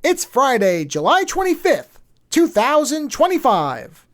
It's Friday, July 25th, 2025.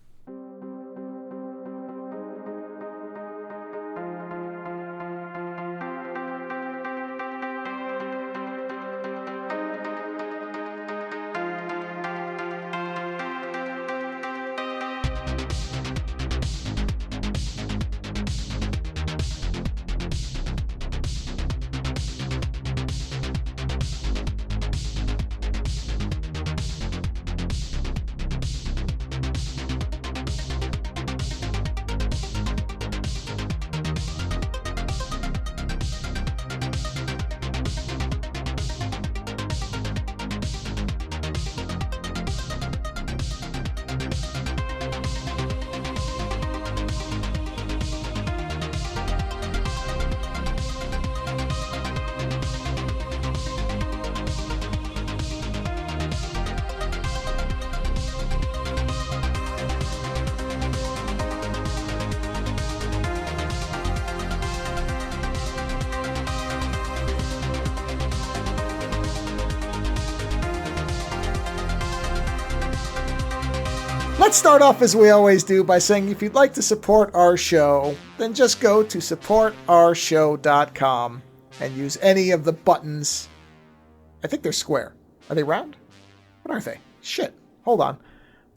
Let's start off as we always do by saying if you'd like to support our show, then just go to supportourshow.com and use any of the buttons. I think they're square. Are they round? What are they? Shit. Hold on.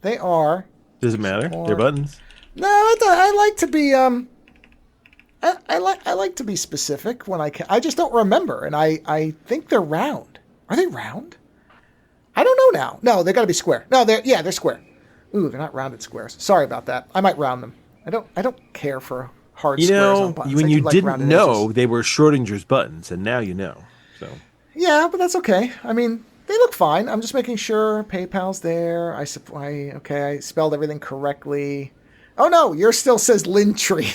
They are... Does it matter? They're buttons. No, I like to be I like to be specific when I can. I just don't remember, and I think they're round. Are they round? I don't know now. No, they got to be square. No, they're square. Ooh, they're not rounded squares. Sorry about that. I might round them. I don't care for hard squares on buttons. When you didn't know, they were Schrodinger's buttons, and now you know. So yeah, but that's okay. I mean, they look fine. I'm just making sure PayPal's there. I spelled everything correctly. Oh no, yours still says Lintree.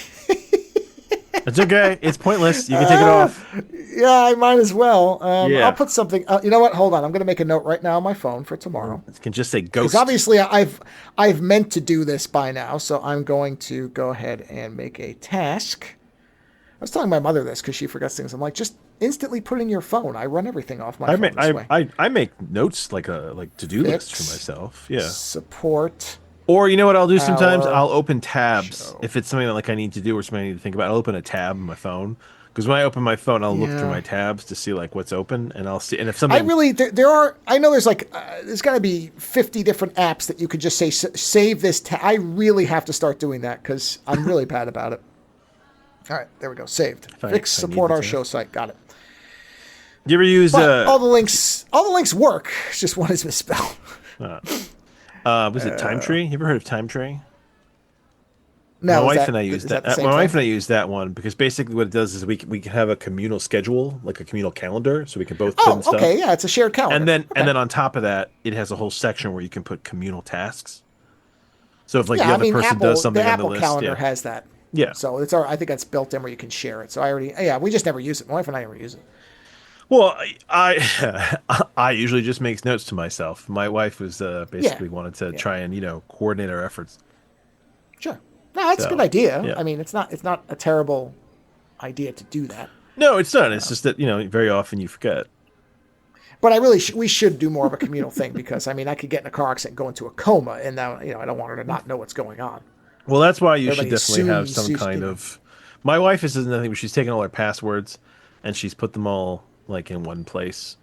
It's okay. It's pointless. You can take it off. Yeah, I might as well. Yeah. I'll put something. You know what? Hold on. I'm going to make a note right now on my phone for tomorrow. It can just say ghost. Because obviously I've meant to do this by now, so I'm going to go ahead and make a task. I was telling my mother this because she forgets things. I'm like, just instantly put in your phone. I run everything off my phone this way. I make notes like to-do lists for myself. Yeah. Support. Or you know what I'll do sometimes? I'll open tabs if it's something that I need to do or something I need to think about. I'll open a tab on my phone because when I open my phone, I'll look through my tabs to see like what's open, and I'll see. And if something, I know there's like there's got to be 50 different apps that you could just say save this. I really have to start doing that because I'm really bad about it. All right, there we go. Saved. Fix support our show site. Got it. Do you ever use all the links? All the links work. It's just one is misspelled. Was it Time Tree? You ever heard of Time Tree? No, my wife and I use that. My wife and I use that one because basically what it does is we can have a communal schedule, like a communal calendar, so we can both put in stuff. Okay, yeah, it's a shared calendar. And then on top of that, it has a whole section where you can put communal tasks. So if the other person does something on the list, Apple Calendar has that. Yeah. So I think that's built in where you can share it. So we just never use it. My wife and I never use it. Well, I usually just make notes to myself. My wife was basically wanted to try and coordinate our efforts. Sure, no, that's a good idea. Yeah. I mean, it's not a terrible idea to do that. No, it's not. It's just that very often you forget. But we should do more of a communal thing because I mean I could get in a car accident, and go into a coma, and now I don't want her to not know what's going on. Well, that's why you should definitely have some kind of. My wife is nothing, but she's taken all her passwords, and she's put them all like in one place,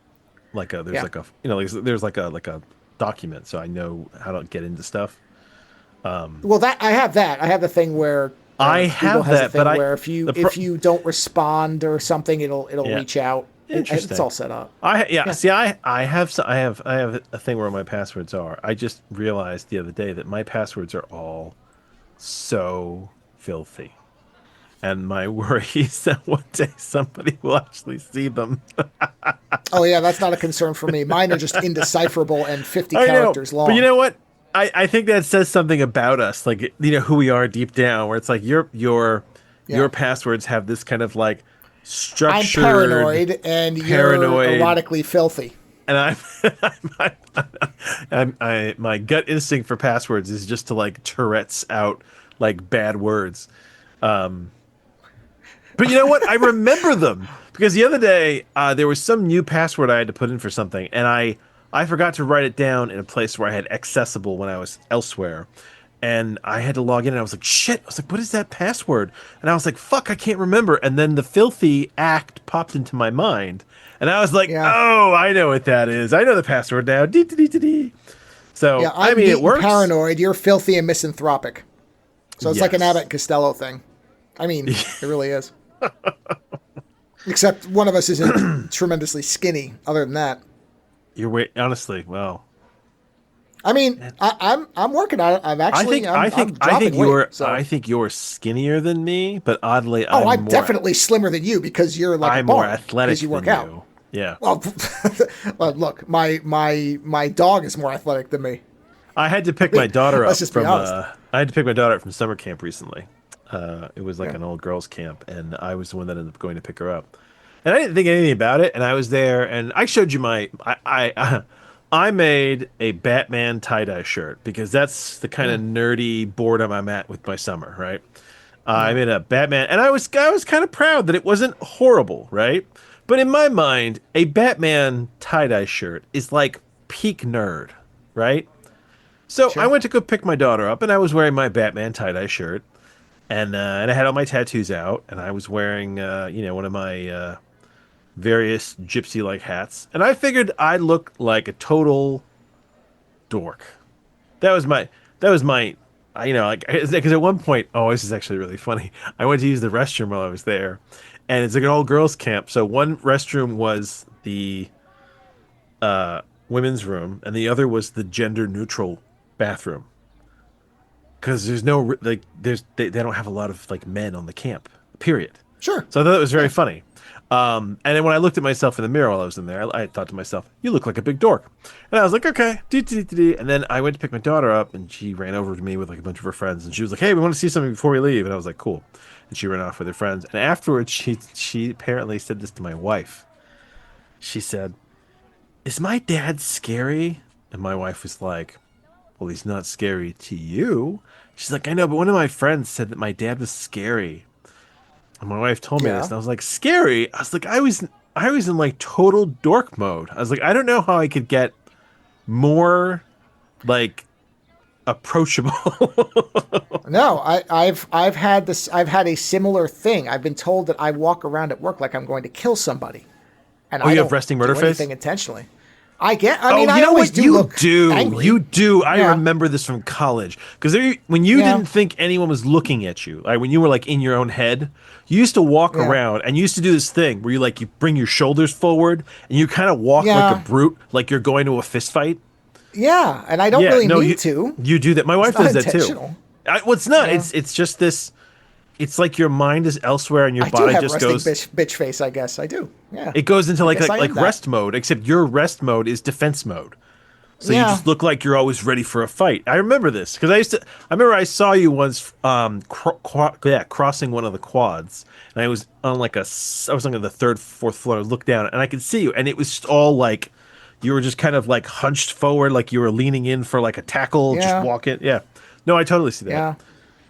there's like a document, so I know how to get into stuff. Well, I have the thing where where if you don't respond or something, it'll reach out. It's all set up. See, I have a thing where my passwords are. I just realized the other day that my passwords are all so filthy. And my worry is that one day somebody will actually see them. Oh, yeah, that's not a concern for me. Mine are just indecipherable and 50 characters long. But you know what? I think that says something about us, like, who we are deep down, where it's like your passwords have this kind of like structured... I'm paranoid, and you're erotically filthy. And my gut instinct for passwords is just to like Tourette's out like bad words. But you know what? I remember them because the other day there was some new password I had to put in for something, and I I forgot to write it down in a place where I had accessible when I was elsewhere. And I had to log in and I was like, shit. I was like, what is that password? And I was like, fuck, I can't remember. And then the filthy act popped into my mind. And I was like, Yeah. oh, I know what that is. I know the password now. Dee, dee, dee, dee, dee. So, Yeah, I mean, it works. Paranoid. You're filthy and misanthropic. So it's like an Yes. Abbott and Costello thing. I mean, it really is. Except one of us isn't tremendously skinny. Other than that, Honestly, well, I mean, I'm working on it. I'm actually I'm dropping weight, so. I think you're skinnier than me, but oddly, I'm definitely slimmer than you because you're like I'm a bar, more athletic because you work than out. you. Yeah. Well, look, my dog is more athletic than me. I had to pick my daughter up Let's just be from honest. I had to pick my daughter up from summer camp recently. It was like an old girls' camp, and I was the one that ended up going to pick her up. And I didn't think anything about it. And I was there, and I showed you I made a Batman tie-dye shirt because that's the kind of nerdy boredom I'm at with my summer, right? I made a Batman, and I was kind of proud that it wasn't horrible, right? But in my mind, a Batman tie-dye shirt is like peak nerd, right? So I went to go pick my daughter up, and I was wearing my Batman tie-dye shirt, and I had all my tattoos out, and I was wearing, one of my various gypsy-like hats, and I figured I'd look like a total dork. That was my, because at one point, oh, this is actually really funny. I went to use the restroom while I was there, and it's like an all girls camp. So one restroom was the women's room, and the other was the gender neutral bathroom. Because there's no they don't have a lot of like men on the camp. Period. Sure. So I thought it was very funny. And then when I looked at myself in the mirror while I was in there, I thought to myself, "You look like a big dork." And I was like, "Okay." And then I went to pick my daughter up, and she ran over to me with like a bunch of her friends, and she was like, "Hey, we want to see something before we leave." And I was like, "Cool." And she ran off with her friends. And afterwards, she apparently said this to my wife. She said, "Is my dad scary?" And my wife was like, "Well, he's not scary to you." She's like, "I know, but one of my friends said that my dad was scary." And my wife told me this, and I was like, "Scary?" I was like, I was in like total dork mode. I was like, I don't know how I could get more like approachable. No, I've had this. I've had a similar thing. I've been told that I walk around at work like I'm going to kill somebody, and I you don't have resting murder do face? anything intentionally. I mean, you I know always what do you look do. angry. You do. I Yeah. remember this from college because when you didn't think anyone was looking at you, like when you were like in your own head, you used to walk around and you used to do this thing where you bring your shoulders forward and you kind of walk like a brute, like you're going to a fist fight. Yeah, and I don't really mean to. You do that. My wife does that too. Intentional. Well, it's not. Yeah. It's just this. It's like your mind is elsewhere and your body just goes. Bitch face. I guess I do. Yeah. It goes into like rest mode, except your rest mode is defense mode. So you just look like you're always ready for a fight. I remember this because I remember I saw you once crossing one of the quads, and I was on like the third, fourth floor. I looked down and I could see you, and it was just all like you were just kind of like hunched forward, like you were leaning in for like a tackle, just walking. Yeah. No, I totally see that. Yeah.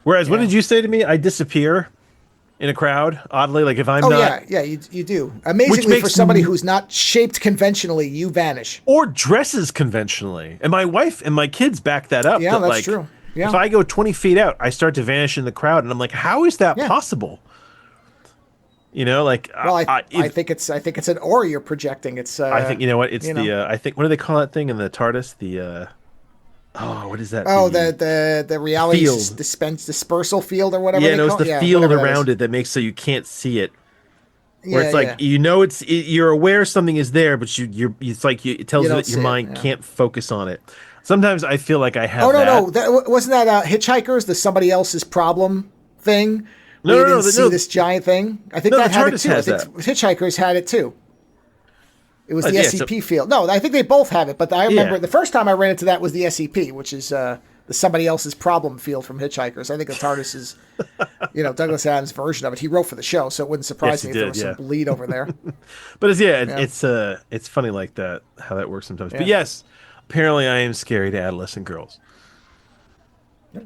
Whereas, what did you say to me? I disappear in a crowd, oddly. Like if I'm not. Yeah, you do. Amazingly, for somebody who's not shaped conventionally, you vanish. Or dresses conventionally. And my wife and my kids back that up. Yeah, that's true. Yeah. If I go 20 feet out, I start to vanish in the crowd, and I'm like, how is that possible? You know, like. Well, I think it's an aura you're projecting. It's. I think you know what it's I think what do they call that thing in the TARDIS? The. Oh, what is that? Oh, the reality dispersal field or whatever. Yeah, it's the field around it that makes so you can't see it. Where it's like you're aware something is there, but it tells you that your mind can't focus on it. Sometimes I feel like I have. Wasn't that Hitchhikers, the somebody else's problem thing? No, see this giant thing. I think that had it too. Hitchhikers had it too. It was the SCP field. No, I think they both have it, but I remember the first time I ran into that was the SCP, which is the somebody else's problem field from Hitchhikers. I think the TARDIS is, Douglas Adams' version of it. He wrote for the show, so it wouldn't surprise me if there was some bleed over there. But it's funny like that, how that works sometimes. Yeah. But yes, apparently I am scary to adolescent girls. Yeah.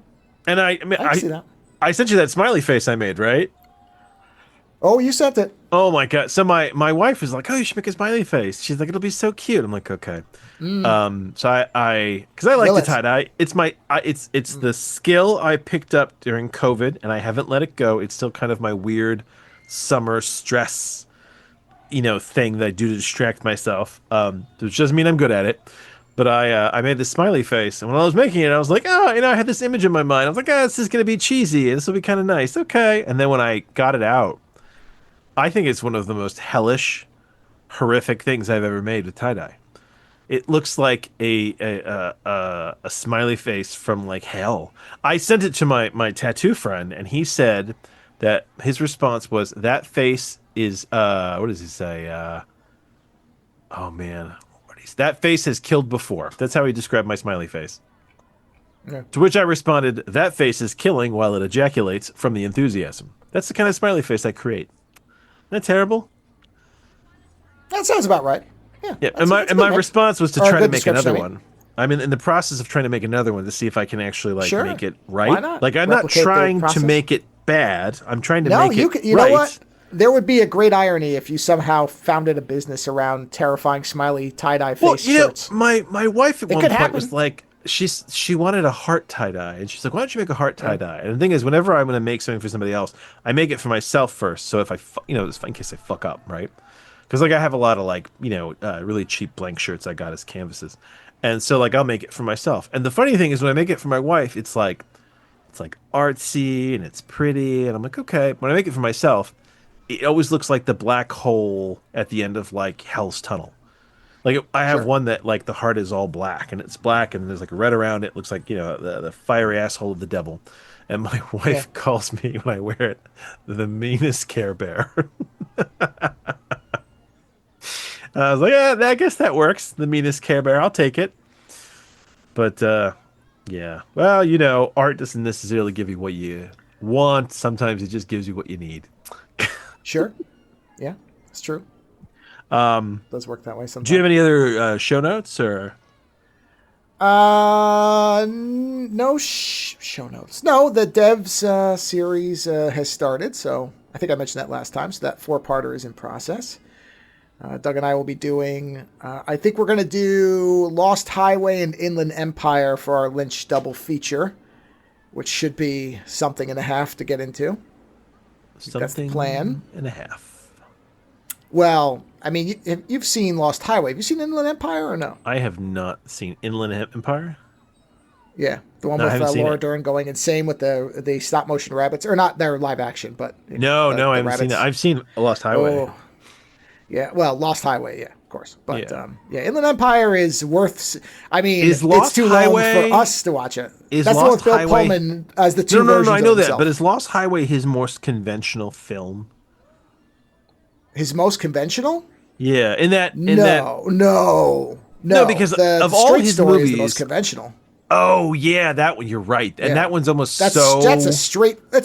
And I see that. I sent you that smiley face I made, right? Oh, you sent it. Oh my God. So my wife was like, "Oh, you should make a smiley face." She's like, "It'll be so cute." I'm like, "Okay." So because I like Will to it? tie dye. It's the skill I picked up during COVID, and I haven't let it go. It's still kind of my weird summer stress, thing that I do to distract myself. Which doesn't mean I'm good at it. But I made this smiley face, and when I was making it, I was like, oh, I had this image in my mind. I was like, oh, this is gonna be cheesy, and this will be kind of nice. Okay. And then when I got it out, I think it's one of the most hellish, horrific things I've ever made with tie dye. It looks like a smiley face from like hell. I sent it to my tattoo friend, and he said that his response was that face is what does he say? Oh man, that face has killed before. That's how he described my smiley face. Yeah. To which I responded, that face is killing while it ejaculates from the enthusiasm. That's the kind of smiley face I create. Isn't that terrible? That sounds about right. Yeah, and my response was to try to make another one. I'm in the process of trying to make another one to see if I can actually make it right. Why not? Like I'm not trying to make it bad. I'm trying to make it you right. know what? There would be a great irony if you somehow founded a business around terrifying smiley tie-dye face shirts. My wife at one point was like, she wanted a heart tie-dye, and she's like, why don't you make a heart tie-dye? And the thing is, whenever I'm going to make something for somebody else, I make it for myself first. So if in case I fuck up, right? Because I have a lot of really cheap blank shirts I got as canvases, and so I'll make it for myself. And the funny thing is, when I make it for my wife, it's like artsy and it's pretty, and I'm like, okay. When I make it for myself, it always looks like the black hole at the end of Hell's Tunnel. I have one that the heart is all black, and it's black, and there's a red around it. Looks like the fiery asshole of the devil. And my wife calls me when I wear it the meanest Care Bear. I was like, yeah, I guess that works. The meanest Care Bear, I'll take it. But yeah, well, art doesn't necessarily give you what you want. Sometimes it just gives you what you need. Sure. Yeah, it's true. It does work that way sometimes. Do you have any other show notes or? No show notes. No, the Devs series has started. So I think I mentioned that last time. So that 4-parter is in process. Doug and I will be doing, I think we're going to do Lost Highway and Inland Empire for our Lynch double feature, which should be something and a half to get into. That's the plan. And a half. Well, I mean, you've seen Lost Highway. Have you seen Inland Empire or no? I have not seen Inland Empire. Yeah, the one with Laura Dern going insane with the stop motion rabbits, or not their live action, but no, I haven't seen that. I've seen Lost Highway. Oh. Yeah, well, Lost Highway, yeah, of course. But Inland Empire is worth. I mean, it's too long for us to watch it. That's the one with Bill Pullman as the two versions. No, I know that, but is Lost Highway his most conventional film? His most conventional? Yeah, No, because of all his movies, is the most conventional. Oh yeah, that one. You're right, and that one's almost that's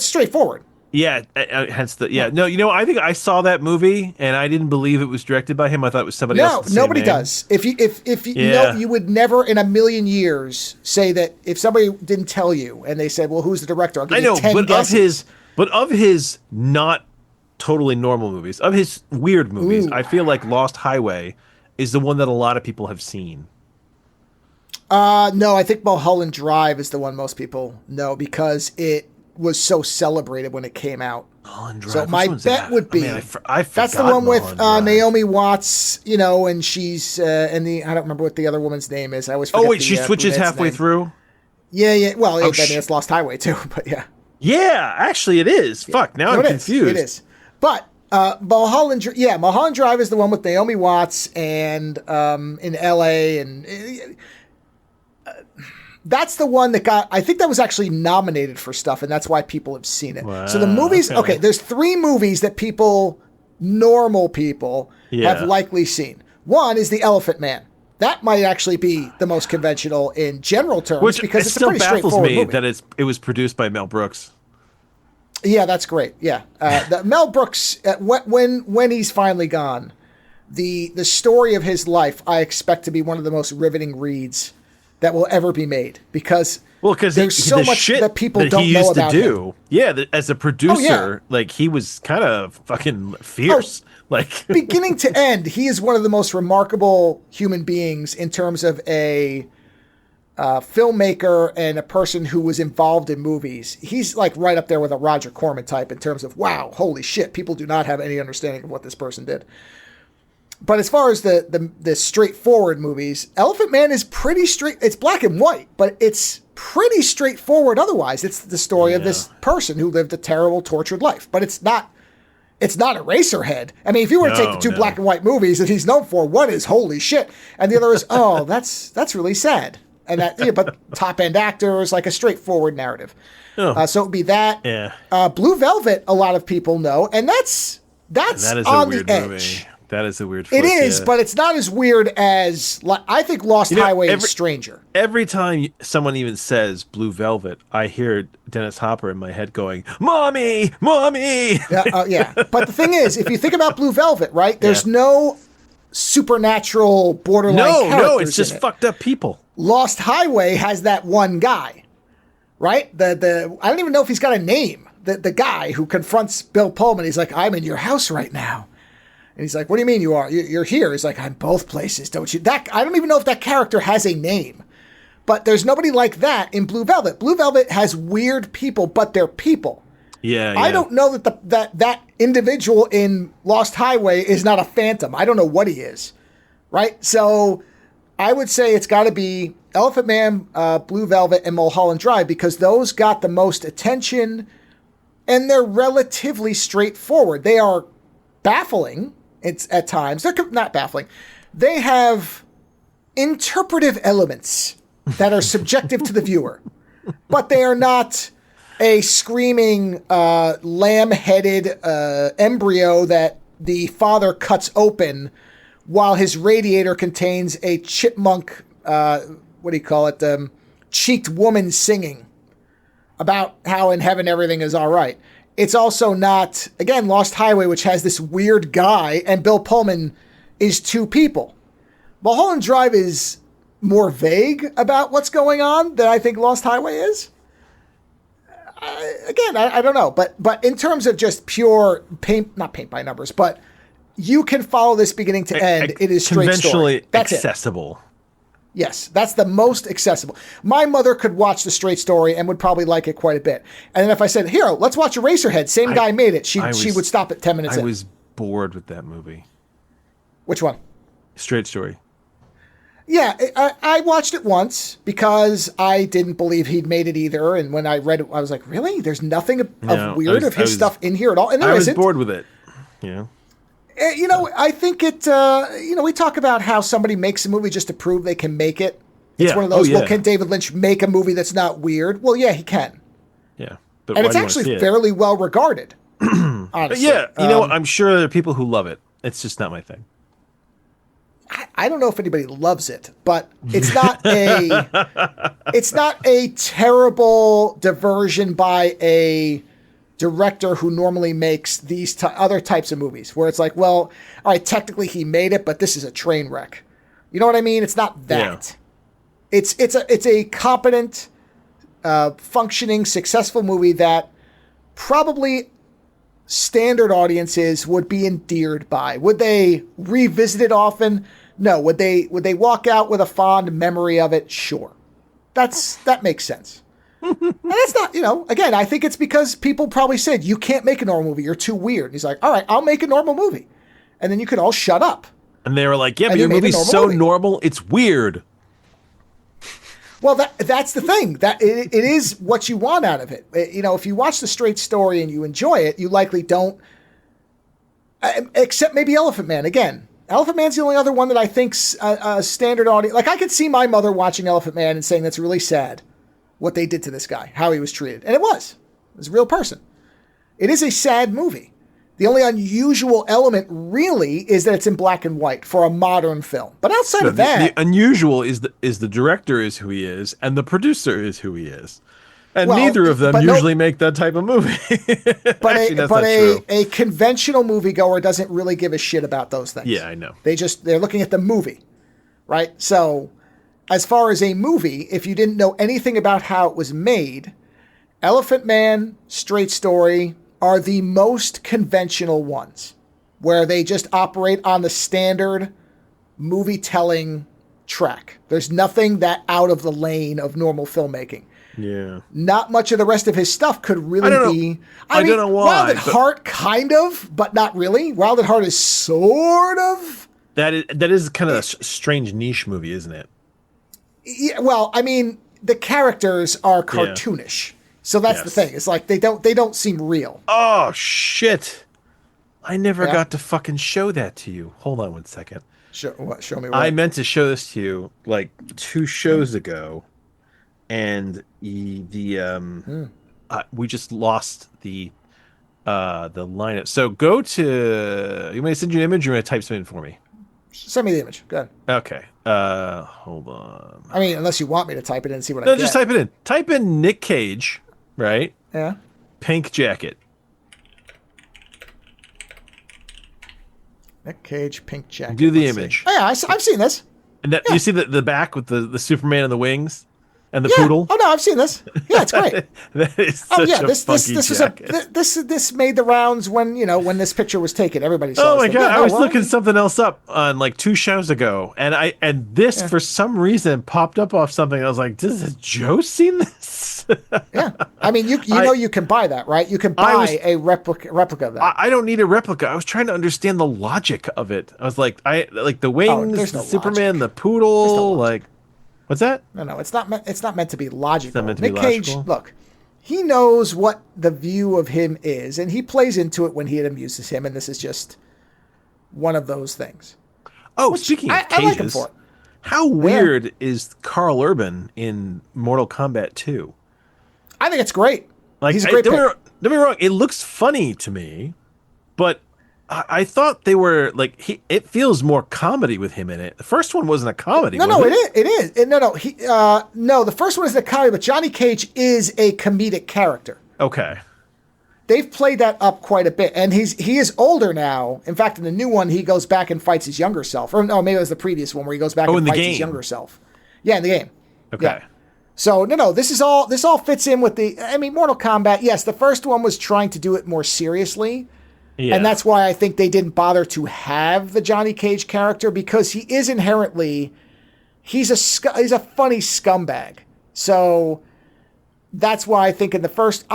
straightforward. Yeah, hence the No, I think I saw that movie and I didn't believe it was directed by him. I thought it was somebody else. No, nobody does. If you would never in a million years say that if somebody didn't tell you and they said, "Well, who's the director?" I'll give you 10 guesses. Of his not totally normal movies, of his weird movies, I feel like Lost Highway is the one that a lot of people have seen. No, I think Mulholland Drive is the one most people know because it was so celebrated when it came out. So my bet would be that's the one with Naomi Watts, and she's and I don't remember what the other woman's name is. I always forget. Oh wait, she switches halfway through. Yeah. Well, it's Lost Highway too, but yeah. Yeah, actually, it is. Yeah. Fuck, now I'm confused. It is, but Mulholland Drive is the one with Naomi Watts and in L.A. and. That's the one that I think that was actually nominated for stuff, and that's why people have seen it. Wow, so the movies, okay, there's 3 movies that normal people, have likely seen. One is The Elephant Man. That might actually be the most conventional in general terms because it's a pretty straightforward movie. That it was produced by Mel Brooks. Yeah, that's great. Yeah, Mel Brooks, when he's finally gone, the story of his life, I expect to be one of the most riveting reads that will ever be made because there's so the much shit that people that don't he know used about to do. him. Yeah, as a producer, like he was kind of fucking fierce. Like beginning to end, he is one of the most remarkable human beings in terms of a filmmaker and a person who was involved in movies. He's like right up there with a Roger Corman type in terms of, wow, holy shit, people do not have any understanding of what this person did. But as far as the straightforward movies, Elephant Man is pretty straight. It's black and white, but it's pretty straightforward otherwise. It's the story of this person who lived a terrible, tortured life. But it's not Eraserhead. I mean, if you were to take the two black and white movies that he's known for, one is holy shit, and the other is, oh, that's really sad. And but top end actors, like a straightforward narrative. Oh. So it would be that. Yeah. Blue Velvet, a lot of people know, and that's that is on a weird the edge. Movie. That is a weird flick, It is, but it's not as weird as I think Lost Highway is stranger. Every time someone even says Blue Velvet, I hear Dennis Hopper in my head going, "Mommy, mommy." Yeah. But the thing is, if you think about Blue Velvet, right? There's no supernatural borderline characters. No, it's just fucked up people. Lost Highway has that one guy, right? The I don't even know if he's got a name. The guy who confronts Bill Pullman, he's like, "I'm in your house right now." And he's like, "What do you mean you are? You're here?" He's like, "I'm both places, don't you?" I don't even know if that character has a name. But there's nobody like that in Blue Velvet. Blue Velvet has weird people, but they're people. Yeah. I don't know that individual in Lost Highway is not a phantom. I don't know what he is, right? So I would say it's got to be Elephant Man, Blue Velvet, and Mulholland Drive because those got the most attention, and they're relatively straightforward. They are baffling. It's at times. They're not baffling. They have interpretive elements that are subjective to the viewer, but they are not a screaming lamb-headed embryo that the father cuts open while his radiator contains a chipmunk, cheeked woman singing about how in heaven everything is all right. It's also not, again, Lost Highway, which has this weird guy, and Bill Pullman is two people. Mulholland Drive is more vague about what's going on than I think Lost Highway is. I don't know. But in terms of just pure not paint by numbers, but you can follow this beginning to end. It is straight conventionally story. That's accessible. Yes, that's the most accessible. My mother could watch the straight story and would probably like it quite a bit. And then if I said, "Here, let's watch Eraserhead," same guy made it. She would stop at 10 minutes in. I was bored with that movie. Which one? Straight Story. Yeah, I watched it once because I didn't believe he'd made it either. And when I read it, I was like, really? There's nothing of weird of his stuff in here at all? And there isn't. I was bored with it. Yeah. I think it, we talk about how somebody makes a movie just to prove they can make it. It's one of those, well, can David Lynch make a movie that's not weird? Well, yeah, he can. Yeah. But and it's actually fairly well regarded, honestly. Yeah, I'm sure there are people who love it. It's just not my thing. I don't know if anybody loves it, but it's not a terrible diversion by a director who normally makes these other types of movies where it's like, well, all right, technically he made it, but this is a train wreck. You know what I mean? It's not that. Yeah. It's a competent, functioning, successful movie that probably standard audiences would be endeared by. Would they revisit it often? No. Would they walk out with a fond memory of it? Sure. That makes sense. And that's not, again, I think it's because people probably said, you can't make a normal movie. You're too weird. And he's like, all right, I'll make a normal movie. And then you could all shut up. And they were like, yeah, but your movie's so normal, it's weird. Well, that's the thing. That it is what you want out of it. If you watch the straight story and you enjoy it, you likely don't, except maybe Elephant Man. Again, Elephant Man's the only other one that I think's a standard audience. Like, I could see my mother watching Elephant Man and saying that's really sad what they did to this guy, how he was treated. And it was a real person. It is a sad movie. The only unusual element really is that it's in black and white for a modern film. But outside of that, the unusual is the director is who he is and the producer is who he is. And neither of them usually make that type of movie. But a conventional moviegoer doesn't really give a shit about those things. Yeah, I know. They're looking at the movie, right? So as far as a movie, if you didn't know anything about how it was made, Elephant Man, Straight Story are the most conventional ones, where they just operate on the standard movie-telling track. There's nothing that out of the lane of normal filmmaking. Yeah. Not much of the rest of his stuff could really be... I don't know why. Wild at Heart, kind of, but not really. Wild at Heart is sort of... That is kind of a strange niche movie, isn't it? Yeah, well, I mean, the characters are cartoonish. Yeah. So that's the thing. It's like they don't seem real. Oh, shit. I never got to fucking show that to you. Hold on one second. Show me what? I meant to show this to you like 2 shows ago. And we just lost the lineup. So go to. You may send you an image. Or you want to type something for me. Send me the image. Go ahead. Okay. Hold on. I mean, unless you want me to type it in and see what I get. No, just type it in. Type in Nick Cage, right? Yeah. Pink jacket. Nick Cage, pink jacket. Do the image. Oh, yeah, I've seen this. And you see the back with the Superman and the wings? And the poodle. Oh no, I've seen this. Yeah, it's great. That is such this made the rounds when this picture was taken. Everybody saw. Oh my god! I was looking something else up on like 2 shows ago, and this for some reason popped up off something. I was like, has Joe seen this? Yeah, I mean, you can buy that, right? You can buy a replica of that. I don't need a replica. I was trying to understand the logic of it. I was like, the wings, the Superman, the poodle, like. What's that? No, it's not meant to be logical. It's not meant to Nick be Cage, logical? look, he knows what the view of him is, and he plays into it when it amuses him, and this is just one of those things. Oh, speaking of cages, I like him for it. How weird is Carl Urban in Mortal Kombat 2? I think it's great. Like, he's a great pick. Don't get me wrong, it looks funny to me, but I thought they were like it feels more comedy with him in it. The first one wasn't a comedy. No, it is. No, the first one isn't a comedy, but Johnny Cage is a comedic character. Okay. They've played that up quite a bit, and he is older now. In fact, in the new one, he goes back and fights his younger self. Or no, maybe it was the previous one where he goes back and fights his younger self. Yeah, in the game. Okay. Yeah. So this all fits in with Mortal Kombat. Yes, the first one was trying to do it more seriously. Yeah. And that's why I think they didn't bother to have the Johnny Cage character, because he is inherently, he's a funny scumbag. So that's why I think in the first,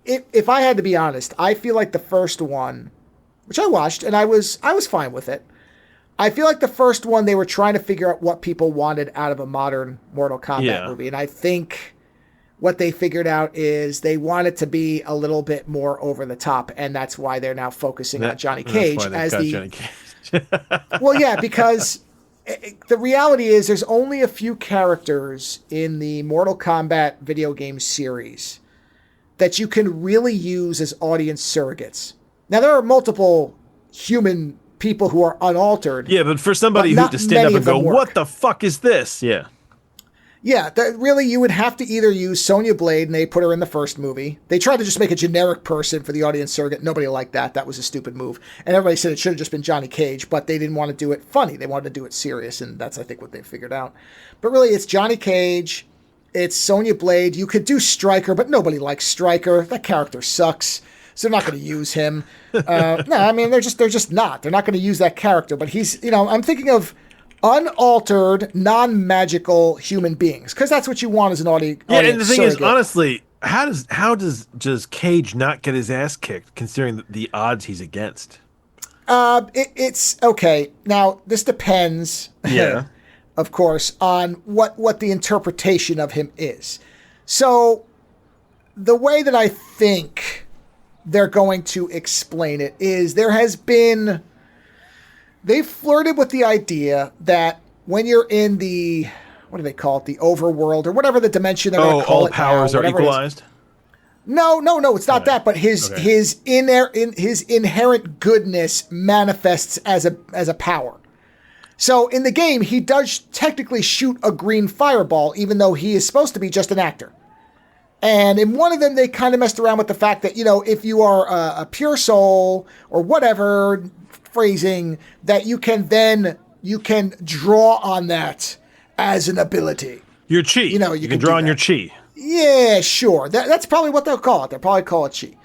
if I had to be honest, I feel like the first one, which I watched and I was fine with it. I feel like the first one, they were trying to figure out what people wanted out of a modern Mortal Kombat movie. And I think what they figured out is they want it to be a little bit more over the top, and that's why they're now focusing on Johnny Cage as the. Johnny Cage. Well, yeah, because the reality is there's only a few characters in the Mortal Kombat video game series that you can really use as audience surrogates. Now, there are multiple human people who are unaltered. Yeah, but for somebody who to stand up and go, "What the fuck is this?" Yeah. Yeah, really, you would have to either use Sonya Blade, and they put her in the first movie. They tried to just make a generic person for the audience surrogate. Nobody liked that. That was a stupid move. And everybody said it should have just been Johnny Cage, but they didn't want to do it funny. They wanted to do it serious, and that's, I think, what they figured out. But really, it's Johnny Cage. It's Sonya Blade. You could do Stryker, but nobody likes Stryker. That character sucks, so they're not going to use him. No, I mean, they're just not. They're not going to use that character. But he's, I'm thinking of unaltered, non-magical human beings, because that's what you want as an audience. Yeah, and the thing is, honestly, how does Cage not get his ass kicked, considering the odds he's against? It's okay. Now, this depends, of course, on what the interpretation of him is. So, the way that I think they're going to explain it is they've flirted with the idea that when you're in the, what do they call it, the overworld, or whatever the dimension they're going to call it. All powers are equalized? No, it's not that, but his inherent goodness manifests as a power. So in the game, he does technically shoot a green fireball, even though he is supposed to be just an actor. And in one of them, they kind of messed around with the fact that, if you are a pure soul or whatever phrasing, that you can draw on that as an ability. Your chi. You can draw on your chi. Yeah, sure. That's probably what they'll call it. They'll probably call it chi.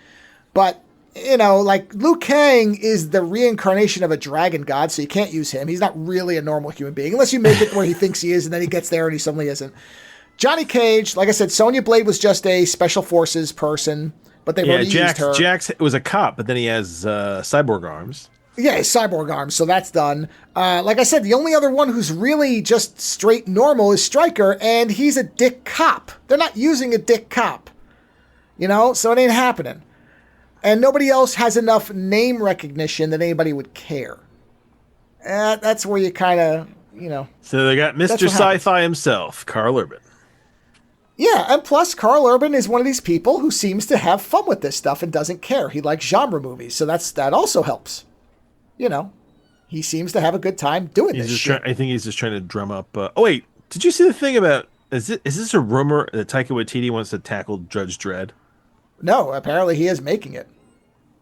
But, like Liu Kang is the reincarnation of a dragon god, so you can't use him. He's not really a normal human being, unless you make it where he thinks he is, and then he gets there and he suddenly isn't. Johnny Cage, like I said, Sonya Blade was just a special forces person, but they've already used her. Jax was a cop, but then he has cyborg arms. Yeah, cyborg arms, so that's done. Like I said, the only other one who's really just straight normal is Stryker, and he's a dick cop. They're not using a dick cop. So it ain't happening. And nobody else has enough name recognition that anybody would care. That's where you kind of, So they got Mr. Sci-Fi himself, Karl Urban. Yeah, and plus Karl Urban is one of these people who seems to have fun with this stuff and doesn't care. He likes genre movies, so that also helps. He seems to have a good time doing this shit. I think he's just trying to drum up. Oh wait, did you see the thing about? Is this a rumor that Taika Waititi wants to tackle Judge Dredd? No, apparently he is making it.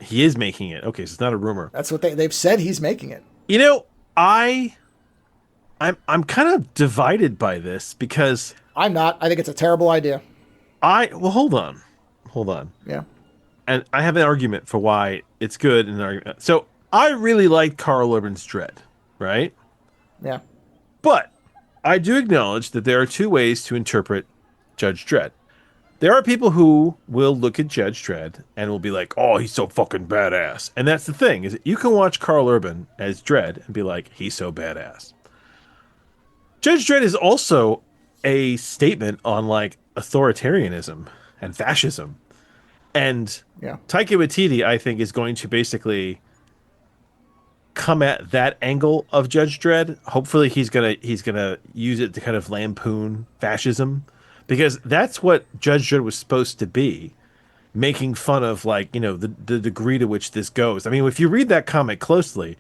He is making it. Okay, so it's not a rumor. That's what they've said. He's making it. I'm kind of divided by this because I'm not. I think it's a terrible idea. Hold on. Yeah. And I have an argument for why it's good. So I really like Karl Urban's Dredd, right? Yeah. But I do acknowledge that there are two ways to interpret Judge Dredd. There are people who will look at Judge Dredd and will be like, oh, he's so fucking badass. And that's the thing, is that you can watch Karl Urban as Dredd and be like, he's so badass. Judge Dredd is also a statement on, authoritarianism and fascism. And Taika Waititi, I think, is going to basically come at that angle of Judge Dredd. Hopefully he's gonna use it to kind of lampoon fascism. Because that's what Judge Dredd was supposed to be, making fun of, the degree to which this goes. I mean, if you read that comic closely,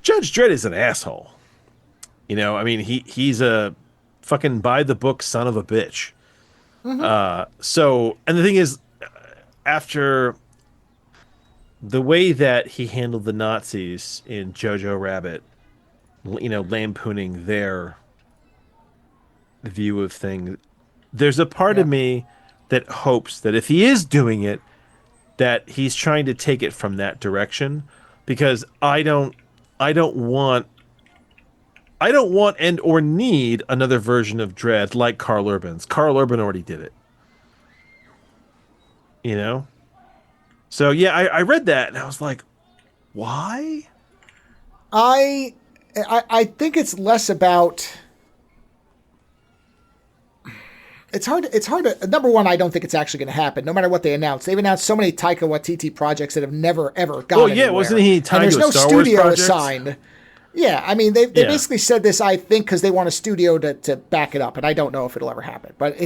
Judge Dredd is an asshole. He's a fucking by-the-book son of a bitch. Mm-hmm. And the thing is, after the way that he handled the Nazis in Jojo Rabbit, lampooning their view of things, there's a part of me that hopes that if he is doing it, that he's trying to take it from that direction, because I don't want and or need another version of Dredd like Karl Urban's. Karl Urban already did it. So yeah, I read that and I was like, why? I think it's less about. It's hard to. Number one, I don't think it's actually going to happen. No matter what they announce, they've announced so many Taika Waititi projects that have never ever gone anywhere. Wasn't he tied to a Star Wars project? There's no studio assigned. Yeah, I mean they basically said this, I think, because they want a studio to back it up, and I don't know if it'll ever happen. But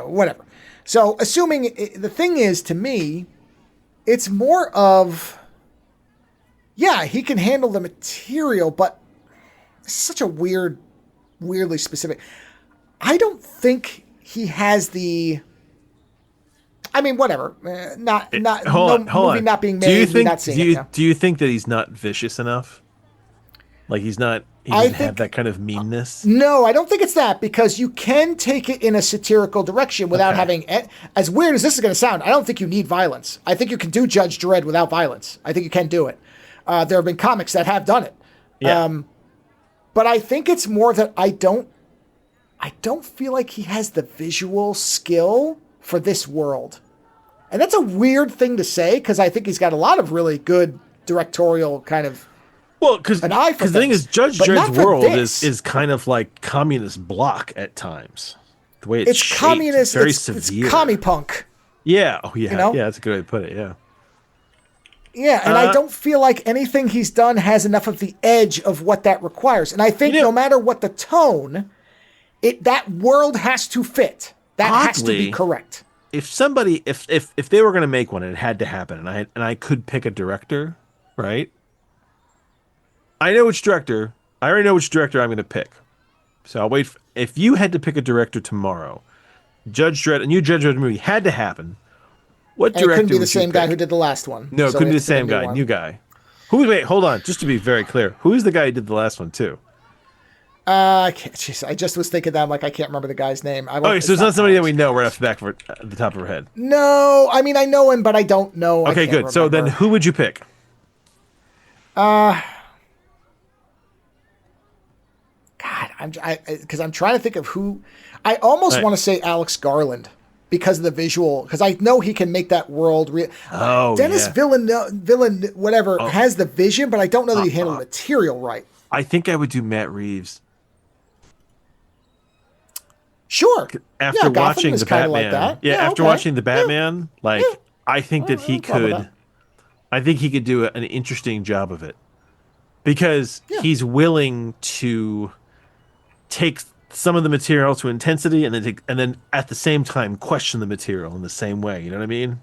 whatever. So assuming the thing is, to me, it's more of, he can handle the material, but it's such a weirdly specific. I don't think he has the. I mean, whatever. Hold on. Not being made. Do you think that he's not vicious enough? He doesn't have that kind of meanness? No, I don't think it's that, because you can take it in a satirical direction without having. As weird as this is going to sound, I don't think you need violence. I think you can do Judge Dredd without violence. I think you can do it. There have been comics that have done it. Yeah. But I think it's more that I don't feel like he has the visual skill for this world. And that's a weird thing to say, because I think he's got a lot of really good directorial kind of. Well, because the thing is, Judge Dredd's world is kind of like communist bloc at times. The way it's shaped, communist, very it's severe. It's Commiepunk. Yeah. Oh, yeah. Yeah, that's a good way to put it. Yeah. Yeah, and I don't feel like anything he's done has enough of the edge of what that requires. And I think no matter what the tone, that world has to fit. That has to be correct. If they were going to make one and it had to happen, and I could pick a director, right? I already know which director I'm going to pick. So I'll wait. If you had to pick a director tomorrow, a new Judge Dredd movie had to happen. What director? It couldn't be the same guy who did the last one. No, it couldn't be the same guy. New guy. Wait, hold on. Just to be very clear, who is the guy who did the last one too? I can't. Jeez, I just was thinking that. I'm like, I can't remember the guy's name. Okay, so it's not somebody that we know right off the top of our head. No, I mean I know him, but I don't know. Okay, good. Remember. So then, who would you pick? God, because I'm trying to think of who. I almost want to say Alex Garland because of the visual. Because I know he can make that world real. Dennis Villeneuve, whatever, has the vision, but I don't know that he handled the material right. I think I would do Matt Reeves. Sure. After watching the Batman, like that. After watching the Batman, I think that he could. I think he could do an interesting job of it because he's willing to take some of the material to intensity and then at the same time question the material in the same way. You know what I mean?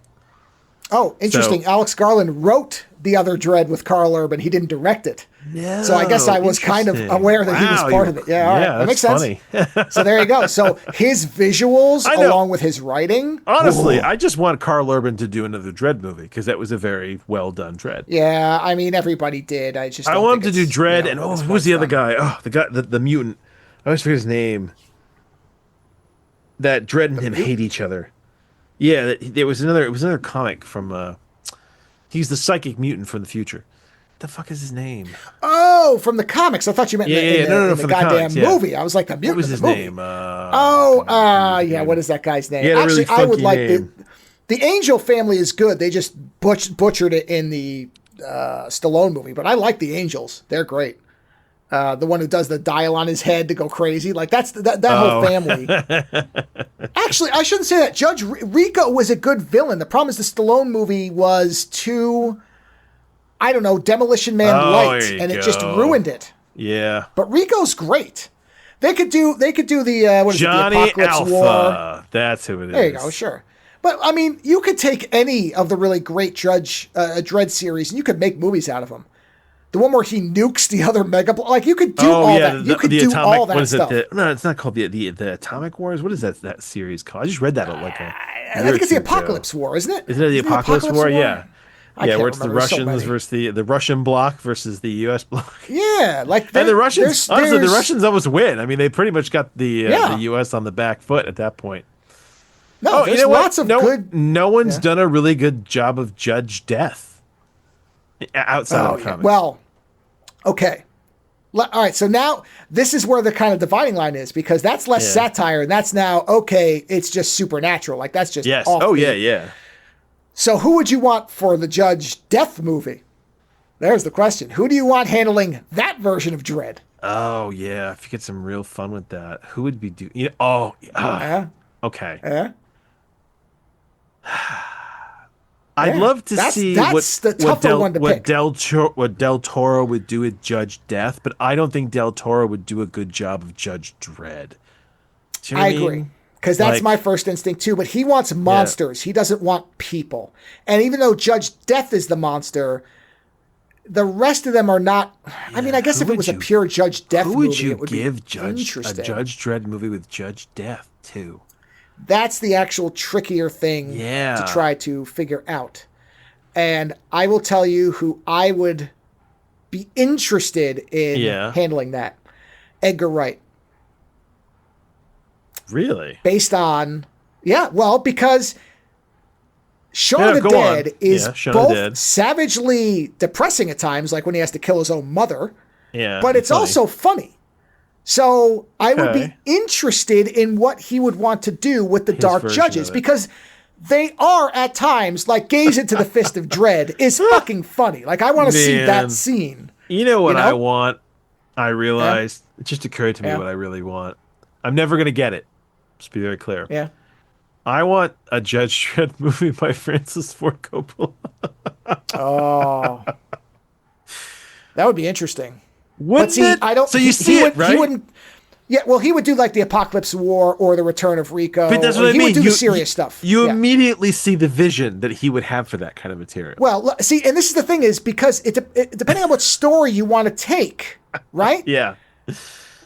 Oh, interesting. So, Alex Garland wrote The Other Dredd with Carl Urban. He didn't direct it. No, so I guess I was kind of aware that he was part of it. Yeah, all right. That makes sense. Funny. So there you go. So his visuals along with his writing. Honestly, I just want Carl Urban to do another Dredd movie because that was a very well done Dredd. Yeah, I mean everybody did. I want him to do Dredd and who was the other guy? Oh, the guy, the mutant. I always forget his name. That Dredd and him hate each other. Yeah, it was another comic from. He's the psychic mutant from the future. What the fuck is his name? Oh, from the comics. I thought you meant in the goddamn movie. I was like, the mutant. What was his name? What is that guy's name? Actually, I would like the Angel family is good. They just butchered it in the Stallone movie, but I like the Angels. They're great. The one who does the dial on his head to go crazy. Like that whole family. Actually, I shouldn't say that. Judge Rico was a good villain. The problem is the Stallone movie was too, I don't know, Demolition Man light, and it just ruined it. Yeah. But Rico's great. They could do the Johnny the Apocalypse Alpha. War. That's who it is. There you go, sure. But I mean, you could take any of the really great Dredd series and you could make movies out of them. The one where he nukes the other like you could do all that. You could do all that stuff. No, it's not called the Atomic Wars. What is that series called? I just read that like I think it's the Apocalypse War, isn't it? Isn't it the Apocalypse War? Yeah. Where it's the Russians so versus the Russian bloc versus the U.S. bloc. Yeah, like and the Russians. Honestly, the Russians almost win. I mean, they pretty much got the U.S. on the back foot at that point. No, there's lots of good. No one's done a really good job of Judge Death. Outside of the comics. Well, okay. All right, so now this is where the kind of dividing line is because that's less satire and that's now, okay, it's just supernatural. Like that's just off. Oh, yeah. So who would you want for the Judge Death movie? There's the question. Who do you want handling that version of Dredd? Oh, yeah. If you get some real fun with that, who would be doing... Okay. I'd love to see what Del Toro would do with Judge Death, but I don't think Del Toro would do a good job of Judge Dredd. I agree. Because that's my first instinct too, but he wants monsters. He doesn't want people. And even though Judge Death is the monster, the rest of them are not. I mean, I guess if it was a pure Judge Death movie, it would be interesting. A Judge Dredd movie with Judge Death too? That's the actual trickier thing to try to figure out. And I will tell you who I would be interested in handling that. Edgar Wright. Really? Based on, because Shaun of the Dead is both savagely depressing at times, like when he has to kill his own mother, but it's also funny. So I would be interested in what he would want to do with the Dark Judges because they are at times like Gaze into the Fist of Dread is fucking funny. Like I want to see that scene. You know what I want? I realized it just occurred to me what I really want. I'm never going to get it. Just be very clear. Yeah. I want a Judge Dredd movie by Francis Ford Coppola. Oh. That would be interesting. Wouldn't it? I don't. So you see it, right? He wouldn't. Yeah, well, he would do like the Apocalypse War or the Return of Rico. But that's what I mean. He would do the serious stuff. You immediately see the vision that he would have for that kind of material. Well, see, and this is the thing is because it depending on what story you want to take, right? Yeah.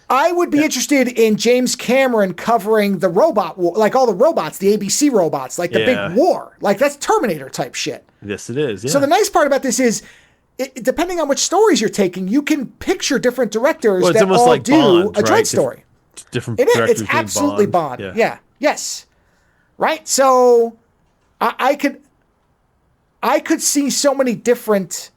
I would be interested in James Cameron covering the robot war, like all the robots, the ABC robots, like the big war. Like that's Terminator type shit. Yes, it is. Yeah. So the nice part about this is depending on which stories you're taking, you can picture different directors it's that almost all like do Bond, a Dredd right? story. Different It is. directors It's doing absolutely Bond. Yeah. Yes. Right. So I could see so many different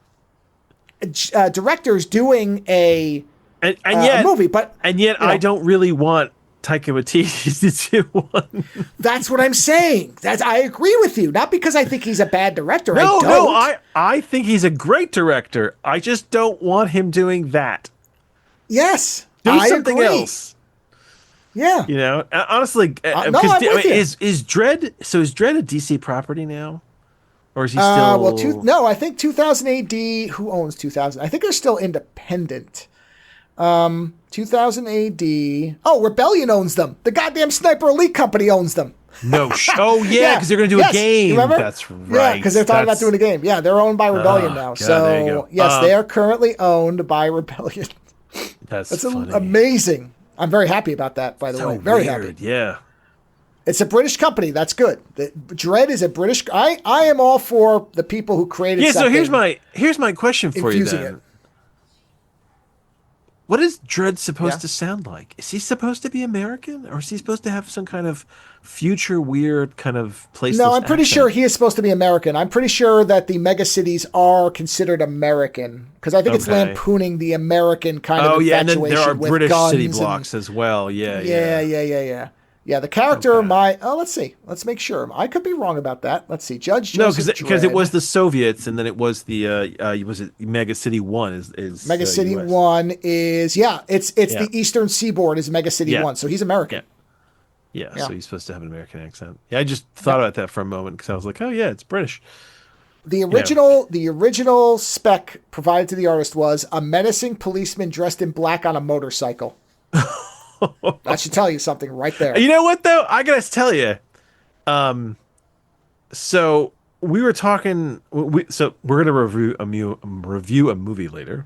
directors doing a movie, but I don't really want Taika Waititi to do one. That's what I'm saying. I agree with you. Not because I think he's a bad director. I think he's a great director. I just don't want him doing that. Yes, do something else. Yeah, honestly, I'm with you. Is Dredd? So is Dredd a DC property now, or is he still? No, I think 2000 AD. Who owns 2000? I think they're still independent. 2000 AD. Oh, Rebellion owns them. The goddamn Sniper Elite Company owns them. No. Oh, yeah, because they're going to do a game. Remember? That's right. Yeah, because they're talking about doing a game. Yeah, they're owned by Rebellion now. God, there you go. Yes, they are currently owned by Rebellion. That's funny. Amazing. I'm very happy about that, by the way. Very happy. Yeah. It's a British company. That's good. Dredd is a British. I am all for the people who created. Yeah. So here's my question for you then. It. What is Dredd supposed to sound like? Is he supposed to be American, or is he supposed to have some kind of future weird kind of place? No, I'm pretty sure he is supposed to be American. I'm pretty sure that the megacities are considered American because I think it's lampooning the American kind of infatuation and then there are with British guns city blocks as well. Yeah, the character let's see. Let's make sure. I could be wrong about that. Let's see. Judge Joseph because it was the Soviets and then it was the was it Mega City 1 is Mega City US. 1 is it's the Eastern Seaboard is Mega City 1. So he's American. Yeah, so he's supposed to have an American accent. Yeah, I just thought about that for a moment because I was like, oh yeah, it's British. The original spec provided to the artist was a menacing policeman dressed in black on a motorcycle. That should tell you something right there. You know what though? I gotta tell you. So we were talking. So we're gonna review a movie later.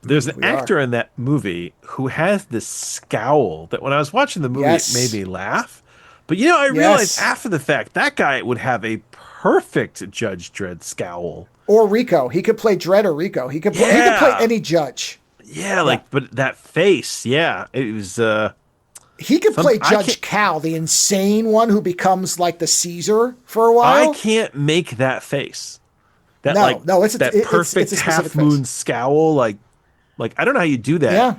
There's an actor in that movie who has this scowl that when I was watching the movie, it made me laugh. But I realized after the fact that guy would have a perfect Judge Dredd scowl. Or Rico. He could play Dredd or Rico. He could play any judge. Yeah, but that face, it was. He could play Judge Cal, the insane one who becomes like the Caesar for a while. I can't make that face. It's that perfect half moon scowl. Like I don't know how you do that. Yeah,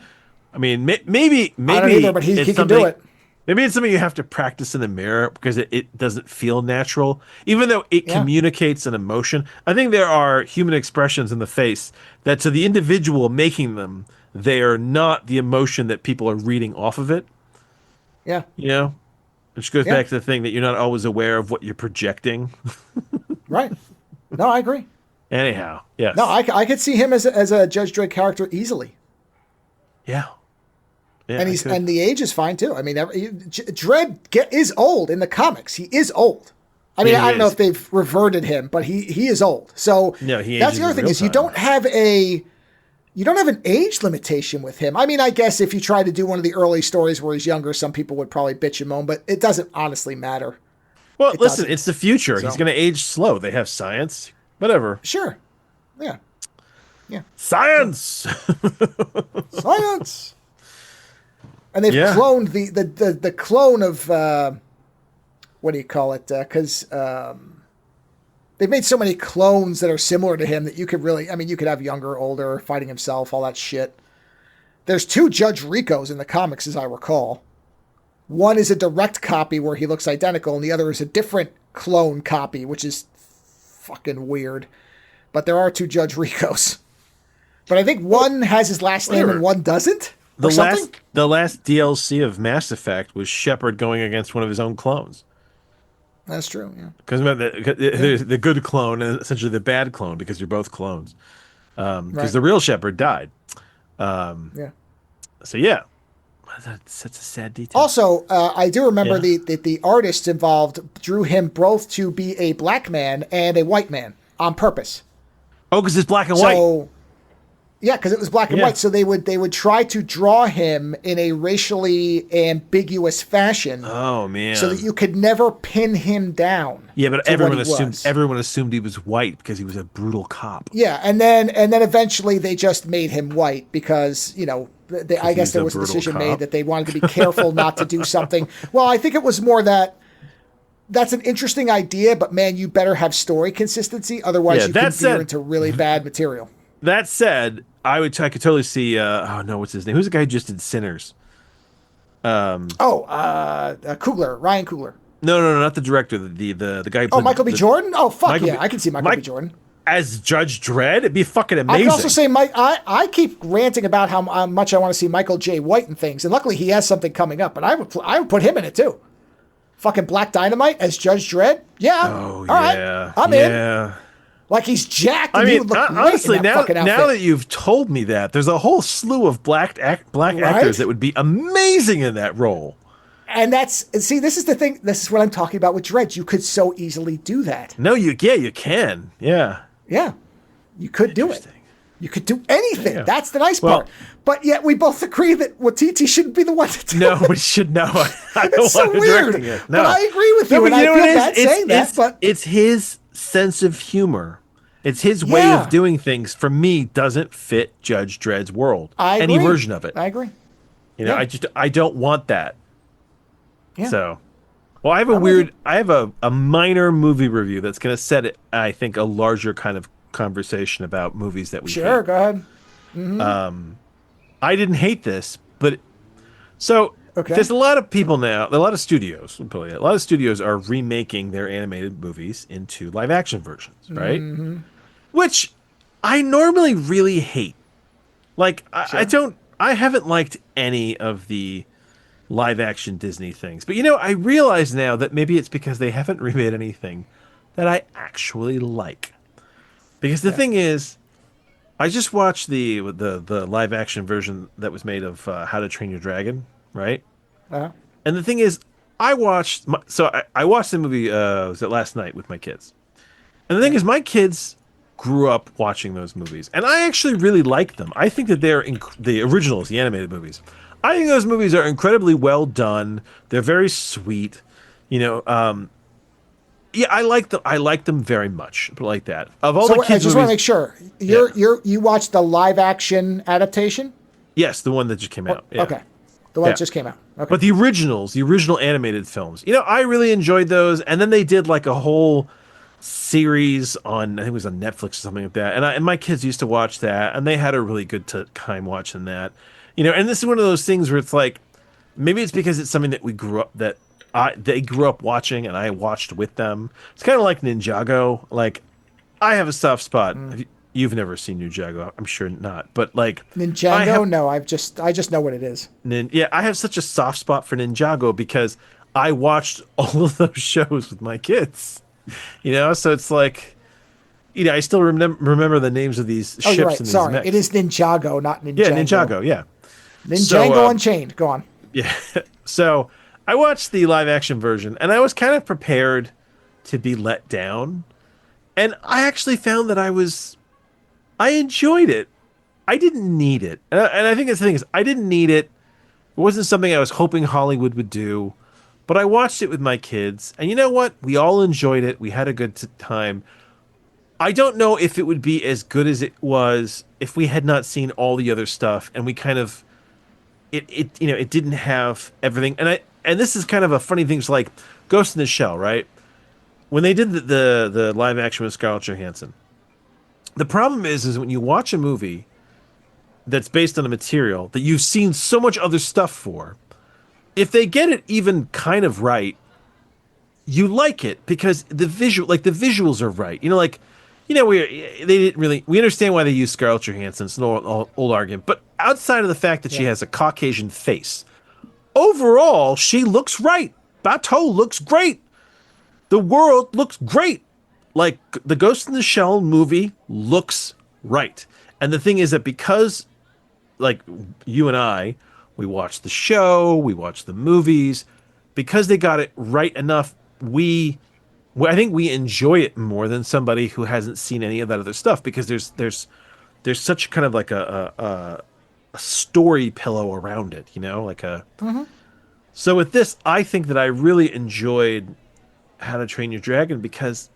I mean, maybe I don't either, but he can do it. Maybe it's something you have to practice in the mirror because it doesn't feel natural, even though it communicates an emotion. I think there are human expressions in the face that to the individual making them, they are not the emotion that people are reading off of it. Yeah. Which goes back to the thing that you're not always aware of what you're projecting. Right. No, I agree. Anyhow, yes. No, I could see him as a Judge Dredd character easily. Yeah. Yeah, and the age is fine too. I mean, Dredd is old in the comics. He is old. I mean, I don't know if they've reverted him, but he is old. So that's the other thing is you don't have an age limitation with him. I mean, I guess if you try to do one of the early stories where he's younger, some people would probably bitch and moan, but it doesn't honestly matter. Well, listen, it's the future. So. He's going to age slow. They have science. Whatever. Sure. Yeah. Science. Science. And they've cloned the clone of what do you call it? Because they've made so many clones that are similar to him that you could you could have younger, older, fighting himself, all that shit. There's 2 Judge Ricos in the comics, as I recall. One is a direct copy where he looks identical, and the other is a different clone copy, which is fucking weird. But there are 2 Judge Ricos. But I think one has his last name and one doesn't. The last DLC of Mass Effect was Shepard going against one of his own clones. That's true, yeah. Because there's the good clone and essentially the bad clone because you're both clones. Because the real Shepard died. So that's such a sad detail. Also, I do remember the artists involved drew him both to be a black man and a white man on purpose. Oh, because it's black and white. Yeah, because it was black and white, so they would try to draw him in a racially ambiguous fashion. Oh man! So that you could never pin him down. Yeah, but everyone assumed he was white because he was a brutal cop. Yeah, and then eventually they just made him white because I guess there was a decision made that they wanted to be careful not to do something. Well, I think it was more that's an interesting idea, but man, you better have story consistency, otherwise you can veer into really bad material. That said, I could totally see. What's his name? Who's the guy who just did Sinners? Ryan Coogler. No, not the director. The guy. Oh, Michael B. Jordan. Oh, fuck yeah, I can see Michael B. Jordan as Judge Dredd. It'd be fucking amazing. I can also say, I keep ranting about how much I want to see Michael J. White and things, and luckily he has something coming up. But I would put him in it too. Fucking Black Dynamite as Judge Dredd. Yeah. Oh, all right. I'm in. Like he's jacked. And honestly, now that you've told me that, there's a whole slew of black actors that would be amazing in that role. And this is the thing. This is what I'm talking about with Dredd. You could so easily do that. No, you can. Yeah. Yeah. You could do it. You could do anything. Yeah. That's the nice part. But yet we both agree that Waititi shouldn't be the one to do it. No, we should know. I don't it's so want weird. It. No. But I agree with you. And I feel bad saying that. But it's his sense of humor. It's his way of doing things. For me, doesn't fit Judge Dredd's world. Any version of it. I agree. I don't want that. Yeah. So, well, I have a minor movie review that's going to set it, I think, a larger kind of conversation about movies that we hate. Go ahead. Mm-hmm. I didn't hate this, but there's a lot of people now, a lot of studios are remaking their animated movies into live action versions, right? Mm-hmm. Which I normally really hate. Like, I haven't liked any of the live action Disney things. But I realize now that maybe it's because they haven't remade anything that I actually like. Because the thing is, I just watched the live action version that was made of How to Train Your Dragon, right? Uh-huh. And the thing is, I watched the movie was it last night with my kids. And the thing is, my kids grew up watching those movies, and I actually really like them. I think that they're the originals, the animated movies. I think those movies are incredibly well done. They're very sweet. I like them. I like them very much. Like that. Of all the kids' I just want to make sure you watched the live action adaptation. Yes, the one that just came out. Yeah. Okay, the one that just came out. Okay. But the original animated films. I really enjoyed those. And then they did like a whole series on, I think it was on Netflix or something like that. And my kids used to watch that, and they had a really good time watching that. And this is one of those things where it's like, maybe it's because it's something that they grew up watching and I watched with them. It's kind of like Ninjago. Like, I have a soft spot. You've never seen Ninjago, I'm sure not. But like Ninjago, no, I just know what it is. I have such a soft spot for Ninjago because I watched all of those shows with my kids. So it's like, I still remember the names of these ships. You're right. And Sorry, it is Ninjago, not Ninjago. Yeah, Ninjago. Yeah. Ninjago Unchained. Go on. Yeah. So I watched the live action version, and I was kind of prepared to be let down. And I actually found that I enjoyed it. I didn't need it. And I think that's the thing is, I didn't need it. It wasn't something I was hoping Hollywood would do. But I watched it with my kids, and you know what? We all enjoyed it. We had a good time. I don't know if it would be as good as it was if we had not seen all the other stuff, and we kind of it didn't have everything. And this is kind of a funny thing. It's like Ghost in the Shell, right? When they did the live action with Scarlett Johansson, the problem is when you watch a movie that's based on a material that you've seen so much other stuff for, if they get it even kind of right, you like it because the visuals are right. We understand why they use Scarlett Johansson. It's an old argument, but outside of the fact that she has a Caucasian face, overall she looks right. Bateau looks great. The world looks great. Like the Ghost in the Shell movie looks right. And the thing is that because, like you and I, we watched the show, we watched the movies, because they got it right enough, I think we enjoy it more than somebody who hasn't seen any of that other stuff, because there's there's such kind of like a story pillow around it, like a. Mm-hmm. So with this, I think that I really enjoyed How to Train Your Dragon because,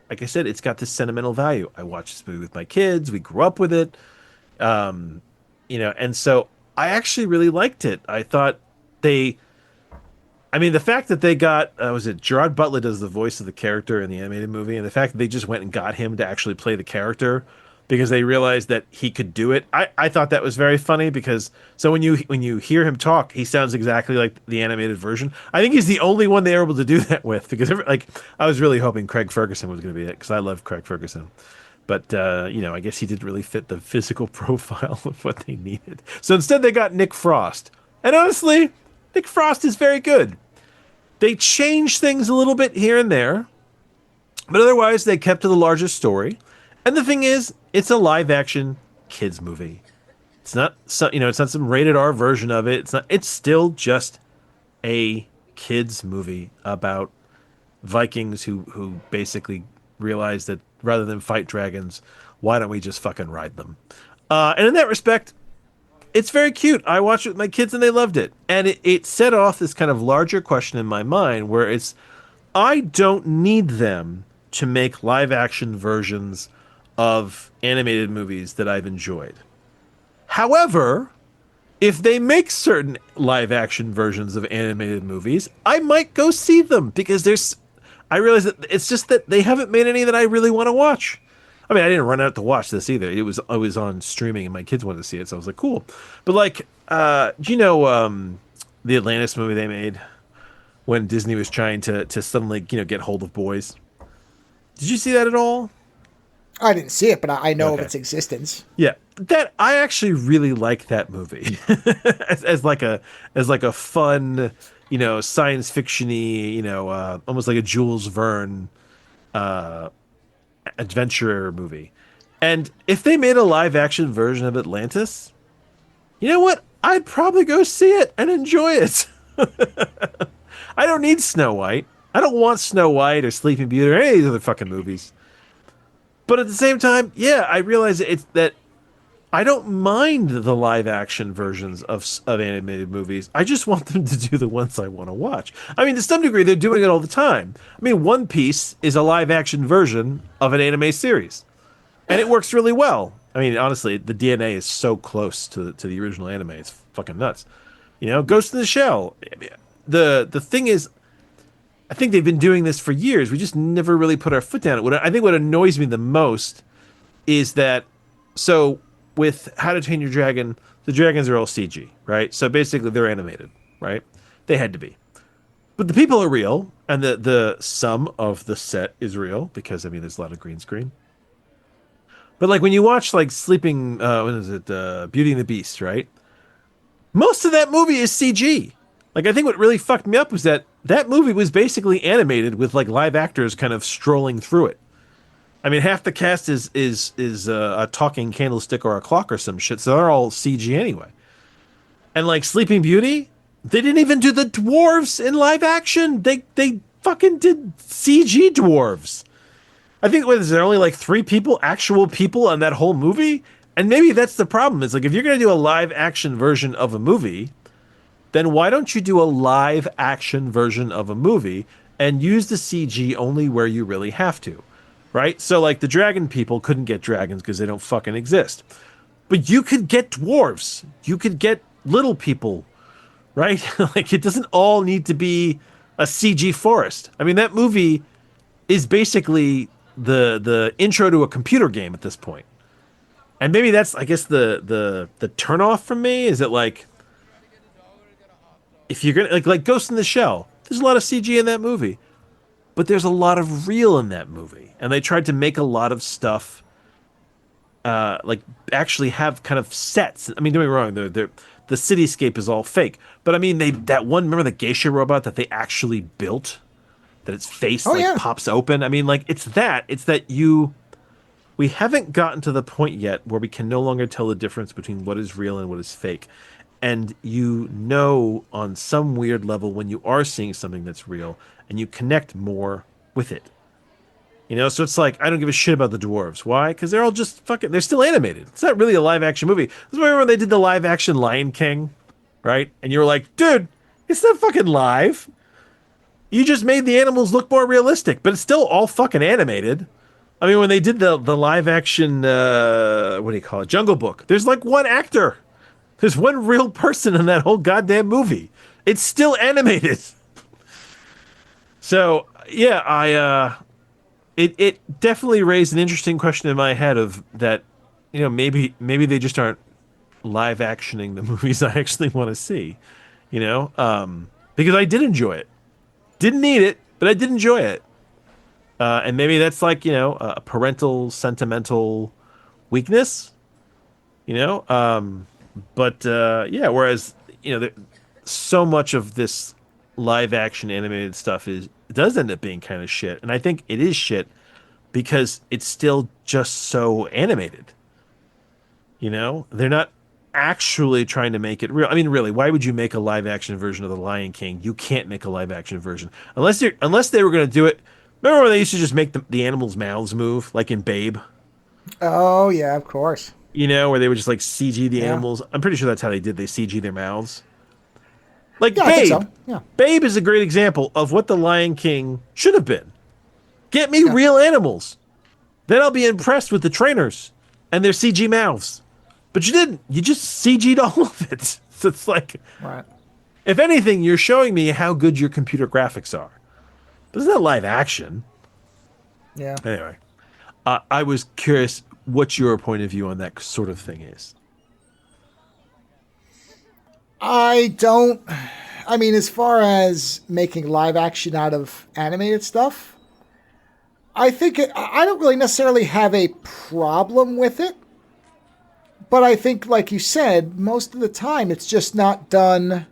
like I said, it's got this sentimental value. I watched this movie with my kids. We grew up with it. And so I actually really liked it. I thought the fact that they got, was it Gerard Butler does the voice of the character in the animated movie, and the fact that they just went and got him to actually play the character because they realized that he could do it. I thought that was very funny because so when you hear him talk, he sounds exactly like the animated version. I think he's the only one they were able to do that with because I was really hoping Craig Ferguson was going to be it because I love Craig Ferguson. But, I guess he didn't really fit the physical profile of what they needed. So instead, they got Nick Frost. And honestly, Nick Frost is very good. They changed things a little bit here and there. But otherwise, they kept to the larger story. And the thing is, it's a live-action kids movie. It's not, it's not some rated R version of it. It's still just a kids movie about Vikings who basically realize that rather than fight dragons, why don't we just fucking ride them? And in that respect, it's very cute. I watched it with my kids and they loved it. And it set off this kind of larger question in my mind where I don't need them to make live action versions of animated movies that I've enjoyed. However, if they make certain live action versions of animated movies, I might go see them because I realize that it's just that they haven't made any that I really want to watch. I mean, I didn't run out to watch this either. I was on streaming and my kids wanted to see it, so I was like, cool. But do you know the Atlantis movie they made when Disney was trying to suddenly get hold of boys? Did you see that at all? I didn't see it, but I know of its existence. Yeah, that I actually really like that movie as like a fun, science fiction-y, almost like a Jules Verne adventure movie. And if they made a live action version of Atlantis, you know what? I'd probably go see it and enjoy it. I don't need Snow White. I don't want Snow White or Sleeping Beauty or any of these other fucking movies. But at the same time, yeah, I realize that I don't mind the live action versions of animated movies. I just want them to do the ones I want to watch. I mean, to some degree, they're doing it all the time. I mean, One Piece is a live action version of an anime series, and it works really well. I mean, honestly, the DNA is so close to the original anime; it's fucking nuts. Ghost in the Shell. The thing is, I think they've been doing this for years. We just never really put our foot down. I think what annoys me the most is that with How to Train Your Dragon, the dragons are all CG, right? So basically they're animated, right? They had to be. But the people are real, and the sum of the set is real, because, there's a lot of green screen. But, when you watch, Sleeping, what is it, Beauty and the Beast, right? Most of that movie is CG. I think what really fucked me up was that movie was basically animated with, live actors kind of strolling through it. Half the cast is a talking candlestick or a clock or some shit, so they're all CG anyway. And Sleeping Beauty, they didn't even do the dwarves in live action. They fucking did CG dwarves. I think is there only 3 people, actual people, on that whole movie? And maybe that's the problem. Is if you're gonna do a live action version of a movie, then why don't you do a live action version of a movie and use the CG only where you really have to? Right? So, the dragon people couldn't get dragons because they don't fucking exist. But you could get dwarves. You could get little people, right? It doesn't all need to be a CG forest. That movie is basically the intro to a computer game at this point. And maybe that's, I guess, the turnoff from me is that, if you're gonna, like Ghost in the Shell, there's a lot of CG in that movie. But there's a lot of real in that movie. And they tried to make a lot of stuff, actually have kind of sets. Don't get me wrong, the cityscape is all fake. But remember the geisha robot that they actually built? That its face pops open? It's that we haven't gotten to the point yet where we can no longer tell the difference between what is real and what is fake. And on some weird level when you are seeing something that's real and you connect more with it. You know, so it's like I don't give a shit about the dwarves. Why? Because they're all just fucking. They're still animated. It's not really a live action movie. This is why when they did the live action Lion King, right? And you were like, dude, it's not fucking live. You just made the animals look more realistic, but it's still all fucking animated. I mean, when they did the live action, what do you call it, Jungle Book, there's like one actor. There's one real person in that whole goddamn movie. It's still animated. So, yeah, it definitely raised an interesting question in my head of that, you know, maybe they just aren't live actioning the movies I actually want to see, you know? Because I did enjoy it. Didn't need it, but I did enjoy it. And maybe that's like, you know, a parental sentimental weakness, you know? Yeah, whereas, you know, so much of this live action animated stuff does end up being kind of shit. And I think it is shit because it's still just so animated. You know, they're not actually trying to make it real. I mean, really, why would you make a live action version of The Lion King? You can't make a live action version unless they were going to do it. Remember when they used to just make the animals' mouths move, like in Babe? Oh yeah, of course. You know, where they would just like CG the animals. I'm pretty sure that's how they did. They CG their mouths. Like yeah, Babe. I think so. Yeah. Babe is a great example of what The Lion King should have been. Get me real animals. Then I'll be impressed with the trainers and their CG mouths. But you didn't. You just CG'd all of it. So it's like, right. If anything, you're showing me how good your computer graphics are. But it's not live action. Yeah. Anyway, I was curious what your point of view on that sort of thing is. I mean, as far as making live action out of animated stuff, I don't really necessarily have a problem with it. But I think, like you said, most of the time it's just not done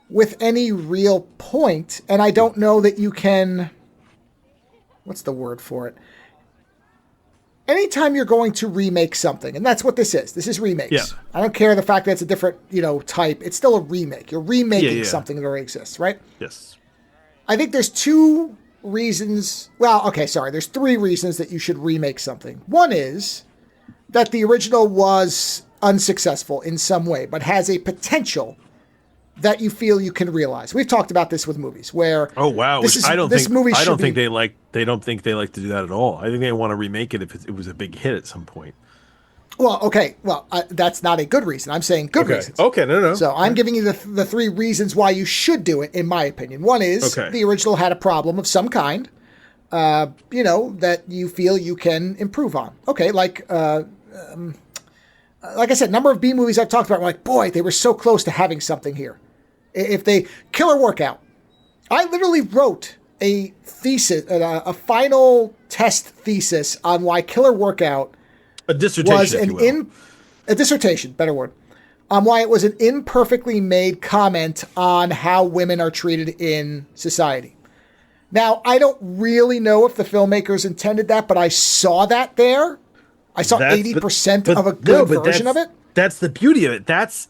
with any real point. And I don't know that you can... What's the word for it? Anytime you're going to remake something, and that's what this is. This is remakes. Yeah. I don't care the fact that it's a different, type. It's still a remake. You're remaking something that already exists, right? Yes. I think there's two reasons... Well, okay, sorry. There's three reasons that you should remake something. One is that the original was unsuccessful in some way, but has a potential that you feel you can realize. We've talked about this with movies where I don't think they like to do that at all. I think they want to remake it if it was a big hit at some point. Well, okay. Well, that's not a good reason. I'm saying good reasons. Okay, no. So I'm giving you the three reasons why you should do it, in my opinion. One is the original had a problem of some kind, that you feel you can improve on. Okay, like I said, number of B movies I've talked about, I'm like, boy, they were so close to having something here. Killer Workout. I literally wrote a thesis, a final test thesis on why Killer Workout a dissertation, a dissertation, better word, on why it was an imperfectly made comment on how women are treated in society. Now, I don't really know if the filmmakers intended that, but I saw that there. I saw 80% of a good version of it. That's the beauty of it. That's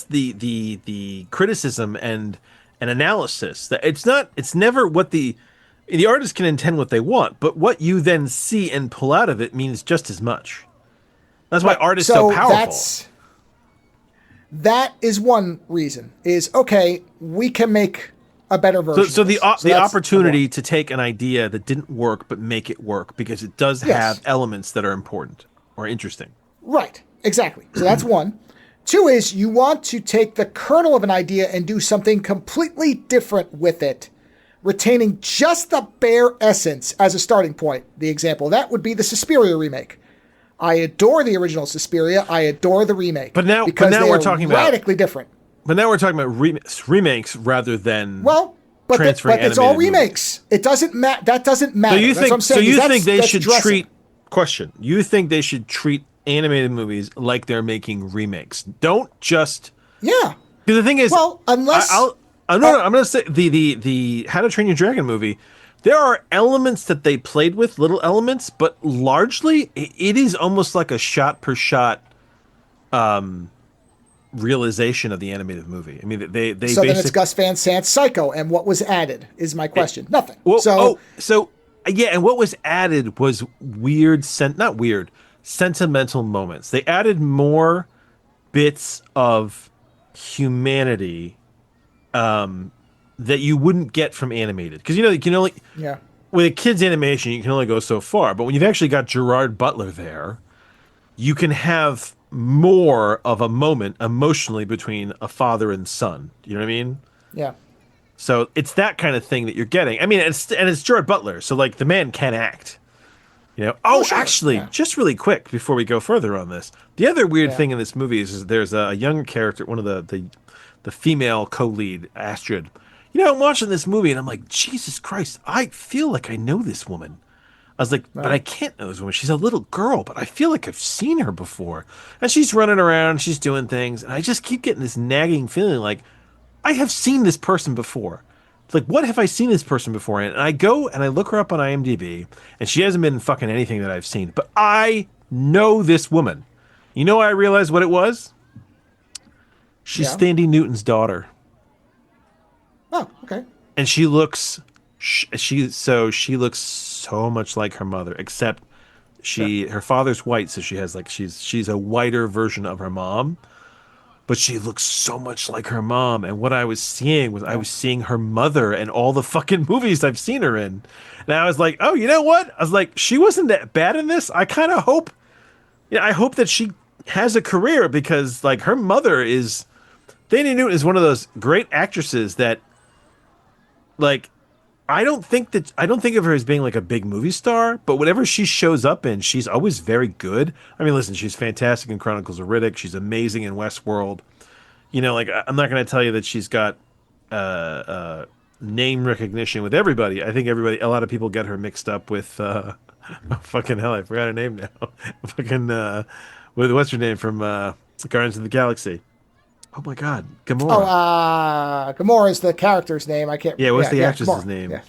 the criticism and analysis. That it's never what the artist can intend what they want, but what you then see and pull out of it means just as much. That's why art is so powerful. That is one reason. We can make a better version. So the opportunity to take an idea that didn't work but make it work because it does have elements that are important or interesting. Right. Exactly. So that's one. Two is you want to take the kernel of an idea and do something completely different with it, retaining just the bare essence as a starting point. The example of that would be the Suspiria remake. I adore the original Suspiria. I adore the remake. But now we're talking about radically different. But now we're talking about remakes rather than but it's all remakes. Movies. It doesn't matter. That doesn't matter. So you think they should treat? Question. You think they should treat animated movies like they're making remakes? Don't just because the thing is, unless I'm going to say the How to Train Your Dragon movie. There are elements that they played with, little elements, but largely it is almost like a shot per shot realization of the animated movie. I mean, they then it's Gus Van Sant's Psycho, and what was added is my question. Nothing. Well, so Yeah, and what was added was not weird, sentimental moments. They added more bits of humanity that you wouldn't get from animated. Because you can only Yeah. with a kid's animation, you can only go so far. But when you've actually got Gerard Butler there, you can have more of a moment emotionally between a father and son. You know what I mean? Yeah. So it's that kind of thing that you're getting. I mean, it's Gerard Butler, so like the man can act. Oh, Sure. actually, Yeah. just really quick before we go further on this, the other weird Yeah. thing in this movie is there's a younger character, one of the female co-lead, Astrid. I'm watching this movie and I'm like, Jesus Christ, I feel like I know this woman. I was like, but I can't know this woman. She's a little girl, but I feel like I've seen her before. And she's running around, she's doing things, and I just keep getting this nagging feeling like I have seen this person before. It's like, what have I seen this person before? And I go and I look her up on IMDb, and she hasn't been in fucking anything that I've seen. But I know this woman. I realized what it was? She's Thandie Newton's daughter. Oh, okay. And she looks so much like her mother, except her father's white, so she's a whiter version of her mom. But she looks so much like her mom. And what I was seeing was I was seeing her mother and all the fucking movies I've seen her in. And I was like, oh, you know what? I was like, she wasn't that bad in this. I kind of hope, I hope that she has a career because like her mother is, Thandie Newton is one of those great actresses that like, I don't think of her as being like a big movie star, but whatever she shows up in, she's always very good. I mean, listen, she's fantastic in Chronicles of Riddick. She's amazing in Westworld. Like I'm not going to tell you that she's got name recognition with everybody. I think a lot of people get her mixed up with fucking hell, I forgot her name now. Fucking with what's her name from Guardians of the Galaxy? Oh my God, Gamora. Oh, Gamora is the character's name. I can't. Yeah, what's the actress's Gamora. name? Yeah.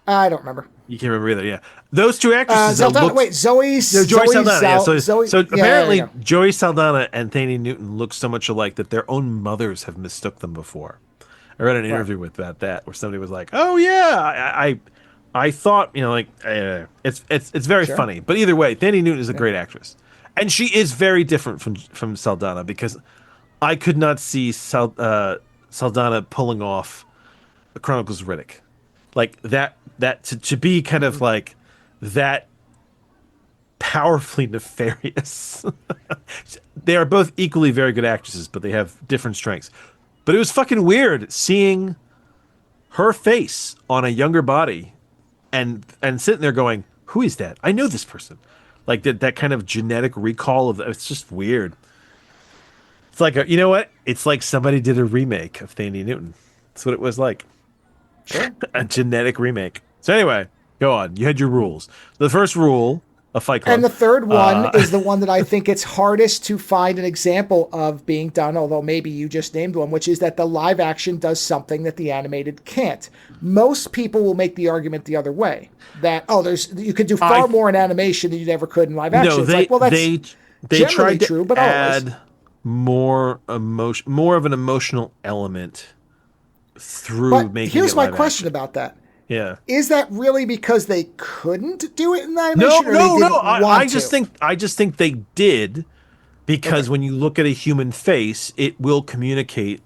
I don't remember. You can't remember either. Yeah, those two actresses. Zoe Saldana. Yeah, so apparently yeah. Joey Saldana and Thandie Newton look so much alike that their own mothers have mistook them before. I read an interview with that where somebody was like, "Oh yeah, I thought it's very funny." But either way, Thandie Newton is a great actress, and she is very different from Saldana because I could not see Saldana pulling off the Chronicles of Riddick. Like that to be kind of like that powerfully nefarious. They are both equally very good actresses, but they have different strengths. But it was fucking weird seeing her face on a younger body and sitting there going, who is that? I know this person. Like that kind of genetic recall of it's just weird. It's like you know what? It's like somebody did a remake of Thandie Newton. That's what it was like. Sure. A genetic remake. So anyway, go on. You had your rules. The first rule of Fight Club. And the third one is the one that I think it's hardest to find an example of being done, although maybe you just named one, which is that the live action does something that the animated can't. Most people will make the argument the other way. That, you could do far more in animation than you ever could in live action. No, they tried to true, but add more of an emotional element through making here's it my live question action. about that. Yeah. Is that really because they couldn't do it in animation? No. I just think they did because when you look at a human face, it will communicate.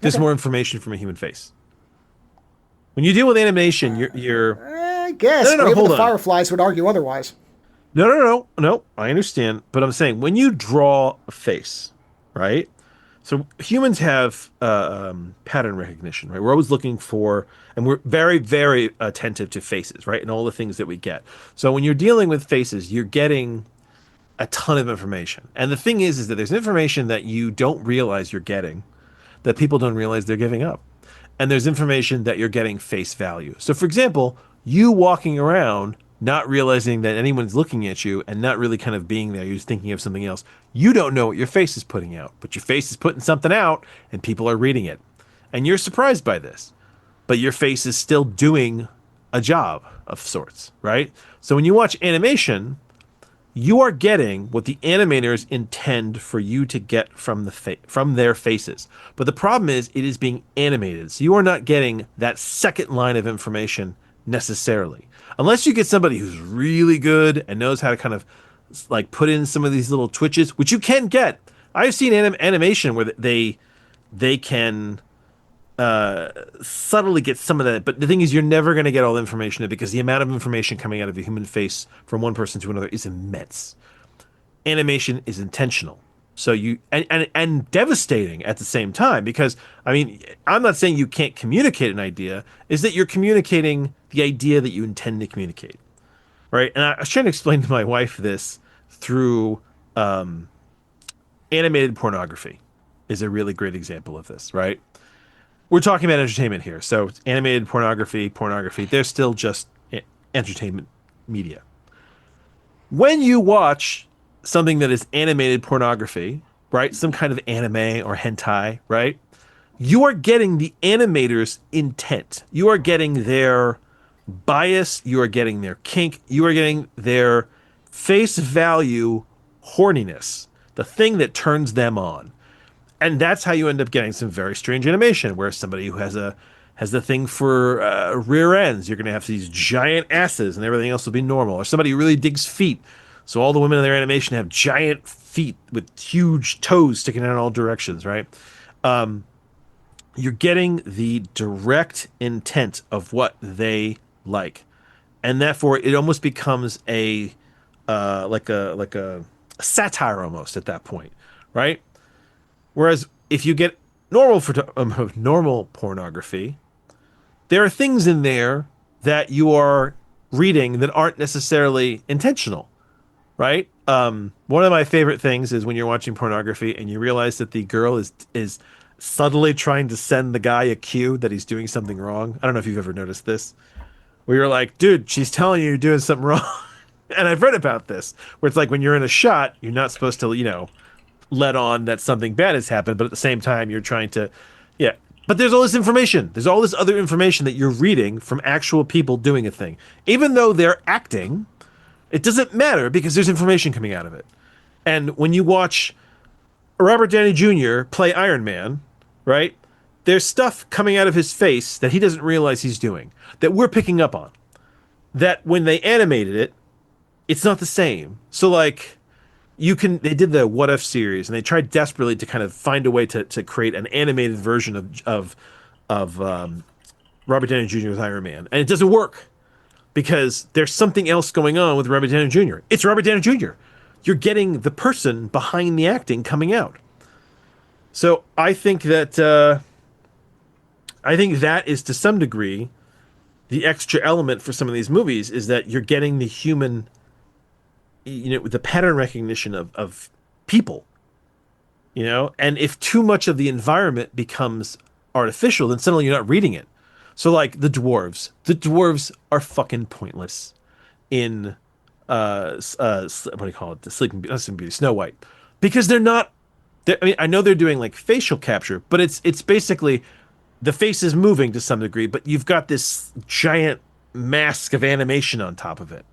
There's more information from a human face. When you deal with animation, you're. I guess. No, hold on. The Fireflies would argue otherwise. No. I understand, but I'm saying when you draw a face, right? So humans have pattern recognition, right? We're always looking for, and we're very, very attentive to faces, right? And all the things that we get. So when you're dealing with faces, you're getting a ton of information. And the thing is that there's information that you don't realize you're getting, that people don't realize they're giving up. And there's information that you're getting face value. So for example, you walking around not realizing that anyone's looking at you and not really kind of being there, you're just thinking of something else. You don't know what your face is putting out, but your face is putting something out and people are reading it. And you're surprised by this, but your face is still doing a job of sorts, right? So when you watch animation, you are getting what the animators intend for you to get from from their faces. But the problem is it is being animated. So you are not getting that second line of information necessarily. Unless you get somebody who's really good and knows how to kind of like put in some of these little twitches, which you can get. I've seen animation where they can subtly get some of that, but the thing is, you're never going to get all the information because the amount of information coming out of a human face from one person to another is immense. Animation is intentional, so you and devastating at the same time, because I mean, I'm not saying you can't communicate an idea, is that you're communicating the idea that you intend to communicate, right? And I was trying to explain to my wife this through animated pornography is a really great example of this, right? We're talking about entertainment here. So animated pornography, they're still just entertainment media. When you watch something that is animated pornography, right? Some kind of anime or hentai, right? You are getting the animator's intent. You are getting their bias. You are getting their kink. You are getting their face value horniness, the thing that turns them on. And that's how you end up getting some very strange animation, where somebody who has the thing for rear ends, you're going to have these giant asses and everything else will be normal. Or somebody who really digs feet, so all the women in their animation have giant feet with huge toes sticking out in all directions, right? You're getting the direct intent of what they like, and therefore it almost becomes a like a satire almost at that point, right? Whereas if you get normal pornography, there are things in there that you are reading that aren't necessarily intentional, right? One of my favorite things is when you're watching pornography and you realize that the girl is subtly trying to send the guy a cue that he's doing something wrong. I don't know if you've ever noticed this, where you're like, dude, she's telling you you're doing something wrong. And I've read about this, where it's like when you're in a shot, you're not supposed to, let on that something bad has happened, but at the same time you're trying to, yeah. But there's all this information. There's all this other information that you're reading from actual people doing a thing. Even though they're acting, it doesn't matter because there's information coming out of it. And when you watch Robert Downey Jr. play Iron Man, right? There's stuff coming out of his face that he doesn't realize he's doing, that we're picking up on. That when they animated it, it's not the same. So like, they did the What If series, and they tried desperately to kind of find a way to create an animated version of Robert Downey Jr. as Iron Man, and it doesn't work because there's something else going on with Robert Downey Jr. It's Robert Downey Jr. You're getting the person behind the acting coming out. So I think that is to some degree the extra element for some of these movies, is that you're getting the human, the pattern recognition of people, and if too much of the environment becomes artificial, then suddenly you're not reading it. So like the dwarves are fucking pointless in what do you call it? The Sleeping Beauty, Snow White, because they're not. I mean, I know they're doing like facial capture, but it's basically the face is moving to some degree, but you've got this giant mask of animation on top of it.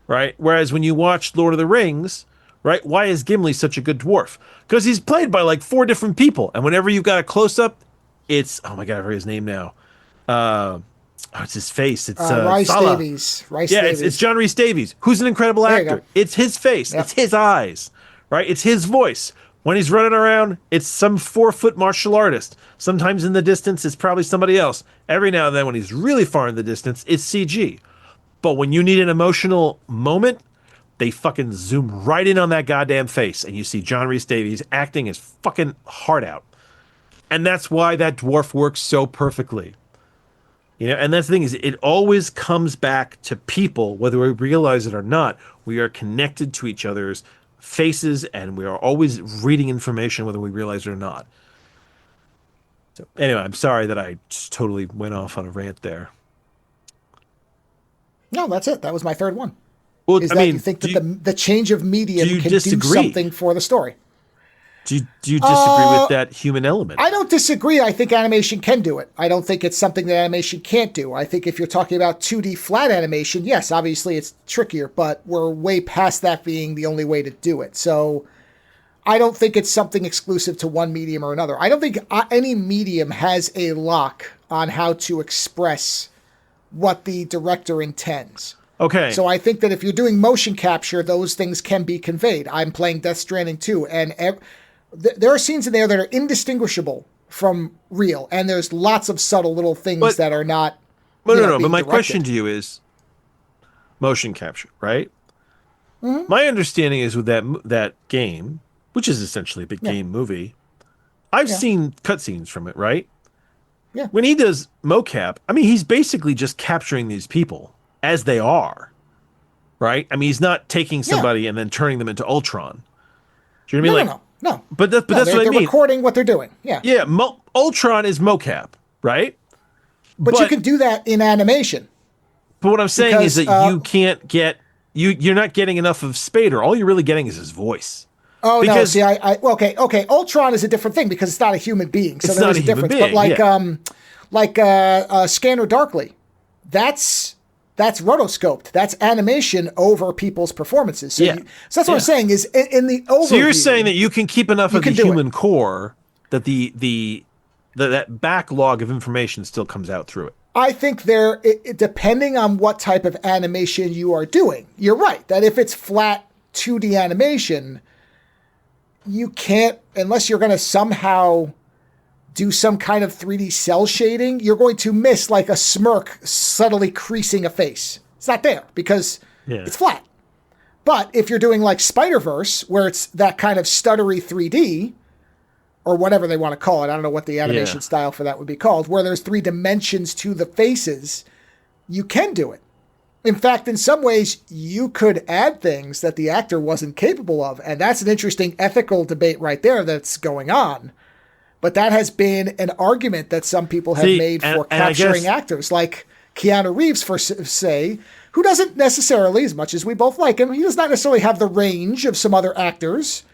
Right? Whereas when you watch Lord of the Rings, right, why is Gimli such a good dwarf? Because he's played by like 4 different people. And whenever you've got a close-up, it's, oh my God, I forget his name now. It's his face. It's Rhys Salah. Davies. It's John Rhys Davies, who's an incredible actor. It's his face. Yep. It's his eyes. Right? It's his voice. When he's running around, it's some 4-foot martial artist. Sometimes in the distance, it's probably somebody else. Every now and then, when he's really far in the distance, it's CG. But when you need an emotional moment, they fucking zoom right in on that goddamn face, and you see John Rhys Davies acting his fucking heart out. And that's why that dwarf works so perfectly. And that's the thing, is it always comes back to people, whether we realize it or not. We are connected to each other's faces, and we are always reading information, whether we realize it or not. So anyway, I'm sorry that I just totally went off on a rant there. No, that's it. That was my third one. Well, you think that the change of medium can do something for the story? Do you disagree with that human element? I don't disagree. I think animation can do it. I don't think it's something that animation can't do. I think if you're talking about 2D flat animation, yes, obviously it's trickier, but we're way past that being the only way to do it. So I don't think it's something exclusive to one medium or another. I don't think any medium has a lock on how to express what the director intends. Okay. So I think that if you're doing motion capture, those things can be conveyed. I'm playing Death Stranding 2, and there are scenes in there that are indistinguishable from real, and there's lots of subtle little things that are not. No. But my question to you is motion capture, right? Mm-hmm. My understanding is with that game, which is essentially a big game movie, I've seen cutscenes from it, right? Yeah. When he does mocap, I mean, he's basically just capturing these people as they are, right? I mean, he's not taking somebody and then turning them into Ultron. Do you know what I mean? No. But that's what I mean. They're recording what they're doing. Yeah. Yeah. Ultron is mocap, right? But you can do that in animation. But what I'm saying is that you can't get you're not getting enough of Spader. All you're really getting is his voice. Oh, because, no. See, okay. Ultron is a different thing because it's not a human being. So there's a difference. But Scanner Darkly, that's rotoscoped. That's animation over people's performances. So, so that's what I'm saying is in the overview. So you're saying that you can keep enough of the human core that that backlog of information still comes out through it. I think depending on what type of animation you are doing, you're right. That if it's flat 2D animation, you can't, unless you're going to somehow do some kind of 3D cell shading, you're going to miss like a smirk subtly creasing a face. It's not there because it's flat. But if you're doing like Spider-Verse, where it's that kind of stuttery 3D, or whatever they want to call it, I don't know what the animation style for that would be called, where there's 3 dimensions to the faces, you can do it. In fact, in some ways, you could add things that the actor wasn't capable of, and that's an interesting ethical debate right there that's going on. But that has been an argument that some people have made for capturing actors, like Keanu Reeves, for say, who doesn't necessarily, as much as we both like him, he does not necessarily have the range of some other actors.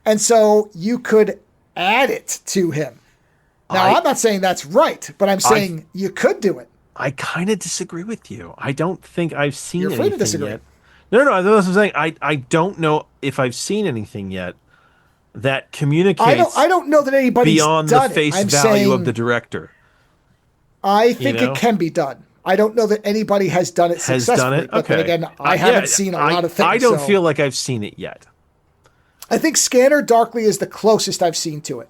And so you could add it to him. Now, I'm not saying that's right, but I'm saying you could do it. I kind of disagree with you. I don't think I've seen anything You're afraid to disagree. Yet. No, that's what I'm saying. I don't know if I've seen anything yet that communicates. I don't know that anybody's beyond done the face it. value of the director. I think it can be done. I don't know that anybody has done it successfully. Okay. But then again, I haven't seen a lot of things. I don't feel like I've seen it yet. I think Scanner Darkly is the closest I've seen to it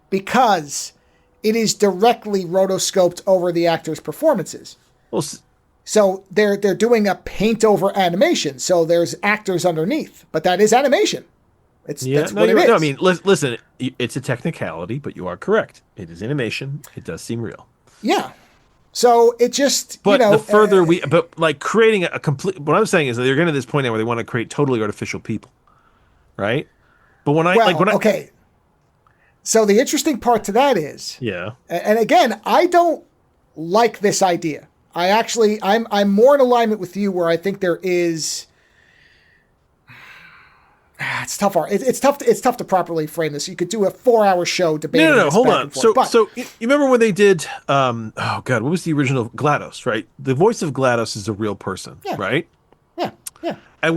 because it is directly rotoscoped over the actors' performances. Well, so they're doing a paint over animation. So there's actors underneath, but that is animation. That's what it is. No, I mean, listen, it's a technicality, but you are correct. It is animation. It does seem real. Yeah. So it just, but the further but like creating a complete, what I'm saying is that they're getting to this point now where they want to create totally artificial people. Right? But okay. So the interesting part to that is, and again, I don't like this idea. I'm more in alignment with you where I think there is. It's tough. It's tough to properly frame this. You could do a 4-hour show debating. No, hold on. So you remember when they did? Oh God, what was the original GLaDOS? Right, the voice of GLaDOS is a real person, right? Yeah. And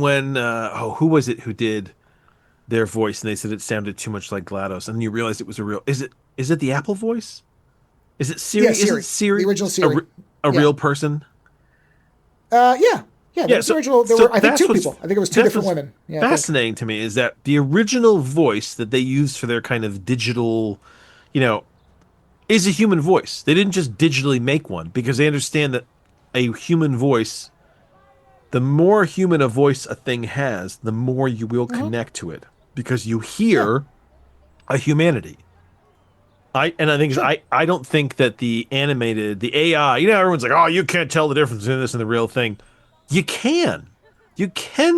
when who was it who did their voice and they said it sounded too much like GLaDOS and you realized it was a real, is it the Apple voice? Is it Siri? Yeah, Siri. Is it Siri? The original Siri. A real person? Yeah. The original, there were, I think, 2 people. I think it was 2 different women. Yeah, fascinating to me is that the original voice that they used for their kind of digital, is a human voice. They didn't just digitally make one because they understand that a human voice, the more human a voice a thing has, the more you will connect to it because you hear a humanity. I don't think that the AI, everyone's like, oh, you can't tell the difference between this and the real thing. You can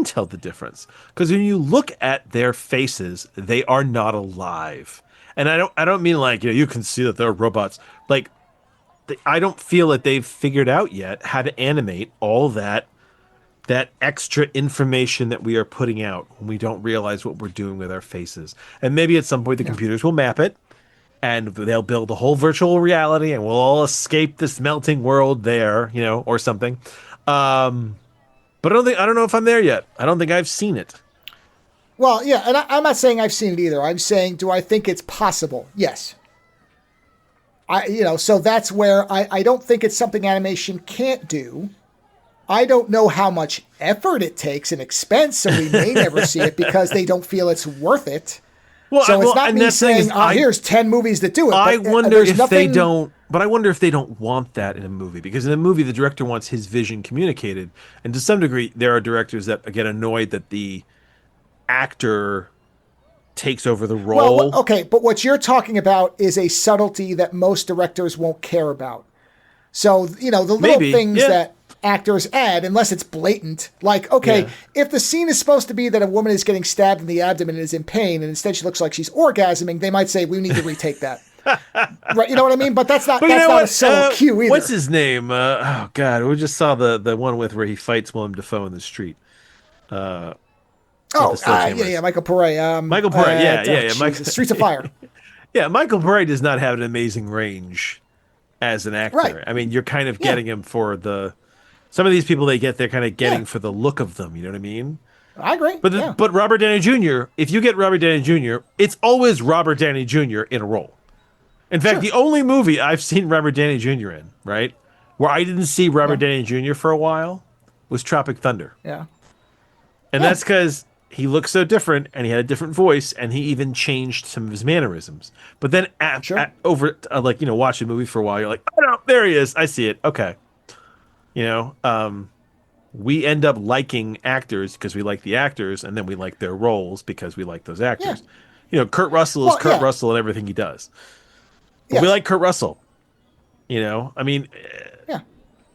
tell the difference because when you look at their faces, they are not alive. And I don't mean like, you can see that they're robots. Like, I don't feel that they've figured out yet how to animate all that extra information that we are putting out when we don't realize what we're doing with our faces. And maybe at some point the computers will map it and they'll build a whole virtual reality and we'll all escape this melting world there, or something. But I don't know if I'm there yet. I don't think I've seen it. Well, yeah, and I'm not saying I've seen it either. I'm saying, do I think it's possible? Yes. So that's where I don't think it's something animation can't do. I don't know how much effort it takes and expense, so we may never see it because they don't feel it's worth it. So it's not me saying, here's 10 movies that do it. I wonder if they don't, but I wonder if they don't want that in a movie, because in a movie, the director wants his vision communicated. And to some degree, there are directors that get annoyed that the actor takes over the role. Well, okay, but what you're talking about is a subtlety that most directors won't care about. So, the little things that actors add, unless it's blatant, like, if the scene is supposed to be that a woman is getting stabbed in the abdomen and is in pain, and instead she looks like she's orgasming, they might say, we need to retake that. Right? You know what I mean? But that's not a subtle cue either. What's his name? Oh, God, we just saw the one where he fights Willem Dafoe in the street. Michael Pare. Michael Pare, yeah. Streets of Fire. Yeah, Michael Pare does not have an amazing range as an actor. Right. I mean, you're kind of getting him for some of these people they're kind of getting for the look of them. You know what I mean? I agree. But Robert Downey Jr., if you get Robert Downey Jr., it's always Robert Downey Jr. in a role. In fact, the only movie I've seen Robert Downey Jr. in, right, where I didn't see Robert Downey Jr. for a while, was Tropic Thunder. Yeah. And that's because he looked so different, and he had a different voice, and he even changed some of his mannerisms. But then watch a movie for a while, you're like, oh no, there he is. I see it. Okay. We end up liking actors because we like the actors, and then we like their roles because we like those actors. Kurt Russell is Kurt Russell in everything he does. But we like Kurt Russell. I mean,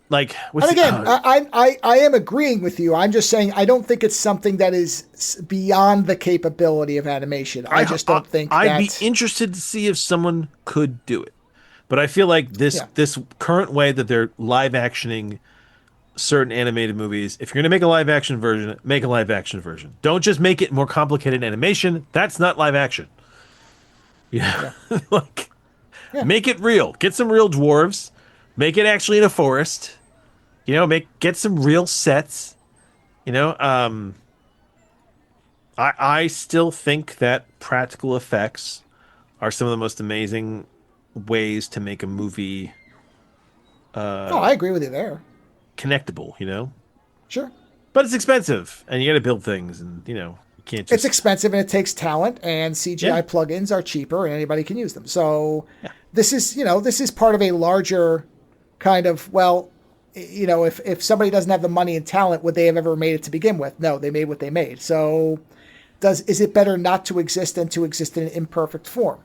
like. I am agreeing with you. I'm just saying I don't think it's something that is beyond the capability of animation. I just don't think. I'd be interested to see if someone could do it, but I feel like this current way that they're live actioning certain animated movies, if you're going to make a live action version, make a live action version. Don't just make it more complicated animation. That's not live action. Make it real. Get some real dwarves. Make it actually in a forest. Get some real sets. I still think that practical effects are some of the most amazing ways to make a movie. I agree with you there. Connectable, Sure. But it's expensive, and you got to build things, and you can't just. It's expensive, and it takes talent, and CGI plugins are cheaper, and anybody can use them. So this is part of a larger kind of if somebody doesn't have the money and talent, would they have ever made it to begin with? No, they made what they made. So is it better not to exist than to exist in an imperfect form?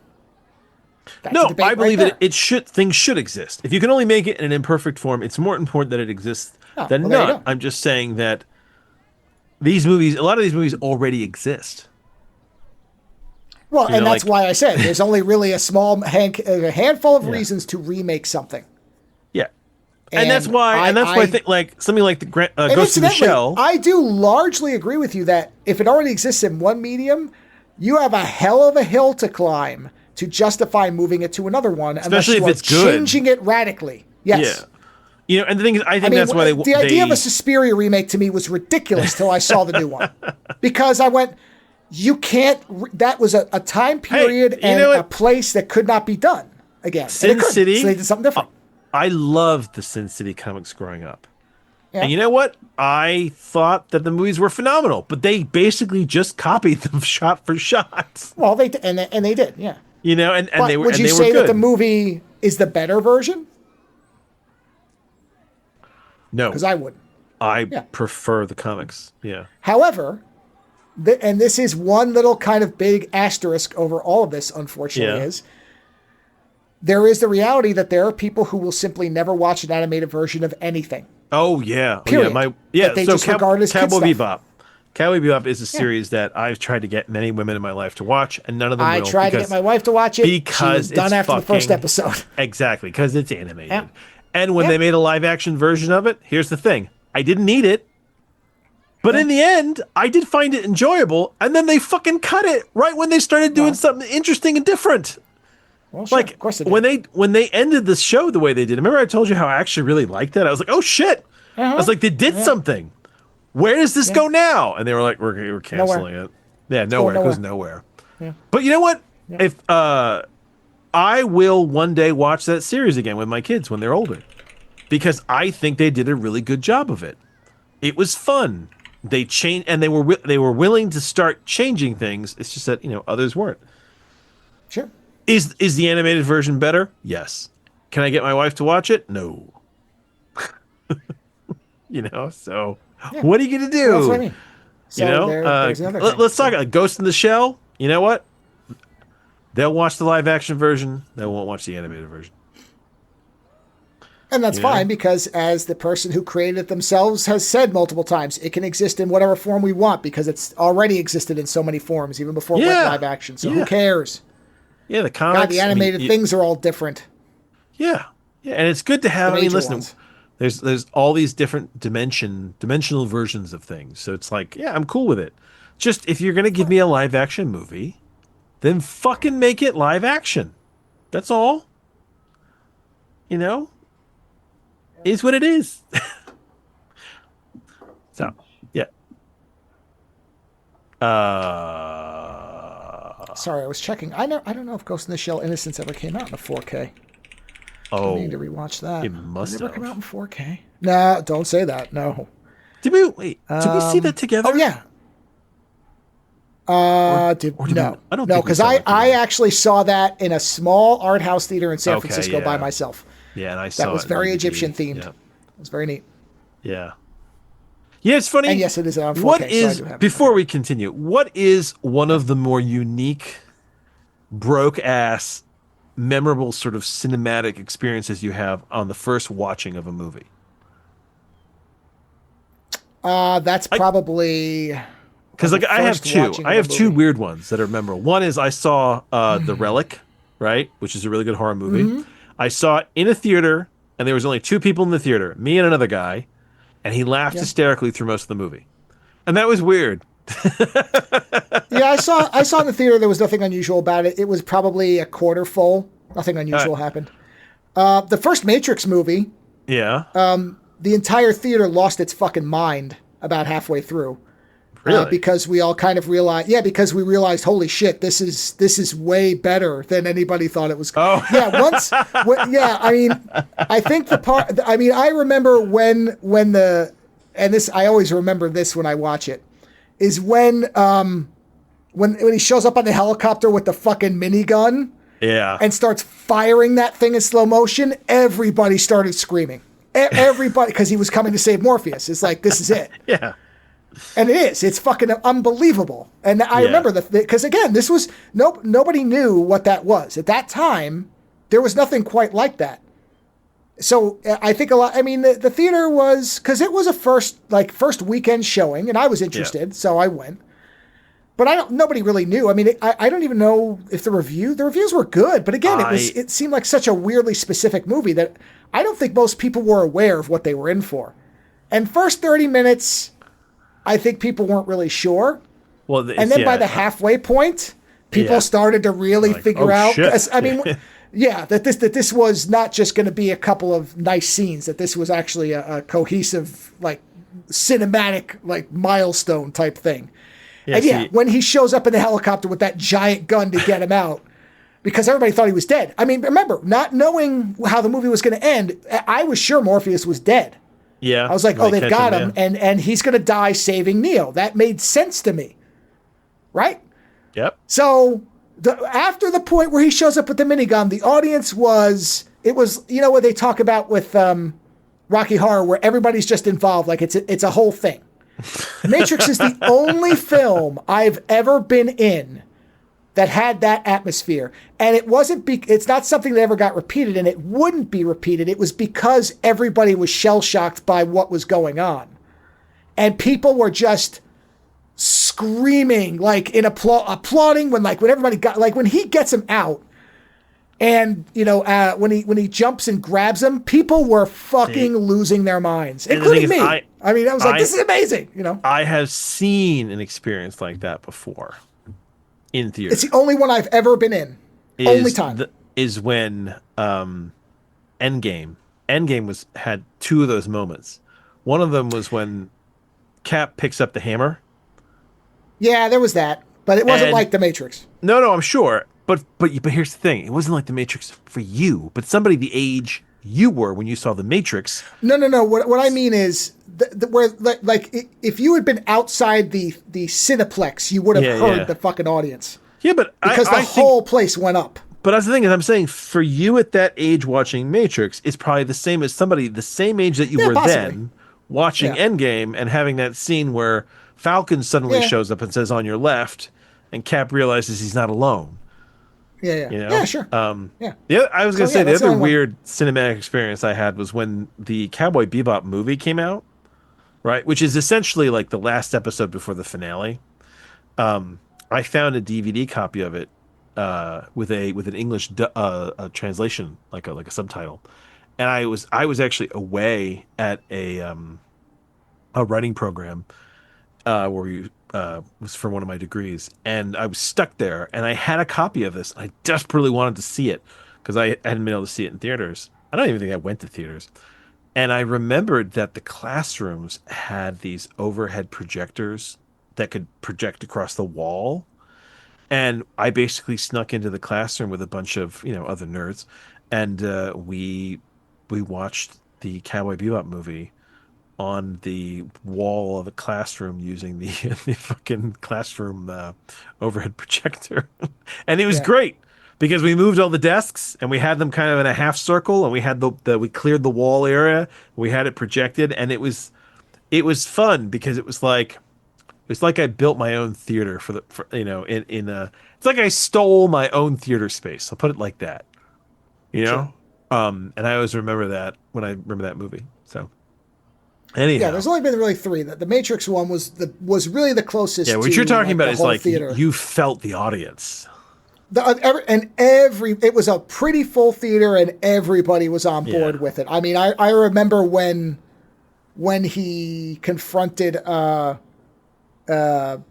No, I believe that things should exist. If you can only make it in an imperfect form, it's more important that it exists than not. I'm just saying that a lot of these movies already exist. Well, and that's why I said there's only really a handful of reasons to remake something. Yeah. And that's why I think like something like the Ghost in the Shell. I do largely agree with you that if it already exists in one medium, you have a hell of a hill to climb to justify moving it to another one, especially if it's good. Changing it radically. Yes. Yeah. And the thing is, I think that's why the idea of a Suspiria remake to me was ridiculous till I saw the new one, because I went, you can't. That was a time period and a place that could not be done again. Sin City. So they did something different. I loved the Sin City comics growing up. Yeah. And you know what? I thought that the movies were phenomenal, but they basically just copied them shot for shot. Well, they did, yeah. And they were. Would you say that the movie is the better version? No, because I wouldn't. I prefer the comics. Yeah. However, and this is one little kind of big asterisk over all of this, unfortunately, is there is the reality that there are people who will simply never watch an animated version of anything. Oh yeah, period. They just regard as Cowboy Bebop. Cowboy Bebop is a series that I've tried to get many women in my life to watch, and none of them will. I tried to get my wife to watch it because she was done after the first episode. Exactly, because it's animated. Yeah. And when they made a live action version of it, here's the thing: I didn't need it, but in the end, I did find it enjoyable. And then they fucking cut it right when they started doing something interesting and different. Well, sure, of course when they ended the show the way they did. Remember, I told you how I actually really liked it. I was like, oh shit! I was like, they did something. Where does this go now? And they were like, we're canceling it. Yeah, nowhere. It goes nowhere. Yeah. But you know what? Yeah. If I I will one day watch that series again with my kids when they're older, because I think they did a really good job of it. It was fun. They changed, and they were willing to start changing things. It's just that others weren't. Sure. Is the animated version better? Yes. Can I get my wife to watch it? No. So what are you gonna do? Well, that's what I mean. So there's another thing. Let's talk about Ghost in the Shell. You know what? They'll watch the live action version. They won't watch the animated version. And that's fine, because as the person who created it themselves has said multiple times, it can exist in whatever form we want, because it's already existed in so many forms, even before it went live action. So who cares? Yeah, the comics. God, the animated things are all different. Yeah. Yeah, and it's good to have. Listen, there's all these different dimensional versions of things. So it's like, I'm cool with it. Just if you're gonna give me a live action movie, then fucking make it live action. That's all. Is what it is. So, yeah. Sorry, I was checking. I don't know if Ghost in the Shell Innocence ever came out in a 4K. Oh, I need to rewatch that. It must have. Never come out in 4K. Nah, don't say that. No. Did we see that together? Oh yeah. No, because I actually saw that in a small art house theater in San Francisco by myself. Yeah, and I saw that was very Egyptian themed. Yeah. It was very neat. Yeah. Yeah, it's funny. And yes, it is on 4K. Before we continue, what is one of the more unique, broke-ass, memorable sort of cinematic experiences you have on the first watching of a movie? That's probably... Because I have two. I have two weird ones that are memorable. One is I saw The Relic, right, which is a really good horror movie. Mm-hmm. I saw it in a theater, and there was only two people in the theater, me and another guy, and he laughed hysterically through most of the movie, and that was weird. I saw in the theater. There was nothing unusual about it. It was probably a quarter full. Nothing unusual happened. The first Matrix movie. Yeah. The entire theater lost its fucking mind about halfway through. Really? Because we all kind of realized, because we realized, holy shit, this is way better than anybody thought it was. Oh, yeah. I think the part. I remember when I always remember this when I watch it, is when he shows up on the helicopter with the fucking minigun, and starts firing that thing in slow motion. Everybody started screaming. Everybody, because he was coming to save Morpheus. It's like, this is it. Yeah. And it is. It's fucking unbelievable. And I remember because again, this was nobody knew what that was at that time. There was nothing quite like that. So I think a lot. The theater was, because it was a first weekend showing, and I was interested, so I went. But nobody really knew. I don't even know if the reviews were good. But again, it seemed like such a weirdly specific movie that I don't think most people were aware of what they were in for. And first 30 minutes. I think people weren't really sure. Well, and then by the halfway point, people started to really figure out. Shit. That this was not just going to be a couple of nice scenes. That this was actually a cohesive, cinematic, milestone type thing. When he shows up in the helicopter with that giant gun to get him out, because everybody thought he was dead. Remember, not knowing how the movie was going to end, I was sure Morpheus was dead. Yeah. I was like, they've got him, and he's going to die saving Neo. That made sense to me. Right? Yep. So after the point where he shows up with the minigun, the audience was what they talk about with Rocky Horror, where everybody's just involved. Like it's a whole thing. Matrix is the only film I've ever been in that had that atmosphere. And it's not something that ever got repeated, and it wouldn't be repeated. It was because everybody was shell-shocked by what was going on. And people were just screaming, applauding when everybody got, when he gets him out, and, when he jumps and grabs him, people were fucking losing their minds, including me. I was like, this is amazing, I have seen an experience like that before. In theater. It's the only one I've ever been in. Only time. Is when Endgame. Endgame had two of those moments. One of them was when Cap picks up the hammer. Yeah, there was that. But it wasn't like The Matrix. No, I'm sure. but here's the thing. It wasn't like The Matrix for you, but somebody the age you were when you saw The Matrix. No. What I mean is where like if you had been outside the Cineplex, you would have heard the fucking audience. Yeah, but because the whole place went up. But that's the thing is, I'm saying for you at that age watching Matrix is probably the same as somebody the same age that you were possibly. Then watching Endgame and having that scene where Falcon suddenly shows up and says on your left, and Cap realizes he's not alone. Yeah. You know? Yeah, sure. Yeah, I was gonna say the other weird cinematic experience I had was when the Cowboy Bebop movie came out, right? Which is essentially like the last episode before the finale. I found a DVD copy of it with an English a translation, like a subtitle, and I was actually away at a writing program where we was for one of my degrees, and I was stuck there, and I had a copy of this. I desperately wanted to see it because I hadn't been able to see it in theaters. I don't even think I went to theaters, and I remembered that the classrooms had these overhead projectors that could project across the wall. And I basically snuck into the classroom with a bunch of, other nerds. And we watched the Cowboy Bebop movie on the wall of a classroom using the fucking classroom overhead projector. And it was great because we moved all the desks and we had them kind of in a half circle, and we had we cleared the wall area. We had it projected, and it was fun because it was like I built my own theater it's like I stole my own theater space. I'll put it like that, Sure. And I always remember that when I remember that movie. So anyhow. Yeah, there's only been really 3. The Matrix one was really the closest. Yeah, what you're talking about is like you felt the audience. It was a pretty full theater, and everybody was on board with it. I mean, I remember when he confronted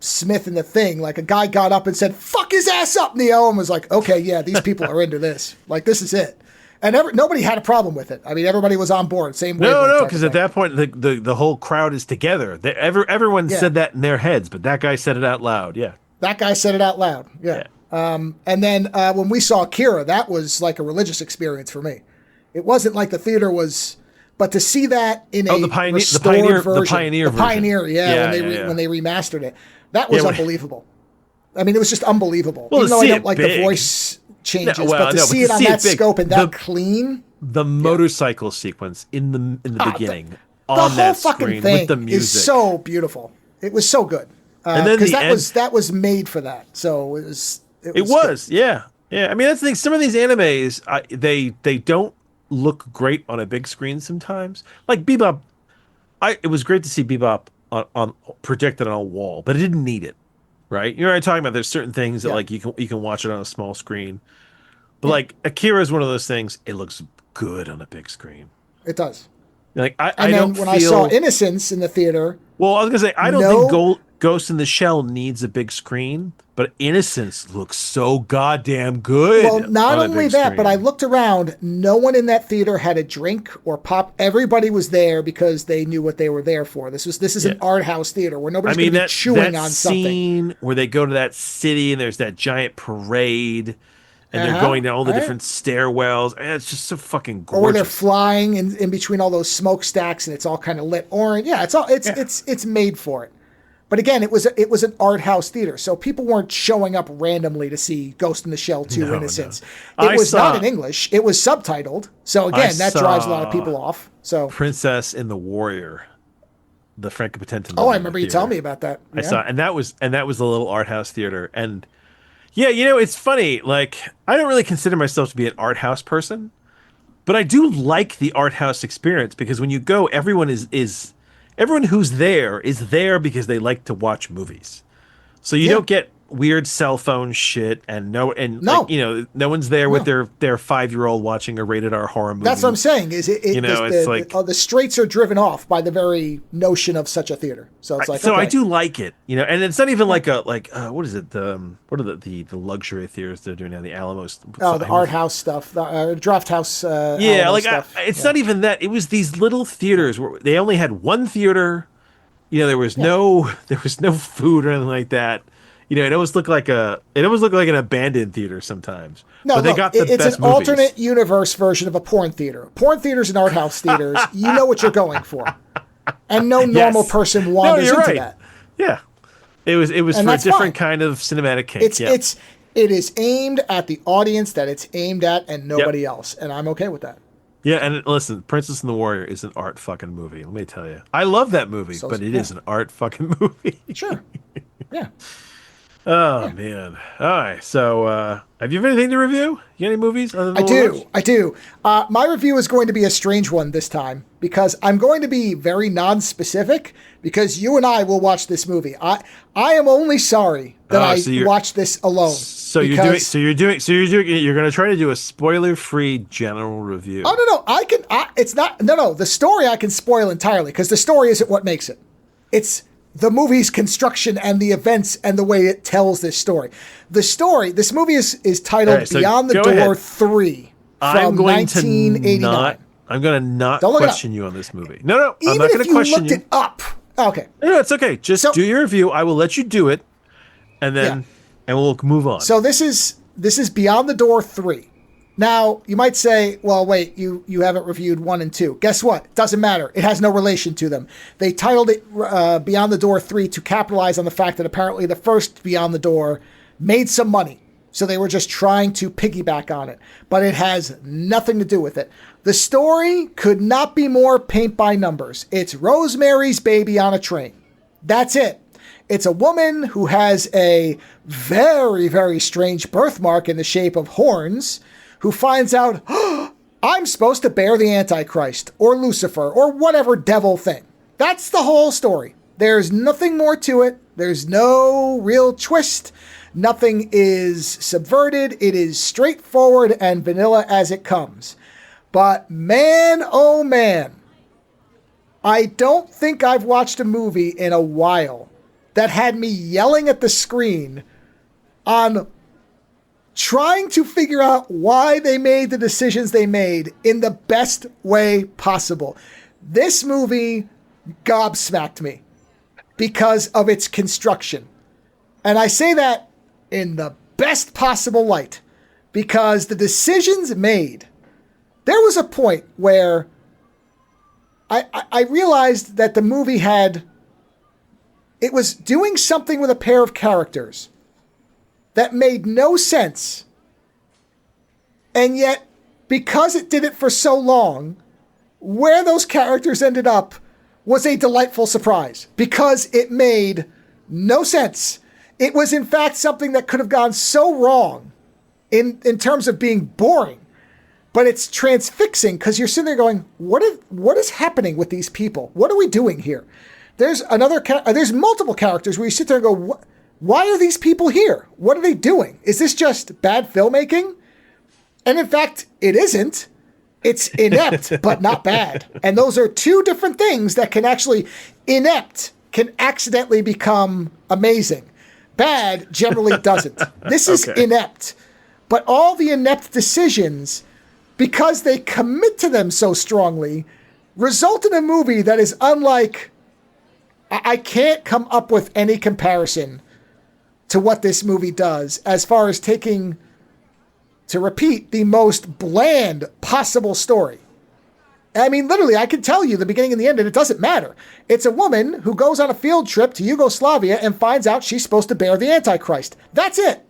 Smith in the thing, like a guy got up and said, "Fuck his ass up, Neo," and was like, "Okay, yeah, these people are into this. Like, this is it." And nobody had a problem with it. I mean, everybody was on board. Same way. No, because at that point, the whole crowd is together. Everyone said that in their heads, but that guy said it out loud. Yeah, that guy said it out loud. Yeah. And then when we saw Akira, that was like a religious experience for me. It wasn't like the theater was. But to see that in a restored version, the Pioneer version. When they remastered it, that was unbelievable. I mean, it was just unbelievable. Well, even though I don't like the voice changes, but to see it on that scope and that clean, the motorcycle sequence in the beginning on that screen thing with the music is so beautiful. It was so good because that was made for that. So it was. Yeah. I mean, that's the thing. Some of these animes, they don't look great on a big screen sometimes. Like Bebop, it was great to see Bebop on projected on a wall, but it didn't need it, right? You know what I'm talking about? There's certain things that like you can watch it on a small screen, but like Akira is one of those things. It looks good on a big screen. It does. Like I saw Innocence in the theater. Well, I was gonna say I don't think Ghost in the Shell needs a big screen, but Innocence looks so goddamn good. Well, not only that, but I looked around. No one in that theater had a drink or pop. Everybody was there because they knew what they were there for. This is an art house theater where nobody's going to be chewing on something. Scene where they go to that city and there's that giant parade. And they're going down all the different stairwells. And it's just so fucking gorgeous. Or they're flying in between all those smokestacks, and it's all kind of lit orange. Yeah, it's made for it. But again, it was an art house theater, so people weren't showing up randomly to see Ghost in the Shell 2 Innocence. No. It was not in English. It was subtitled. So again, that drives a lot of people off. So Princess and the Warrior, the Franco Potente. Oh, I remember you telling me about that. Yeah. I saw, and that was a little art house theater. And yeah, it's funny. Like, I don't really consider myself to be an art house person, but I do like the art house experience because when you go, everyone everyone who's there is there because they like to watch movies. So you don't get weird cell phone shit and no one's there with their 5-year-old watching a rated R horror movie. That's what I'm saying. The straits are driven off by the very notion of such a theater. So it's like I do like it, and it's not even what is it? What are the luxury theaters they're doing now? The Alamos. The art house stuff, the Draft House. It's not even that. It was these little theaters where they only had one theater. There was no food or anything like that. it almost looked like an abandoned theater sometimes. No, but they look, got the it's best an movies. alternate universe version of a porn theater. Porn theaters and art house theaters, you know what you're going for, and no normal person wanders into that. Yeah, it was And for a different fine. kind of cinematic kink. It is aimed at the audience that it's aimed at, and nobody else, and I'm okay with that. Yeah, and listen, Princess and the Warrior is an art fucking movie. Let me tell you, I love that movie, but it is an art fucking movie. Sure. Yeah. Oh man! All right. So, have you anything to review? You got any movies? I do. My review is going to be a strange one this time because I'm going to be very non-specific because you and I will watch this movie. I am only sorry that I watched this alone. You're going to try to do a spoiler-free general review. Oh no! It's not. No. The story I can spoil entirely because the story isn't what makes it. It's the movie's construction and the events and the way it tells this story. This movie is titled Beyond the Door 3 from 1989. I'm going to not question you on this movie. No, I'm not going to question you. Even if you looked it up. Okay. No, it's okay. Just do your review. I will let you do it, and then and we'll move on. So this is Beyond the Door 3. Now, you might say, well, wait, you haven't reviewed 1 and 2. Guess what? It doesn't matter. It has no relation to them. They titled it Beyond the Door 3 to capitalize on the fact that apparently the first Beyond the Door made some money. So they were just trying to piggyback on it. But it has nothing to do with it. The story could not be more paint by numbers. It's Rosemary's Baby on a train. That's it. It's a woman who has a very, very strange birthmark in the shape of horns, who finds out, I'm supposed to bear the Antichrist, or Lucifer, or whatever devil thing. That's the whole story. There's nothing more to it. There's no real twist. Nothing is subverted. It is straightforward and vanilla as it comes. But man, oh man, I don't think I've watched a movie in a while that had me yelling at the screen on trying to figure out why they made the decisions they made in the best way possible. This movie gobsmacked me because of its construction. And I say that in the best possible light because the decisions made, there was a point where I realized that the movie it was doing something with a pair of characters that made no sense. And yet, because it did it for so long, where those characters ended up was a delightful surprise because it made no sense. It was, in fact, something that could have gone so wrong in terms of being boring. But it's transfixing because you're sitting there going, what is happening with these people? What are we doing here? There's multiple characters where you sit there and go, why are these people here? What are they doing? Is this just bad filmmaking? And in fact, it isn't. It's inept, but not bad. And those are two different things that can actually, inept can accidentally become amazing. Bad generally doesn't. This is inept. But all the inept decisions, because they commit to them so strongly, result in a movie that is unlike, I can't come up with any comparison to what this movie does as far as taking, to repeat, the most bland possible story. I mean, literally, I can tell you the beginning and the end, and it doesn't matter. It's a woman who goes on a field trip to Yugoslavia and finds out she's supposed to bear the Antichrist. That's it.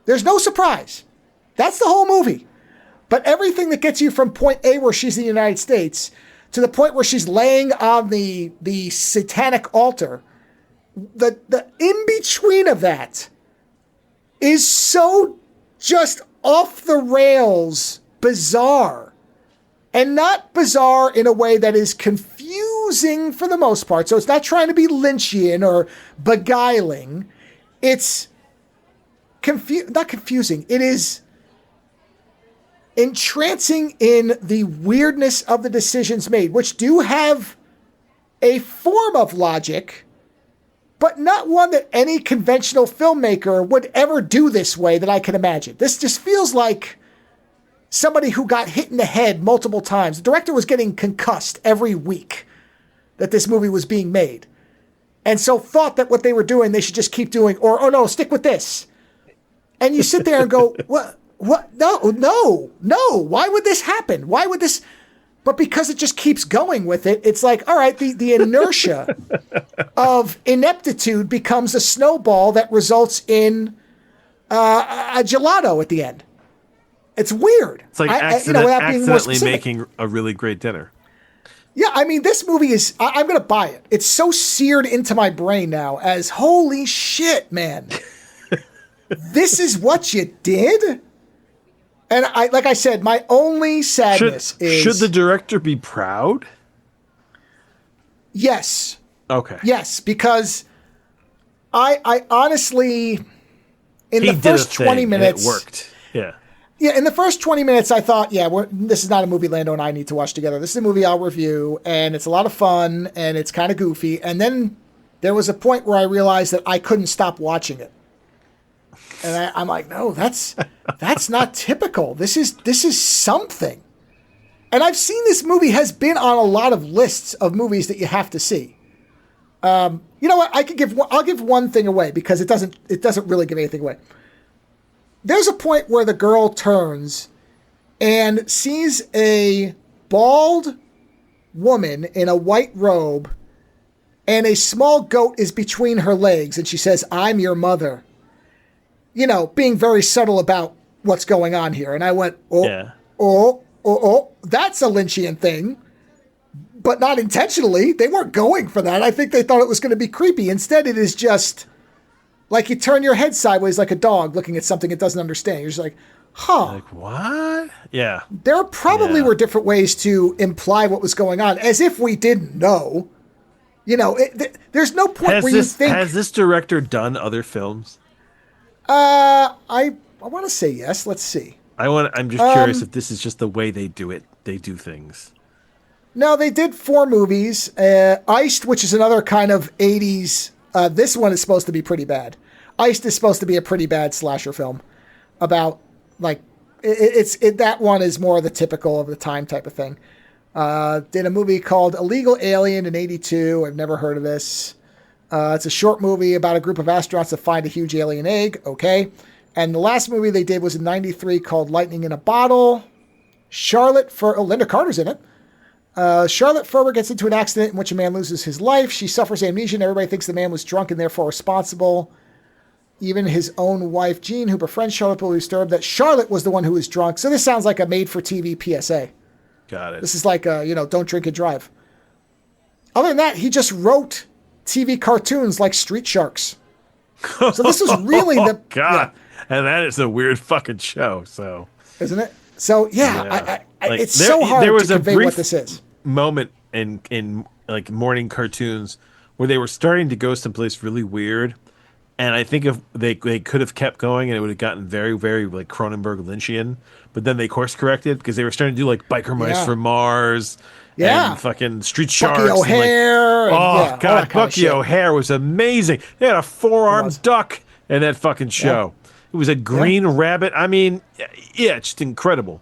There's no surprise. That's the whole movie. But everything that gets you from point A, where she's in the United States, to the point where she's laying on the satanic altar, the in-between of that is so just off the rails bizarre. And not bizarre in a way that is confusing for the most part. So it's not trying to be Lynchian or beguiling. It's not confusing. It is entrancing in the weirdness of the decisions made, which do have a form of logic, but not one that any conventional filmmaker would ever do this way that I can imagine. This just feels like somebody who got hit in the head multiple times. The director was getting concussed every week that this movie was being made. and so thought that what they were doing, they should just keep doing, or, oh no, stick with this. And you sit there and go, what? No. Why would this happen? Why would this? But because it just keeps going with it, it's like, all right, the inertia of ineptitude becomes a snowball that results in a gelato at the end. It's weird. It's like accidentally making a really great dinner. Yeah, I mean, this movie is, I'm going to buy it. It's so seared into my brain now as, holy shit, man. This is what you did? And like I said, my only sadness is... Should the director be proud? Yes. Okay. Yes, because I honestly, in the first 20 minutes... It worked. Yeah. Yeah, in the first 20 minutes, I thought, this is not a movie Lando and I need to watch together. This is a movie I'll review, and it's a lot of fun, and it's kind of goofy. And then there was a point where I realized that I couldn't stop watching it. And I'm like, no, that's not typical. This is something. And I've seen this movie has been on a lot of lists of movies that you have to see. You know what? I'll give one thing away because it doesn't really give anything away. There's a point where the girl turns and sees a bald woman in a white robe, and a small goat is between her legs, and she says, "I'm your mother." You know, being very subtle about what's going on here. And I went, that's a Lynchian thing, but not intentionally. They weren't going for that. I think they thought it was going to be creepy. Instead, it is just like you turn your head sideways like a dog looking at something it doesn't understand. You're just like, huh. Like, what? Yeah. There probably were different ways to imply what was going on, as if we didn't know. You know, there's no point where you think... Has this director done other films? I want to say yes. Let's see. I'm just curious if this is just the way they do it. They do things. No, they did 4 movies. Iced, which is another kind of 80s. This one is supposed to be pretty bad. Iced is supposed to be a pretty bad slasher film about, like, that one is more the typical of the time type of thing. Did a movie called Illegal Alien in 82. I've never heard of this. It's a short movie about a group of astronauts that find a huge alien egg. Okay. And the last movie they did was in 93 called Lightning in a Bottle. Linda Carter's in it. Charlotte Ferber gets into an accident in which a man loses his life. She suffers amnesia and everybody thinks the man was drunk and therefore responsible. Even his own wife, Jean, who befriends Charlotte, will be disturbed that Charlotte was the one who was drunk. So this sounds like a made-for-TV PSA. Got it. This is like don't drink and drive. Other than that, he just wrote TV cartoons like Street Sharks. So this was really the... God. Yeah. And that is a weird fucking show, so... Isn't it? So, it's so hard to convey what this is. Moment in like morning cartoons where they were starting to go someplace really weird, and I think if they could have kept going and it would have gotten very, very like Cronenberg Lynchian, but then they course corrected because they were starting to do like Biker Mice from Mars... Yeah, and fucking Street Sharks. Bucky O'Hare. God, Bucky O'Hare was amazing. They had a 4-armed duck in that fucking show. Yeah. It was a green rabbit. I mean, just incredible.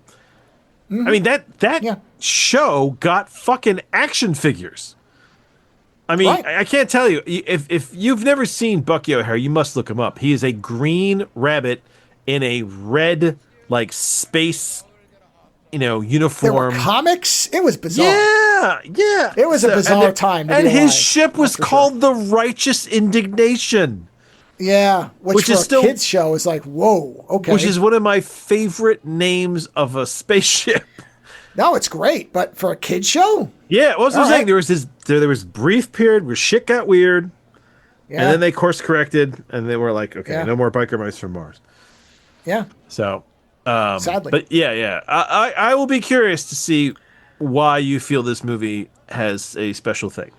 Mm-hmm. I mean, that show got fucking action figures. I mean, I can't tell you. If you've never seen Bucky O'Hare, you must look him up. He is a green rabbit in a red, like, space uniform. There were comics? It was bizarre. Yeah. It was a bizarre time. And his ship was called the Righteous Indignation. Yeah, which is still a kids show is like, whoa, okay. Which is one of my favorite names of a spaceship. No, it's great, but for a kids show? Yeah, what was I saying? There was brief period where shit got weird, and then they course corrected, and they were like, okay, no more Biker Mice from Mars. Yeah. So... sadly. But I will be curious to see why you feel this movie has a special thing.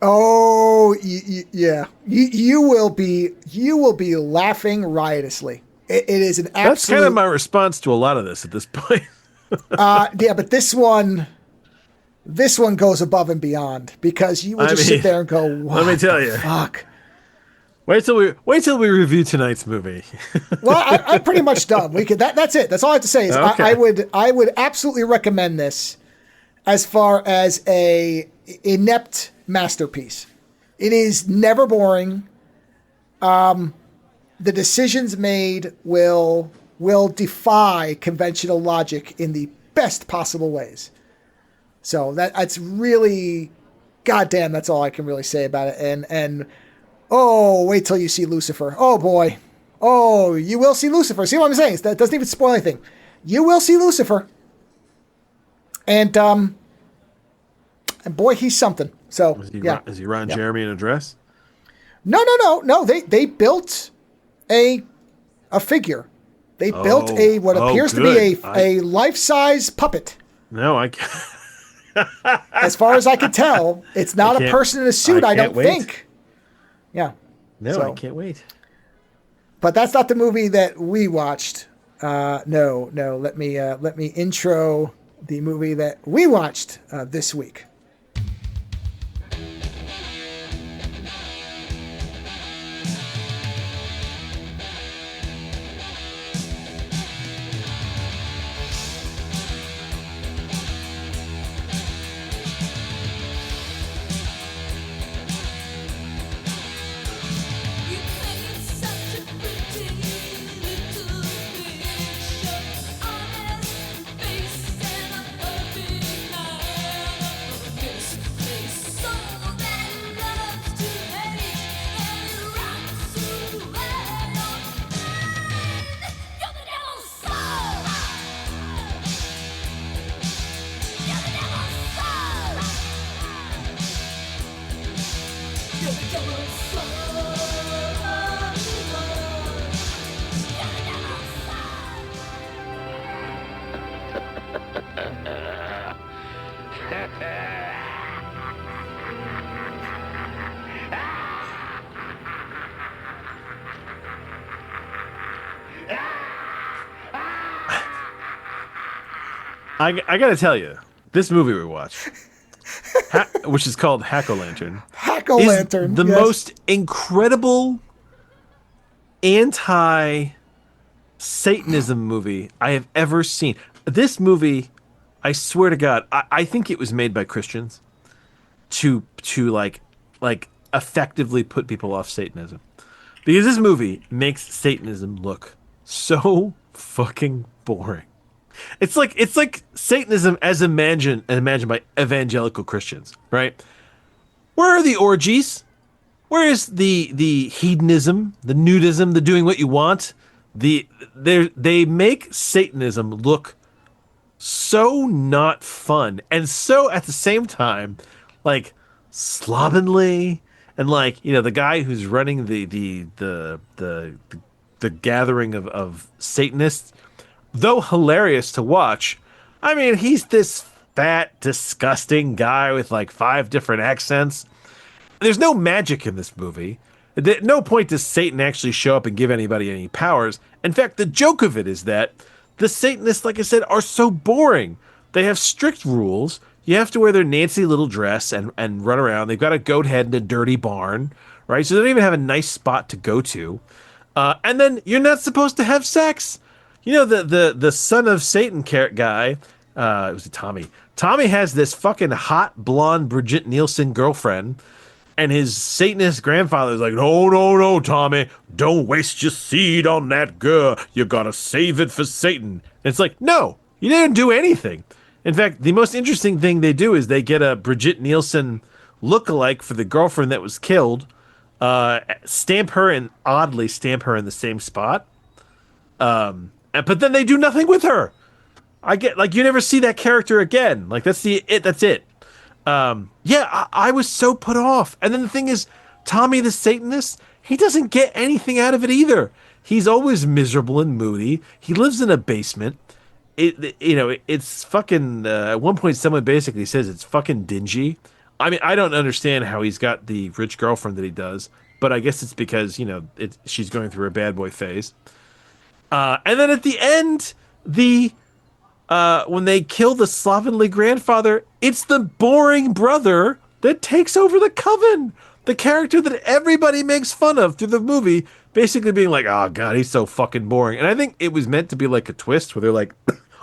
Oh, yeah. You will be laughing riotously. It is an absolute... That's kind of my response to a lot of this at this point. But this one goes above and beyond because you will just sit there and go, what let me tell you. Fuck? Wait till we review tonight's movie. Well, I'm pretty much done. That's it. That's all I have to say. Is okay. I would absolutely recommend this as far as a inept masterpiece. It is never boring. The decisions made will defy conventional logic in the best possible ways. So that's really, goddamn, that's all I can really say about it. And oh, wait till you see Lucifer. Oh boy. Oh, you will see Lucifer. See what I'm saying? That doesn't even spoil anything. You will see Lucifer. And boy, he's something. So is he Ron Jeremy in a dress? No. They built a figure. They built what appears to be a life-size puppet. No, I can't. As far as I can tell, it's not a person in a suit, I don't think. Yeah. No, I can't wait. But that's not the movie that we watched. No. Let me intro the movie that we watched this week. I gotta tell you, this movie we watched, which is called Hack-O-Lantern, Hack-O-Lantern, the most incredible anti-Satanism movie I have ever seen. This movie, I swear to God, I think it was made by Christians to like effectively put people off Satanism, because this movie makes Satanism look so fucking boring. It's like Satanism as imagined by evangelical Christians, right? Where are the orgies? Where is the hedonism, the nudism, the doing what you want? They make Satanism look so not fun, and so at the same time like slovenly, and like, you know, the guy who's running the gathering of Satanists, though hilarious to watch, I mean, he's this fat, disgusting guy with like 5 different accents. There's no magic in this movie. At no point does Satan actually show up and give anybody any powers. In fact, the joke of it is that the Satanists, like I said, are so boring. They have strict rules. You have to wear their Nancy little dress and run around. They've got a goat head and a dirty barn, right? So they don't even have a nice spot to go to. And then you're not supposed to have sex. You know, the son of Satan guy, it was Tommy. Tommy has this fucking hot blonde Brigitte Nielsen girlfriend, and his Satanist grandfather is like, no, Tommy, don't waste your seed on that girl. You gotta save it for Satan. And it's like, no, you didn't do anything. In fact, the most interesting thing they do is they get a Brigitte Nielsen lookalike for the girlfriend that was killed, stamp her in the same spot. But then they do nothing with her. I get, like, you never see that character again. Like, that's it. I was so put off. And then the thing is, Tommy the Satanist, he doesn't get anything out of it either. He's always miserable and moody. He lives in a basement. It's fucking, at one point someone basically says it's fucking dingy. I mean, I don't understand how he's got the rich girlfriend that he does, but I guess it's because, she's going through a bad boy phase. And then at the end, when they kill the slovenly grandfather, it's the boring brother that takes over the coven. The character that everybody makes fun of through the movie, basically being like, oh God, he's so fucking boring. And I think it was meant to be like a twist where they're like,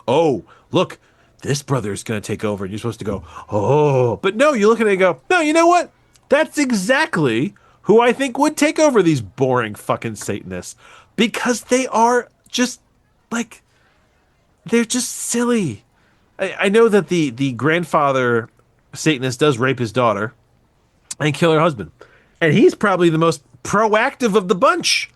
oh, look, this brother is going to take over. And you're supposed to go, oh. But no, you look at it and go, no, you know what? That's exactly who I think would take over these boring fucking Satanists, because they are just like, they're just silly. I know that the grandfather Satanist does rape his daughter and kill her husband, and he's probably the most proactive of the bunch.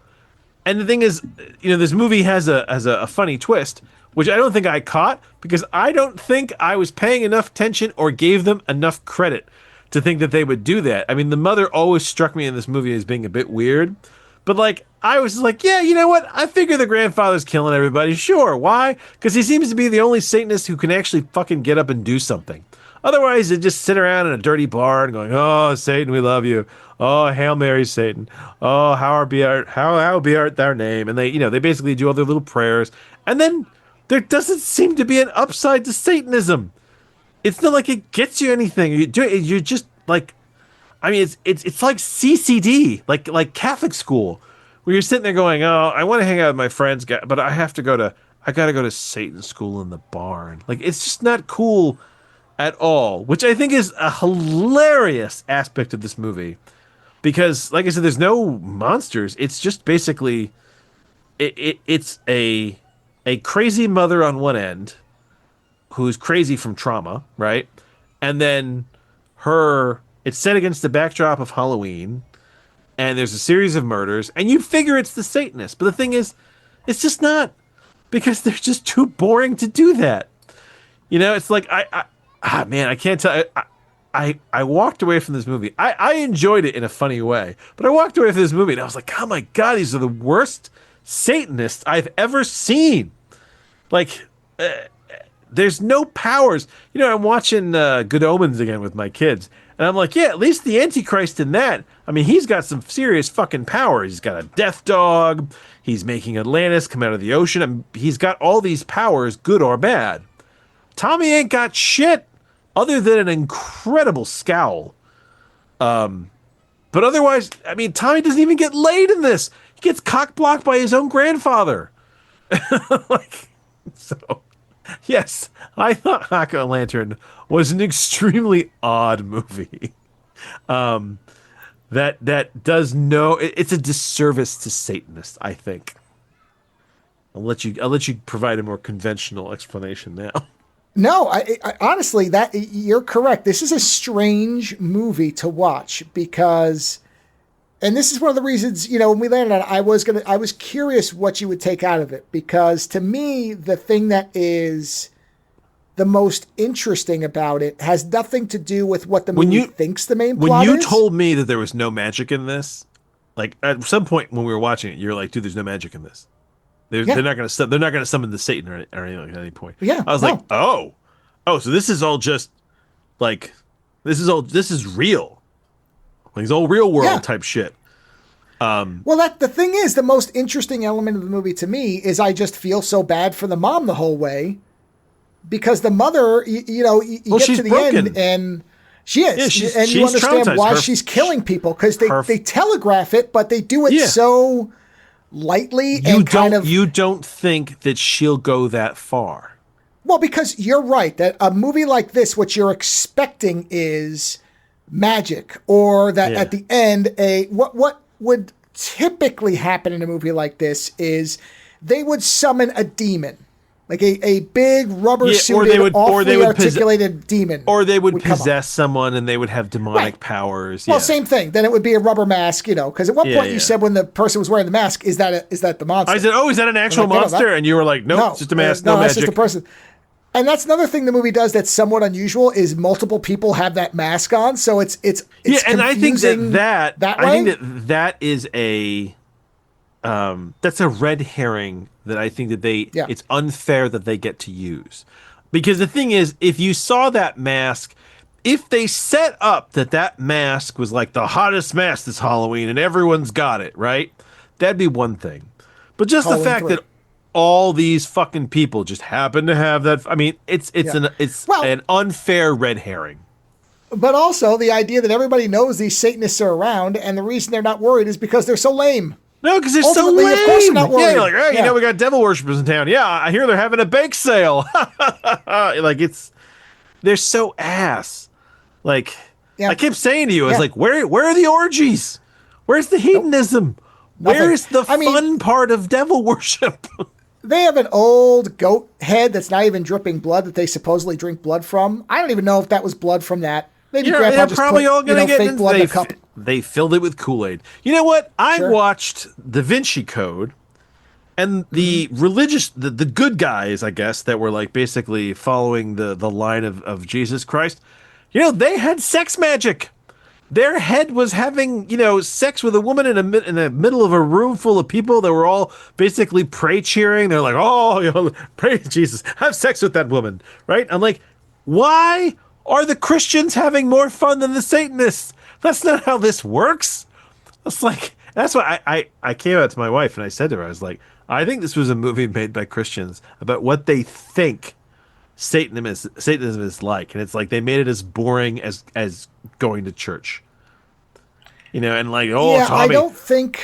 And the thing is, this movie has a funny twist, which I don't think I caught, because I don't think I was paying enough attention or gave them enough credit to think that they would do that. I mean, the mother always struck me in this movie as being a bit weird, but like, I was like, yeah, you know what? I figure the grandfather's killing everybody. Sure. Why? Because he seems to be the only Satanist who can actually fucking get up and do something. Otherwise, they just sit around in a dirty bar and going, "Oh, Satan, we love you. Oh, Hail Mary, Satan. Oh, how be art thou name?" And they basically do all their little prayers. And then there doesn't seem to be an upside to Satanism. It's not like it gets you anything. You're just like, I mean, it's like CCD, like Catholic school, where you're sitting there going, "Oh, I want to hang out with my friends, but I gotta go to Satan school in the barn." Like, it's just not cool at all, which I think is a hilarious aspect of this movie, because, like I said, there's no monsters. It's just basically, it's a crazy mother on one end, who's crazy from trauma, right? And then it's set against the backdrop of Halloween, and there's a series of murders, and you figure it's the Satanists. But the thing is, it's just not, because they're just too boring to do that. It's like, man, I can't tell. I walked away from this movie. I enjoyed it in a funny way, but I walked away from this movie and I was like, oh my God, these are the worst Satanists I've ever seen. Like, there's no powers. I'm watching Good Omens again with my kids, and I'm like, yeah, at least the Antichrist in that, I mean, he's got some serious fucking power. He's got a death dog. He's making Atlantis come out of the ocean. He's got all these powers, good or bad. Tommy ain't got shit other than an incredible scowl. But otherwise, I mean, Tommy doesn't even get laid in this. He gets cock-blocked by his own grandfather. So, yes, I thought Jack-o'-lantern was an extremely odd movie. That does it's a disservice to Satanists, I think. I'll let you provide a more conventional explanation now. No, I honestly, that you're correct. This is a strange movie to watch because, and this is one of the reasons, when we landed on it, I was curious what you would take out of it, because to me, the thing that is the most interesting about it has nothing to do with what the movie thinks the main plot is. When you told me that there was no magic in this, like at some point when we were watching it, you're like, dude, there's no magic in this. They're not going to summon the Satan or anything at any point. Yeah, I was like, oh, so this is all just like, this is real. Like, it's all real world type shit. Well, the thing is, the most interesting element of the movie to me is I just feel so bad for the mom the whole way, because the mother, you get to the broken end and she is, and you understand why she's killing people, because they telegraph it, but they do it so lightly you don't think that she'll go that far. Well, because you're right that a movie like this, what you're expecting is magic, or that at the end, what would typically happen in a movie like this is they would summon a demon, like a big rubber suited, awfully articulated demon, or they would possess someone and they would have demonic powers. Well, same thing. Then it would be a rubber mask, because at one point you said when the person was wearing the mask, is that the monster? I said, oh, is that an actual monster? And you were like, nope, it's just a mask. No, that's magic. Just a person. And that's another thing the movie does that's somewhat unusual, is multiple people have that mask on, so it's and I think that way? I think that is a that's a red herring that I think that it's unfair that they get to use. Because the thing is, if you saw that mask, if they set up that mask was like the hottest mask this Halloween and everyone's got it, right? That'd be one thing. But just Halloween the fact that all these fucking people just happen to have that, I mean, it's an unfair red herring. But also the idea that everybody knows these Satanists are around, and the reason they're not worried is because they're so lame. No, because they're so lame. Of course they're not worried. Yeah, you're like, hey, we got devil worshippers in town. Yeah, I hear they're having a bake sale. Like, they're so ass. Like, Yeah. I kept saying to you, I was like, where are the orgies? Where's the hedonism? Where's the fun part of devil worship? They have an old goat head that's not even dripping blood that they supposedly drink blood from. I don't even know if that was blood from that. Maybe Grandpa just probably put all gonna get fake blood in a cup. They filled it with Kool-Aid. You know what? I watched Da Vinci Code, and the religious, the good guys, I guess, that were like basically following the line of Jesus Christ. You know, they had sex magic. Their head was having, sex with a woman in the middle of a room full of people that were all basically pray cheering. They're like, oh, praise Jesus, have sex with that woman, right? I'm like, why are the Christians having more fun than the Satanists? That's not how this works. That's why I came out to my wife and I said to her, I was like, I think this was a movie made by Christians about what they think Satanism is like, and it's like they made it as boring as going to church, and like, Tommy. I don't think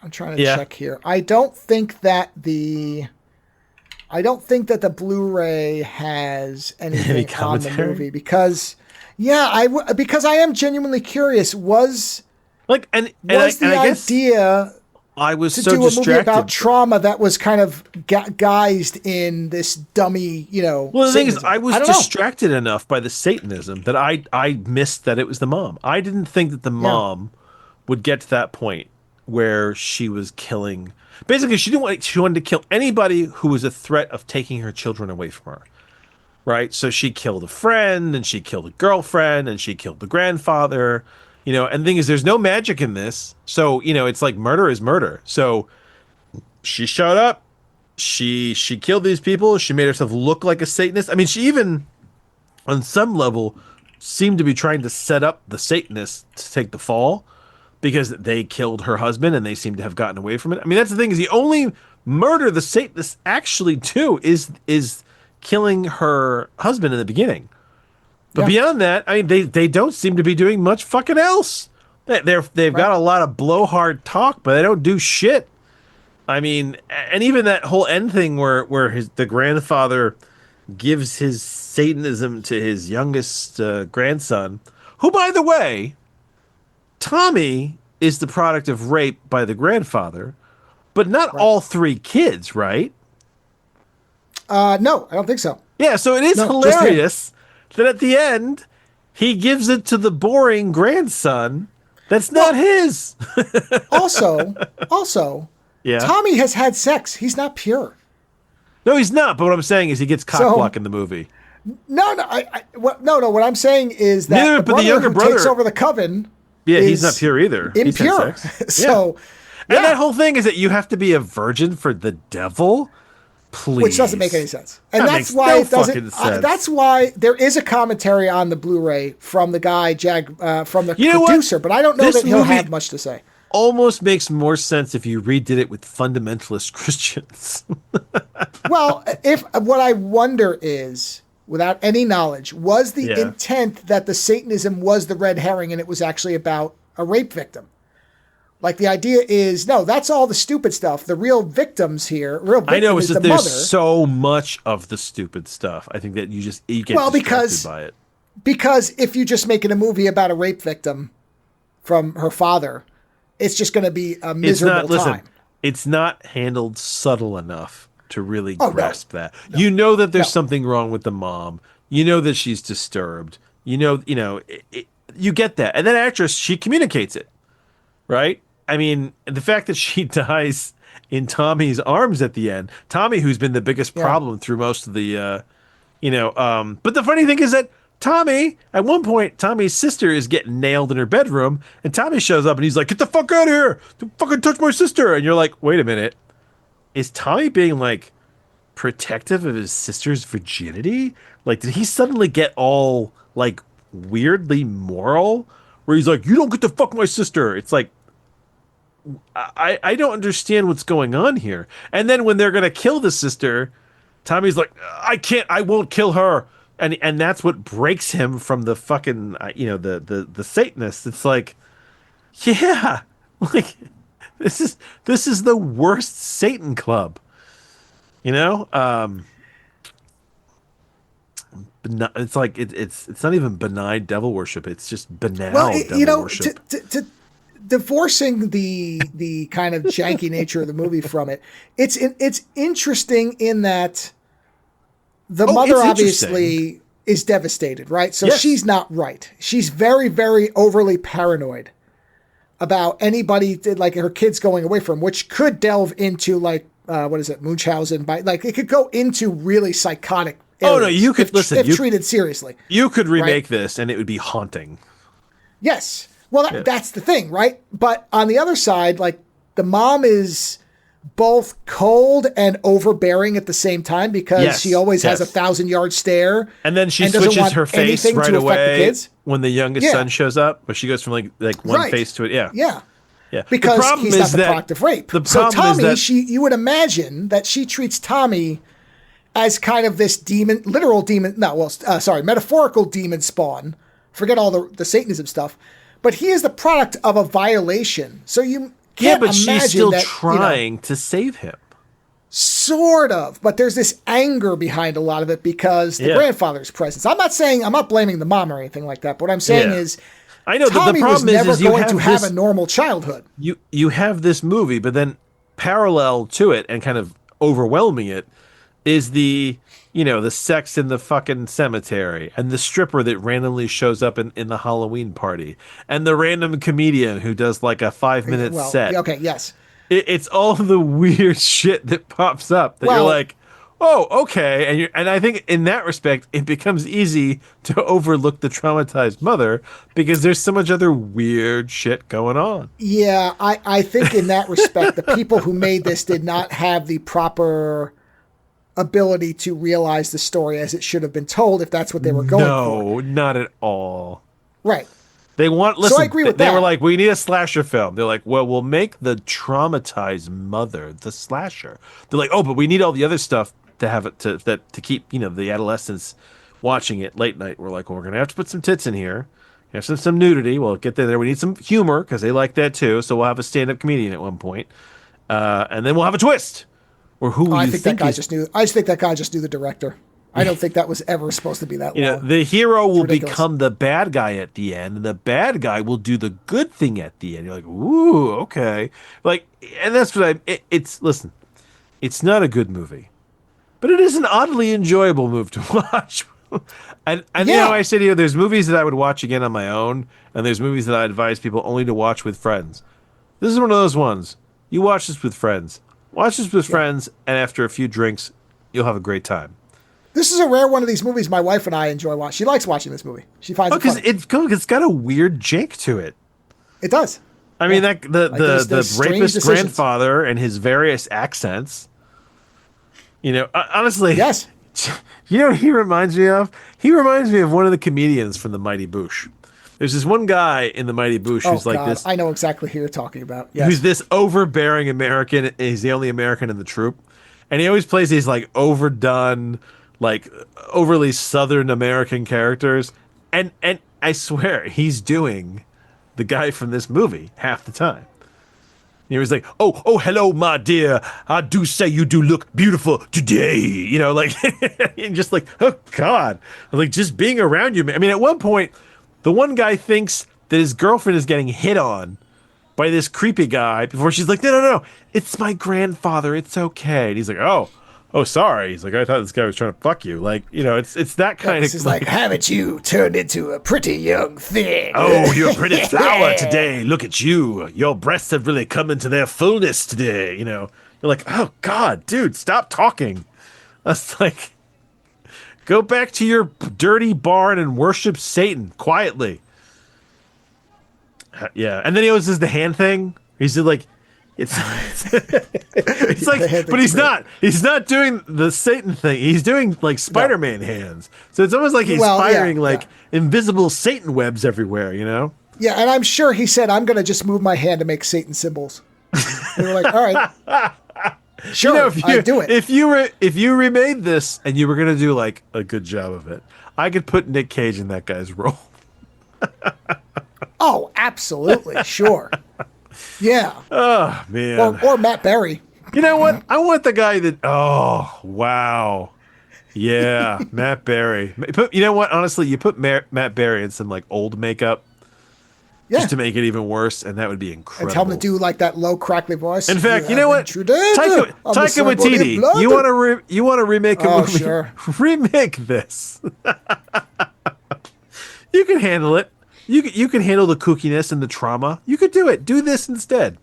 I'm trying to check here. I don't think that the Blu-ray has anything on the movie because because I am genuinely curious. Was the idea I was to so do a distracted movie about trauma that was kind of guised in this dummy, Well, the thing is, I was distracted enough by the Satanism that I missed that it was the mom. I didn't think that the mom would get to that point where she was killing. Basically, she wanted to kill anybody who was a threat of taking her children away from her. Right? So she killed a friend, and she killed a girlfriend, and she killed the grandfather. And the thing is, there's no magic in this. So, it's like murder is murder. So she showed up. She killed these people. She made herself look like a Satanist. I mean, she even, on some level, seemed to be trying to set up the Satanists to take the fall because they killed her husband and they seem to have gotten away from it. I mean, that's the thing is the only murder the Satanists actually do is killing her husband in the beginning. But beyond that, I mean, they don't seem to be doing much fucking else. They've got a lot of blowhard talk, but they don't do shit. I mean, and even that whole end thing where the grandfather gives his Satanism to his youngest grandson, who, by the way, Tommy is the product of rape by the grandfather, but not all three kids, right? No, I don't think so. Yeah, so it is hilarious that at the end, he gives it to the boring grandson that's not his. also, Tommy has had sex. He's not pure. No, he's not. But what I'm saying is he gets cock-blocked in the movie. No. What I'm saying is that the younger brother takes over the coven. Yeah, he's not pure either. Impure. So, and that whole thing is that you have to be a virgin for the devil. Please. Which doesn't make any sense. And that's why it doesn't. That's why there is a commentary on the Blu-ray from the guy, from the producer, but I don't know that he'll have much to say. Almost makes more sense if you redid it with fundamentalist Christians. Well, what I wonder is, without any knowledge, was the intent that the Satanism was the red herring and it was actually about a rape victim? Like the idea is, no, that's all the stupid stuff. The real victims here, I know it's just there's so much of the stupid stuff. I think that you get distracted by it. Because if you just making a movie about a rape victim from her father, it's just going to be a miserable time. It's not handled subtle enough to really grasp that. No. You know that there's something wrong with the mom. You know that she's disturbed. You get that. And that actress, she communicates it, right? I mean, the fact that she dies in Tommy's arms at the end, Tommy, who's been the biggest problem through most of the, but the funny thing is that Tommy, at one point, Tommy's sister is getting nailed in her bedroom, and Tommy shows up and he's like, "Get the fuck out of here! Don't fucking touch my sister!" And you're like, wait a minute. Is Tommy being like protective of his sister's virginity? Like, did he suddenly get all like weirdly moral where he's like, "You don't get to fuck my sister"? It's like, I don't understand what's going on here. And then when they're going to kill the sister, Tommy's like, I won't kill her. And that's what breaks him from the fucking, the Satanists. It's like, yeah, like this is the worst Satan club, But it's like it's not even benign devil worship. It's just banal devil worship. To divorcing the kind of janky nature of the movie from it, it's interesting in that the mother obviously is devastated, right? So she's not right. She's very, very overly paranoid about anybody, like her kids going away from, which could delve into like what is it, Munchausen? It could go into really psychotic areas. Oh no, you could if treated seriously. You could remake this, and it would be haunting. Yes. Well, that's the thing, right? But on the other side, like the mom is both cold and overbearing at the same time because she always has a 1,000-yard stare, and then she switches her face right away when the youngest son shows up. But she goes from like one face to it. Yeah. Because he's not the product of rape. So Tommy, you would imagine that she treats Tommy as kind of this metaphorical demon spawn. Forget all the Satanism stuff. But he is the product of a violation. So you can't imagine she's still that, trying to save him. Sort of. But there's this anger behind a lot of it because the grandfather's presence. I'm not blaming the mom or anything like that. But what I'm saying is, I know Tommy the problem was never is you going to have a normal childhood. You have this movie, but then parallel to it and kind of overwhelming it is the sex in the fucking cemetery and the stripper that randomly shows up in the Halloween party and the random comedian who does like a 5-minute set. Okay, yes. It's all the weird shit that pops up that you're like, oh, okay. And I think in that respect, it becomes easy to overlook the traumatized mother because there's so much other weird shit going on. Yeah, I think in that respect, the people who made this did not have the proper ability to realize the story as it should have been told if that's what they were going for. No, not at all. Right. So I agree with that. They were like, we need a slasher film. They're like, well, we'll make the traumatized mother the slasher. They're like, oh, but we need all the other stuff to have it to keep, the adolescents watching it late night. We're like, well, we're going to have to put some tits in here. Have some nudity. We'll get there. We need some humor because they like that too. So we'll have a stand-up comedian at one point. And then we'll have a twist. Or who I think that guy just knew. I just think that guy just knew the director. I don't think that was ever supposed to be that long. The hero will become the bad guy at the end, and the bad guy will do the good thing at the end. You're like, ooh, okay. And that's what listen, it's not a good movie, but it is an oddly enjoyable movie to watch. and I say to you, there's movies that I would watch again on my own, and there's movies that I advise people only to watch with friends. This is one of those ones. You watch this with friends. Watch this with friends, and after a few drinks, you'll have a great time. This is a rare one of these movies my wife and I enjoy watching. She likes watching this movie. She finds it funny. It's got a weird jank to it. It does. I mean, the rapist grandfather and his various accents. Honestly. Yes. You know what he reminds me of? He reminds me of one of the comedians from the Mighty Boosh. There's this one guy in the Mighty Boosh who's like this. I know exactly who you're talking about. Yes. Who's this overbearing American. He's the only American in the troupe. And he always plays these like overdone, like overly Southern American characters. And I swear he's doing the guy from this movie half the time. He was like, oh, hello, my dear. I do say you do look beautiful today. And just like, oh, God. Like, just being around you. I mean, at one point, the one guy thinks that his girlfriend is getting hit on by this creepy guy before she's like, no, it's my grandfather. It's okay. And he's like, oh, sorry. He's like, I thought this guy was trying to fuck you. Like, it's that kind of. It's like, haven't you turned into a pretty young thing? Oh, you're a pretty flower today. Look at you. Your breasts have really come into their fullness today. You're like, oh, God, dude, stop talking. That's like, go back to your dirty barn and worship Satan quietly. Yeah. And then he always does the hand thing. He's like, it's like, but he's not doing the Satan thing. He's doing like Spider-Man hands. So it's almost like he's firing invisible Satan webs everywhere, Yeah. And I'm sure he said, I'm going to just move my hand to make Satan symbols. And we're like, all right. Sure, I do it. If you remade this and you were going to do like a good job of it, I could put Nick Cage in that guy's role. Oh, absolutely. Sure. Yeah. Oh, man. Or Matt Berry. You know what? I want the guy that, oh, wow. Yeah, Matt Berry. You know what? Honestly, you put Matt Berry in some like old makeup just to make it even worse, and that would be incredible. And tell him to do like that low, crackly voice. In fact, you know what? Taika Waititi, you want to remake a movie? Sure. Remake this. You can handle it. You can handle the kookiness and the trauma. You could do it. Do this instead.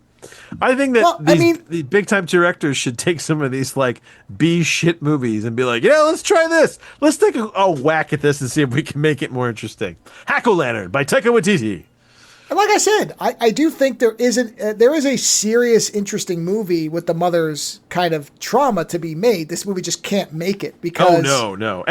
I think that the big time directors should take some of these like B shit movies and be like, yeah, let's try this. Let's take a whack at this and see if we can make it more interesting. Hack-O-Lantern by Taika Waititi. And like I said, I do think there is a serious, interesting movie with the mother's kind of trauma to be made. This movie just can't make it because no.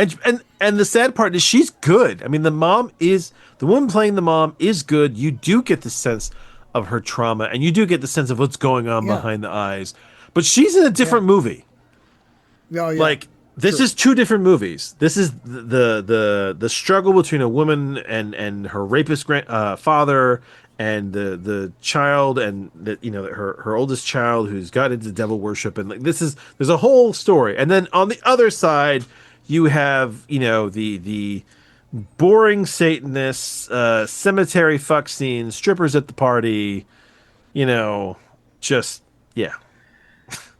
And the sad part is she's good. I mean, the woman playing the mom is good. You do get the sense of her trauma, and you do get the sense of what's going on behind the eyes. But she's in a different movie. Oh, yeah. Like this is two different movies. This is the struggle between a woman and her rapist father, and the child, and her oldest child who's got into devil worship, and like there's a whole story. And then on the other side, you have the boring Satanists, cemetery fuck scenes, strippers at the party, just.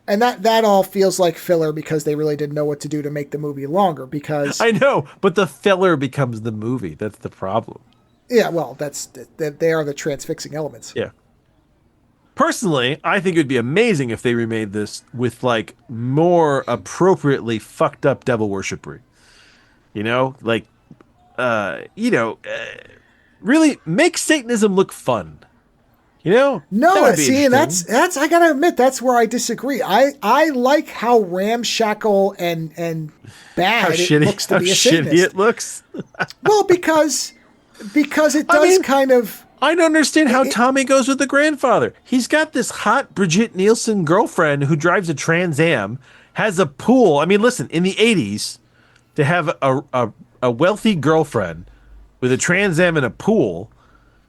And that all feels like filler because they really didn't know what to do to make the movie longer because... I know, but the filler becomes the movie. That's the problem. Yeah, well, they are the transfixing elements. Yeah. Personally, I think it would be amazing if they remade this with like more appropriately fucked up devil worshipry. Really make Satanism look fun. No, see, and that's I gotta admit that's where I disagree. I like how ramshackle and bad it looks to be a Satanist. Shitty it looks. Well, because it does kind of. I don't understand how Tommy goes with the grandfather. He's got this hot Brigitte Nielsen girlfriend who drives a Trans Am, has a pool. I mean, listen, in the 80s, to have a wealthy girlfriend with a Trans Am and a pool.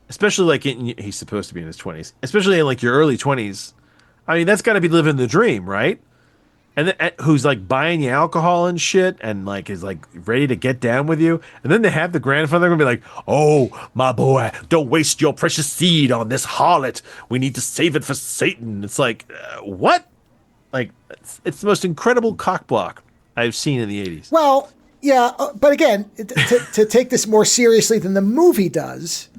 Especially like he's supposed to be in his 20s, especially in like your early 20s. I mean, that's got to be living the dream, right? And then, who's like buying you alcohol and shit, and like is like ready to get down with you. And then they have the grandfather gonna be like, "Oh, my boy, don't waste your precious seed on this harlot. We need to save it for Satan." It's like, what? Like, it's the most incredible cockblock I've seen in the 80s. Well, yeah, but again, to take this more seriously than the movie does.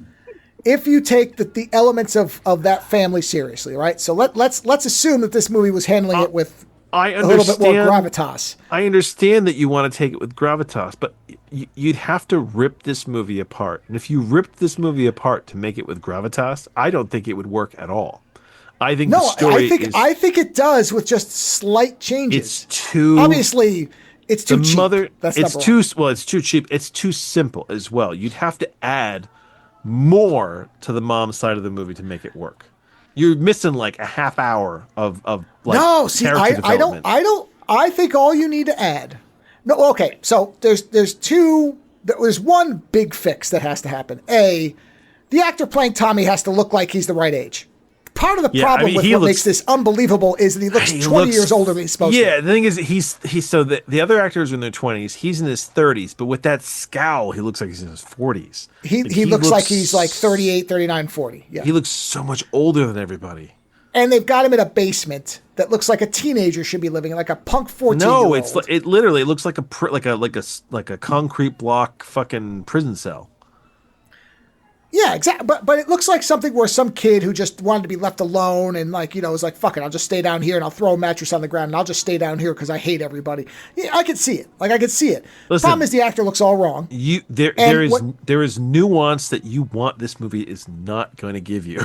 If you take the elements of that family seriously, right? So let's assume that this movie was handling it with a little bit more gravitas. I understand that you want to take it with gravitas, but you'd have to rip this movie apart. And if you ripped this movie apart to make it with gravitas, I don't think it would work at all. I think I think it does with just slight changes. It's too obviously it's too cheap. It's too cheap. It's too simple as well. You'd have to add more to the mom's side of the movie to make it work. You're missing like a half hour of like character development. I think all you need to add. No, okay. So there's one big fix that has to happen. The actor playing Tommy has to look like he's the right age. Part of the problem with what makes this unbelievable is that he looks 20 years older than he's supposed to. Yeah, the thing is, he's so the other actors are in their 20s. He's in his 30s, but with that scowl, he looks like he's in his 40s. He looks like he's like 38, 39, 40. Yeah. He looks so much older than everybody. And they've got him in a basement that looks like a teenager should be living in, like a punk 14-year-old. No, it literally looks like a concrete block fucking prison cell. Yeah, exactly. But it looks like something where some kid who just wanted to be left alone and was like, fuck it, I'll just stay down here and I'll throw a mattress on the ground and I'll just stay down here because I hate everybody. Yeah, I could see it. Listen, the problem is the actor looks all wrong. There is nuance that you want this movie is not going to give you.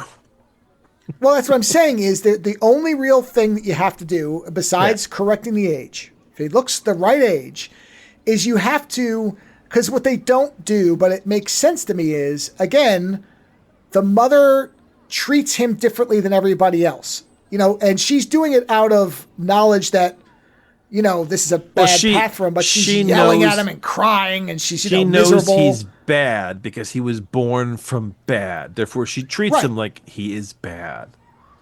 Well, that's what I'm saying is that the only real thing that you have to do besides correcting the age, if he looks the right age, is you have to... Because what they don't do, but it makes sense to me, is, again, the mother treats him differently than everybody else. And she's doing it out of knowledge that, this is a bad path for him, but she's yelling at him and crying, and she's miserable. She knows he's bad because he was born from bad. Therefore, she treats him like he is bad.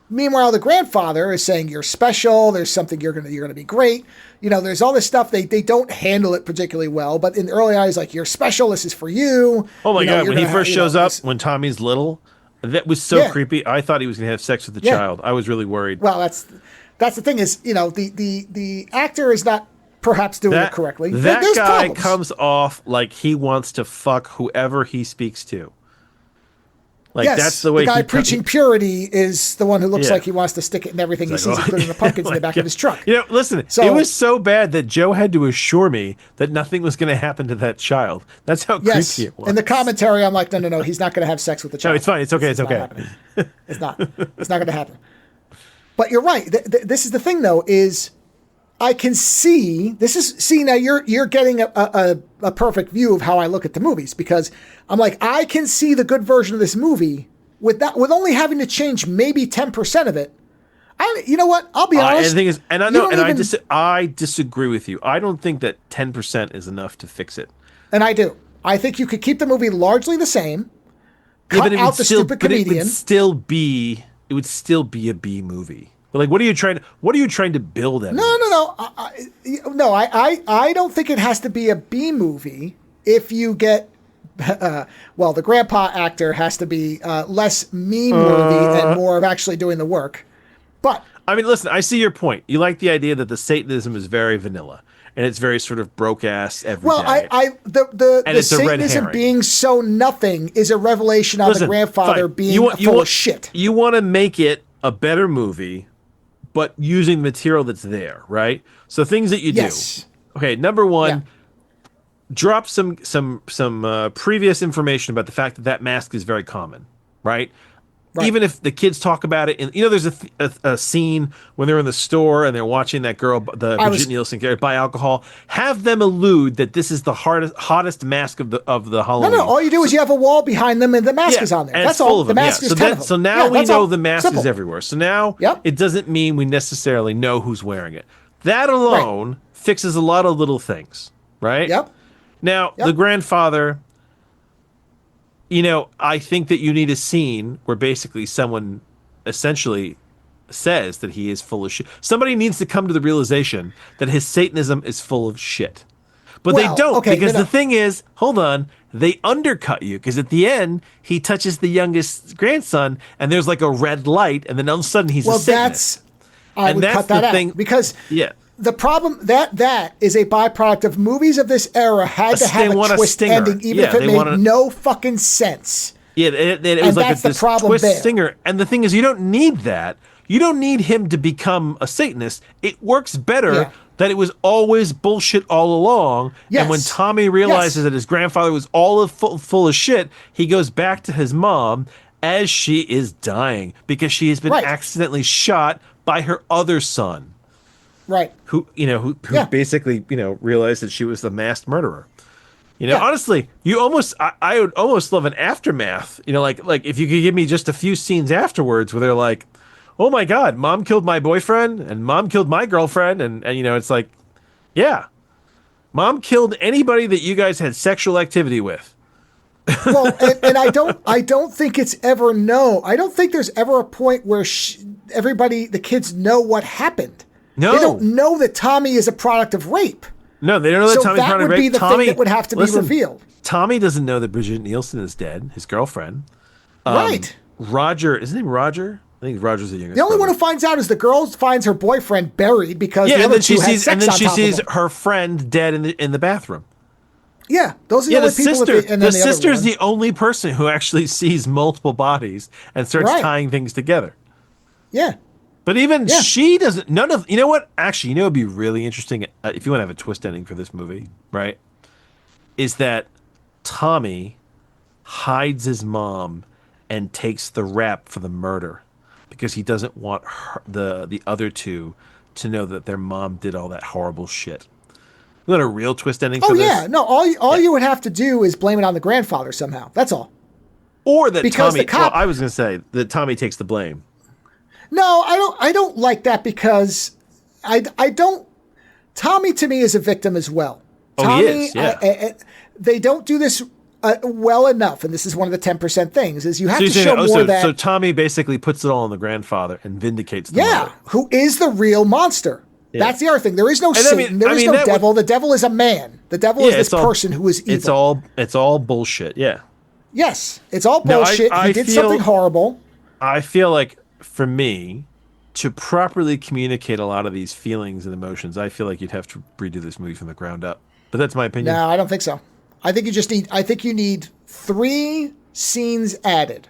Meanwhile, the grandfather is saying you're special. There's something you're gonna be great. There's all this stuff. They don't handle it particularly well. But in the early eyes, like, you're special. This is for you. Oh my God! When he first shows up, when Tommy's little, that was so creepy. I thought he was gonna have sex with the child. I was really worried. Well, that's the thing is, the actor is not perhaps doing it correctly. That There's guy problems. comes off like he wants to fuck whoever he speaks to. Like, that's the way the guy preaching purity is the one who looks like he wants to stick it in everything he sees, including the pumpkins in the back of his truck. Listen, it was so bad that Joe had to assure me that nothing was going to happen to that child. That's how creepy it was. In the commentary, I'm like, no, he's not going to have sex with the child. No, it's fine. It's okay. It's okay. It's not. It's not going to happen. But you're right. This is the thing, though, is I can see now you're getting a perfect view of how I look at the movies, because I'm like, I can see the good version of this movie with only having to change maybe 10% of it. You know what? I'll be honest. And the thing is, I disagree with you. I don't think that 10% is enough to fix it. And I do. I think you could keep the movie largely the same. Cut out the stupid comedian. It would still be a B movie. Like, what are you trying to build at? No. I don't think it has to be a B movie if you get, the grandpa actor has to be less meme-worthy and more of actually doing the work. But I mean, listen, I see your point. You like the idea that the Satanism is very vanilla and it's very sort of broke-ass everyday. The Satanism being so nothing is a revelation on the grandfather being full of shit. You want to make it a better movie, but using material that's there, right? So things that you do. Okay, number one, drop some previous information about the fact that mask is very common, right? Even if the kids talk about it, and there's a scene when they're in the store and they're watching that girl, Brigitte Nielsen, buy alcohol. Have them allude that this is the hottest mask of the Halloween. No. All you do is you have a wall behind them and the mask is on there. That's all. The mask is 10 of them. So now we know the mask is everywhere. So now it doesn't mean we necessarily know who's wearing it. That alone fixes a lot of little things, right? Yep. Now the grandfather. I think that you need a scene where basically someone essentially says that he is full of shit. Somebody needs to come to the realization that his Satanism is full of shit. But they don't, because the thing is, hold on, they undercut you, because at the end, he touches the youngest grandson, and there's like a red light, and then all of a sudden he's a Satanist. I would cut that out, because the problem, that is a byproduct of movies of this era had to have a twist ending, even if it made no fucking sense. Yeah, it was like this twist stinger. And the thing is, you don't need that. You don't need him to become a Satanist. It works better that it was always bullshit all along. Yes. And when Tommy realizes that his grandfather was full of shit, he goes back to his mom as she is dying because she has been accidentally shot by her other son. Right. Who basically, realized that she was the masked murderer. Honestly, I would almost love an aftermath. Like if you could give me just a few scenes afterwards where they're like, oh my God, mom killed my boyfriend and mom killed my girlfriend. And it's like, mom killed anybody that you guys had sexual activity with. Well, and I don't think it's ever I don't think there's ever a point where the kids know what happened. No. They don't know that Tommy is a product of rape. No, they don't know that Tommy's a product of rape. That would be the thing that would have to be revealed. Tommy doesn't know that Brigitte Nielsen is dead, his girlfriend. Right. Roger, is his name Roger? I think Roger's the youngest. The only one who finds out is the girl finds her boyfriend buried because the other two had sex on top of him. And then she sees her friend dead in the bathroom. Yeah, those are the only people. The sister's the only person who actually sees multiple bodies and starts tying things together. Yeah. But even she doesn't. You know what? Actually, it'd be really interesting if you want to have a twist ending for this movie, right? Is that Tommy hides his mom and takes the rap for the murder because he doesn't want the other two to know that their mom did all that horrible shit. Isn't that a real twist ending for this? Oh, yeah. No, all you would have to do is blame it on the grandfather somehow. That's all. Or that Tommy... I was going to say that Tommy takes the blame. No, I don't like that because I don't... Tommy, to me, is a victim as well. Tommy, he is, yeah. They don't do this... well enough, and this is one of the 10% things, is you have to show more that... So Tommy basically puts it all on the grandfather and vindicates the mother. Who is the real monster. Yeah. That's the other thing. There is no Satan. There is no devil. The devil is a man. The devil is this person who is evil. It's all bullshit, yeah. Yes, it's all bullshit. He did something horrible. I feel like, for me, to properly communicate a lot of these feelings and emotions, I feel like you'd have to redo this movie from the ground up. But that's my opinion. No, I don't think so. I think you need 3 scenes added.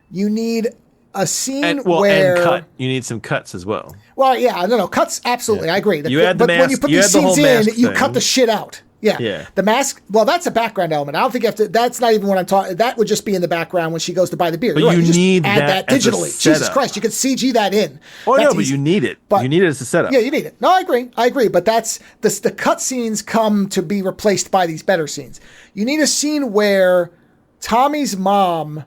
You need a scene where... And cut. You need some cuts as well. Well, yeah, no, cuts, absolutely, I agree. You add the mask, when you put these scenes in, you thing. cut the shit out. Yeah. The mask, well, that's a background element. I don't think you have to, that's not even what I'm talking, that would just be in the background when she goes to buy the beer. But you need add that digitally. Jesus Christ, you could CG that in. Oh, no, but you need it. You need it as a setup. Yeah, you need it. No, I agree. But that's, the cut scenes come to be replaced by these better scenes. You need a scene where Tommy's mom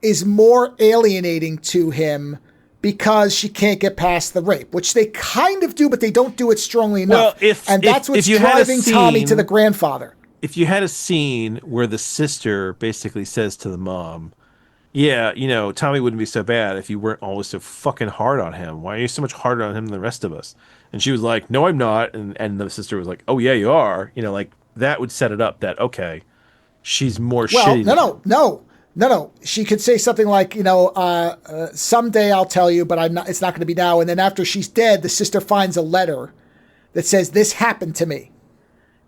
is more alienating to him because she can't get past the rape, which they kind of do, but they don't do it strongly enough. Well, that's what's driving Tommy to the grandfather. If you had a scene where the sister basically says to the mom, yeah, Tommy wouldn't be so bad if you weren't always so fucking hard on him. Why are you so much harder on him than the rest of us? And she was like, no, I'm not. And the sister was like, oh, yeah, you are. That would set it up that, okay, she's more shitty. No. She could say something like, someday I'll tell you, but it's not going to be now. And then after she's dead, the sister finds a letter that says, this happened to me.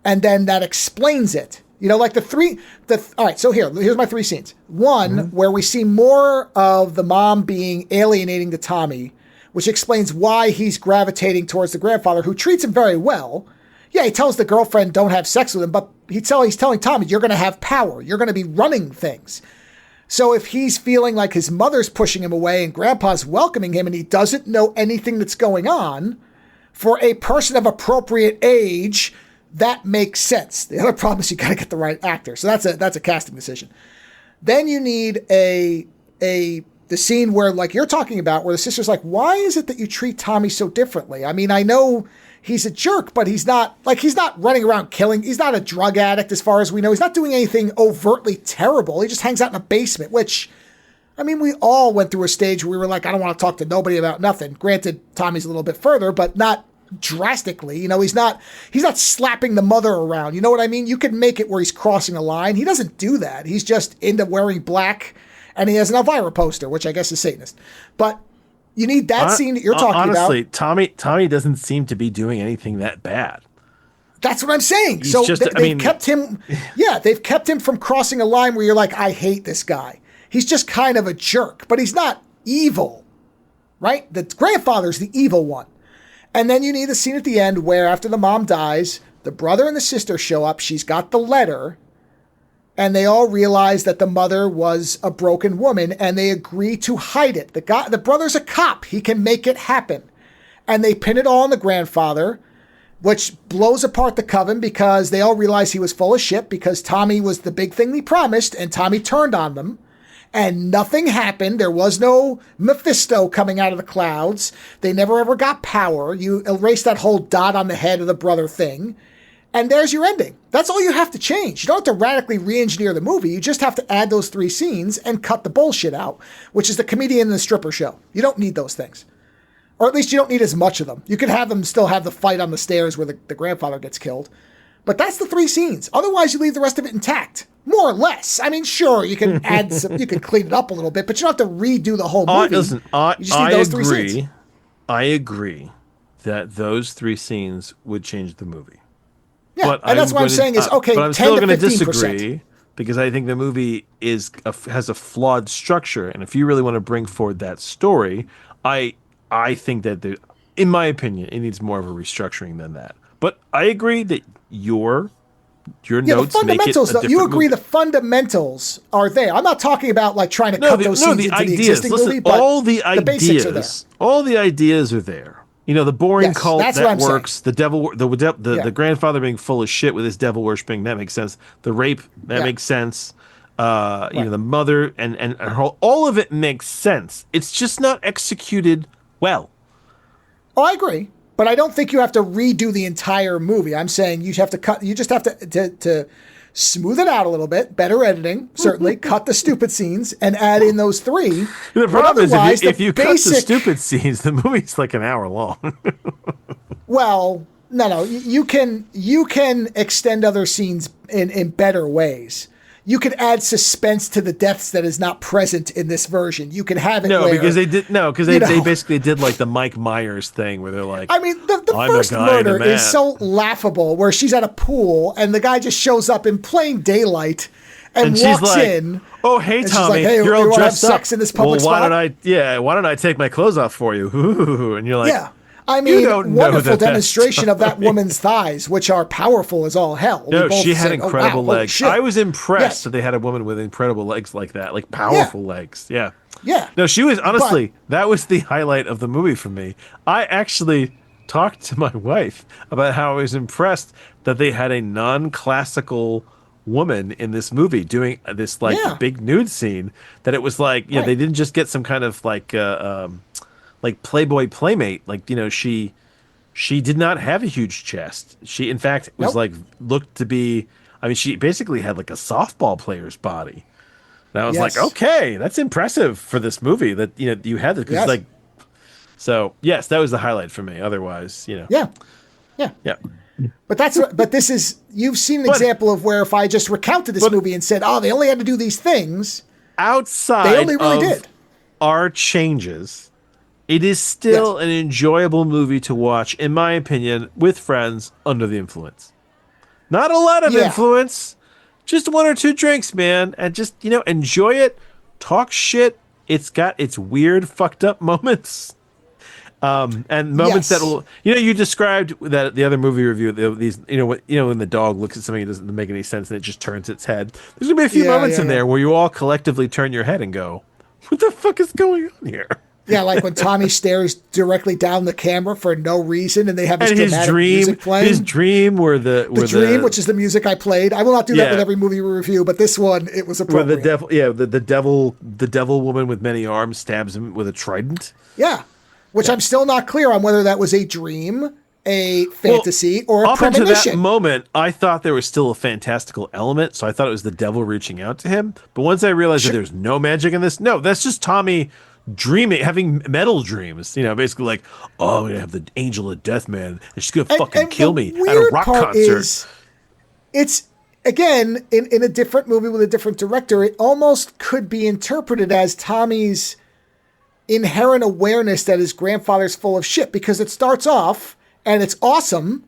And then that explains it. All right, so here's my 3 scenes. One, where we see more of the mom being alienating to Tommy, which explains why he's gravitating towards the grandfather, who treats him very well. Yeah, he tells the girlfriend don't have sex with him, but he's telling Tommy, you're going to have power. You're going to be running things. So if he's feeling like his mother's pushing him away and grandpa's welcoming him and he doesn't know anything that's going on, for a person of appropriate age, that makes sense. The other problem is you got to get the right actor. So that's a casting decision. Then you need the scene where, like you're talking about, where the sister's like, why is it that you treat Tommy so differently? I mean, I know he's a jerk, but he's not running around killing. He's not a drug addict as far as we know. He's not doing anything overtly terrible. He just hangs out in a basement, which, I mean, we all went through a stage where we were like, I don't want to talk to nobody about nothing. Granted, Tommy's a little bit further, but not drastically. He's not slapping the mother around. You know what I mean? You could make it where he's crossing a line. He doesn't do that. He's just into wearing black, and he has an Elvira poster, which I guess is Satanist. But you need that scene that you're talking about. Honestly, Tommy doesn't seem to be doing anything that bad. That's what I'm saying. They've kept him. Yeah, they've kept him from crossing a line where you're like, I hate this guy. He's just kind of a jerk, but he's not evil, right? The grandfather's the evil one. And then you need the scene at the end where after the mom dies, the brother and the sister show up. She's got the letter. And they all realize that the mother was a broken woman, and they agree to hide it. The brother's a cop. He can make it happen. And they pin it all on the grandfather, which blows apart the coven because they all realize he was full of shit because Tommy was the big thing he promised, and Tommy turned on them. And nothing happened. There was no Mephisto coming out of the clouds. They never ever got power. You erase that whole dot on the head of the brother thing. And there's your ending. That's all you have to change. You don't have to radically re-engineer the movie. You just have to add those 3 scenes and cut the bullshit out, which is the comedian and the stripper show. You don't need those things. Or at least you don't need as much of them. You could have them still have the fight on the stairs where the grandfather gets killed. But that's the 3 scenes. Otherwise, you leave the rest of it intact. More or less. I mean, sure, you can add some, you can clean it up a little bit, but you don't have to redo the whole movie. Listen, I agree that those 3 scenes would change the movie. Yeah, but and that's what I'm saying is, okay, but I'm still going to disagree because I think the movie has a flawed structure, and if you really want to bring forward that story, I think that, in my opinion, it needs more of a restructuring than that. But I agree that your notes the fundamentals, make it a you agree movie. The fundamentals are there. I'm not talking about like trying to cut those scenes into the existing movie, but the basics are there. All the ideas are there. The boring cult that works. Saying. The grandfather being full of shit with his devil worshipping, that makes sense. The rape, that makes sense. The mother and all of it makes sense. It's just not executed well. Oh, I agree, but I don't think you have to redo the entire movie. I'm saying you have to cut. You just have to smooth it out a little bit, better editing, certainly, cut the stupid scenes, and add in those 3. The problem is if you cut the stupid scenes, the movie's like an hour long. Well, no, you can extend other scenes in better ways. You could add suspense to the deaths that is not present in this version. You can have it. Because they basically did like the Mike Myers thing where they're like, I mean, the first murder is so laughable, where she's at a pool and the guy just shows up in plain daylight and walks like, in. Oh, hey, Tommy, like, hey, you're all dressed up. Sex in this public why spot? don't I take my clothes off for you? Ooh, and you're like, yeah. I mean, wonderful demonstration of that woman's thighs, which are powerful as all hell. No, she had incredible legs. I was impressed that they had a woman with incredible legs like that, like powerful legs. Yeah. Yeah. No, she was, honestly, that was the highlight of the movie for me. I actually talked to my wife about how I was impressed that they had a non-classical woman in this movie doing this big nude scene, that it was like, they didn't just get some kind of like Playboy playmate. Like, she did not have a huge chest. She, in fact, was looked to be, I mean, she basically had like a softball player's body. And I was like, okay, that's impressive for this movie that, you had this. So yes, that was the highlight for me. Otherwise, Yeah. But this is, you've seen an example of where if I just recounted this movie and said, oh, they only had to do these things. Outside they only really did. Our changes, it is still an enjoyable movie to watch, in my opinion, with friends under the influence. Not a lot of influence, just 1 or 2 drinks, man, and just, enjoy it, talk shit. It's got its weird, fucked up moments. And moments that will, you described that the other movie review, these, when the dog looks at something that doesn't make any sense and it just turns its head. There's gonna be a few moments in there where you all collectively turn your head and go, what the fuck is going on here? Yeah, like when Tommy stares directly down the camera for no reason, and they have this dramatic music playing. His dream, the dream, which is the music I played. I will not do that with every movie we review, but this one, it was appropriate. Where the devil woman with many arms stabs him with a trident. Yeah, which I'm still not clear on whether that was a dream, a fantasy, or a premonition. Up until that moment, I thought there was still a fantastical element, so I thought it was the devil reaching out to him. But once I realized that there's no magic in this, no, that's just Tommy dreaming, having metal dreams, basically like, oh, I'm gonna have the angel of death, man, and she's gonna fucking kill me at a rock concert. It's again in a different movie with a different director, it almost could be interpreted as Tommy's inherent awareness that his grandfather's full of shit, because it starts off and it's awesome,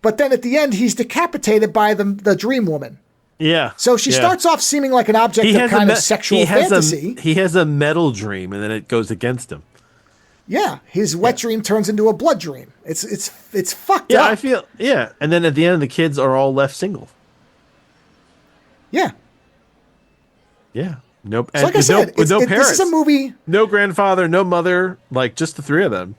but then at the end he's decapitated by the dream woman. Yeah. So she starts off seeming like an object of kind of sexual fantasy. He has a metal dream, and then it goes against him. Yeah, his wet dream turns into a blood dream. It's fucked up. Yeah, I feel. Yeah, and then at the end, the kids are all left single. Yeah. Yeah. Nope. So like I said, with no parents. This is a movie. No grandfather, no mother, like just the 3 of them.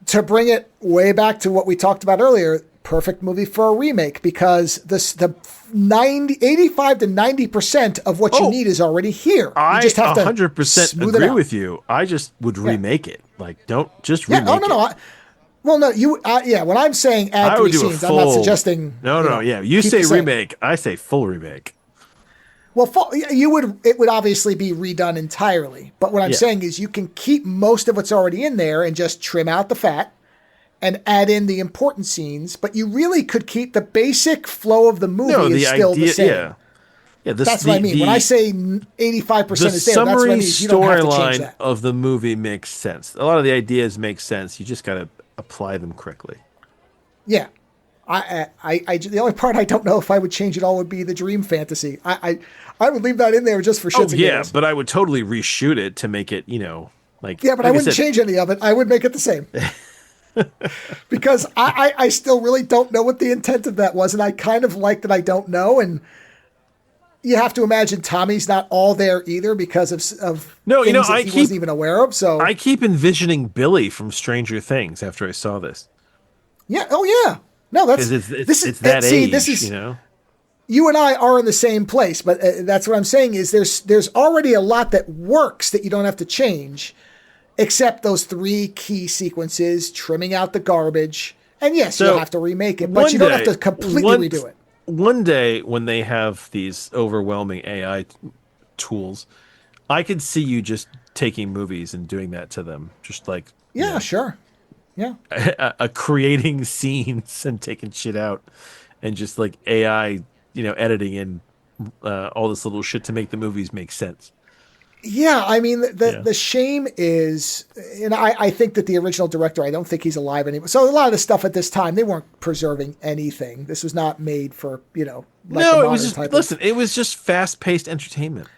To bring it way back to what we talked about earlier, perfect movie for a remake, because the 85 to 90% of what you need is already here. I just have 100% agree with you. I just would remake it. Like, don't just remake it. No. Well, no, when I'm saying add 3 scenes, I'm not suggesting. You say remake, I say full remake. Well, it would obviously be redone entirely. But what I'm saying is you can keep most of what's already in there and just trim out the fat and add in the important scenes, but you really could keep the basic flow of the movie is still the same. Yeah, that's what I mean. When I say 85% is there, that's what I mean. You don't have to change that. The summary storyline of the movie makes sense. A lot of the ideas make sense. You just got to apply them correctly. Yeah. The only part I don't know if I would change at all would be the dream fantasy. I would leave that in there just for shits and giggles. But I would totally reshoot it to make it, like. Yeah, but I wouldn't change any of it. I would make it the same. Because I still really don't know what the intent of that was, and I kind of like that I don't know. And you have to imagine Tommy's not all there either because of things that he wasn't even aware of. So I keep envisioning Billy from Stranger Things after I saw this. Yeah. Oh yeah. No, that's it's that age. This is, you and I are in the same place, but that's what I'm saying is there's already a lot that works that you don't have to change. Except those 3 key sequences, trimming out the garbage. And yes, you'll have to remake it, but you don't have to completely redo it. one day when they have these overwhelming AI tools, I could see you just taking movies and doing that to them, just like sure, yeah, creating scenes and taking shit out, and just like AI, editing in all this little shit to make the movies make sense. Yeah, I mean, the shame is, and I think that the original director, I don't think he's alive anymore. So a lot of the stuff at this time, they weren't preserving anything. This was not made for, like no, it was just, listen, it was just fast-paced entertainment.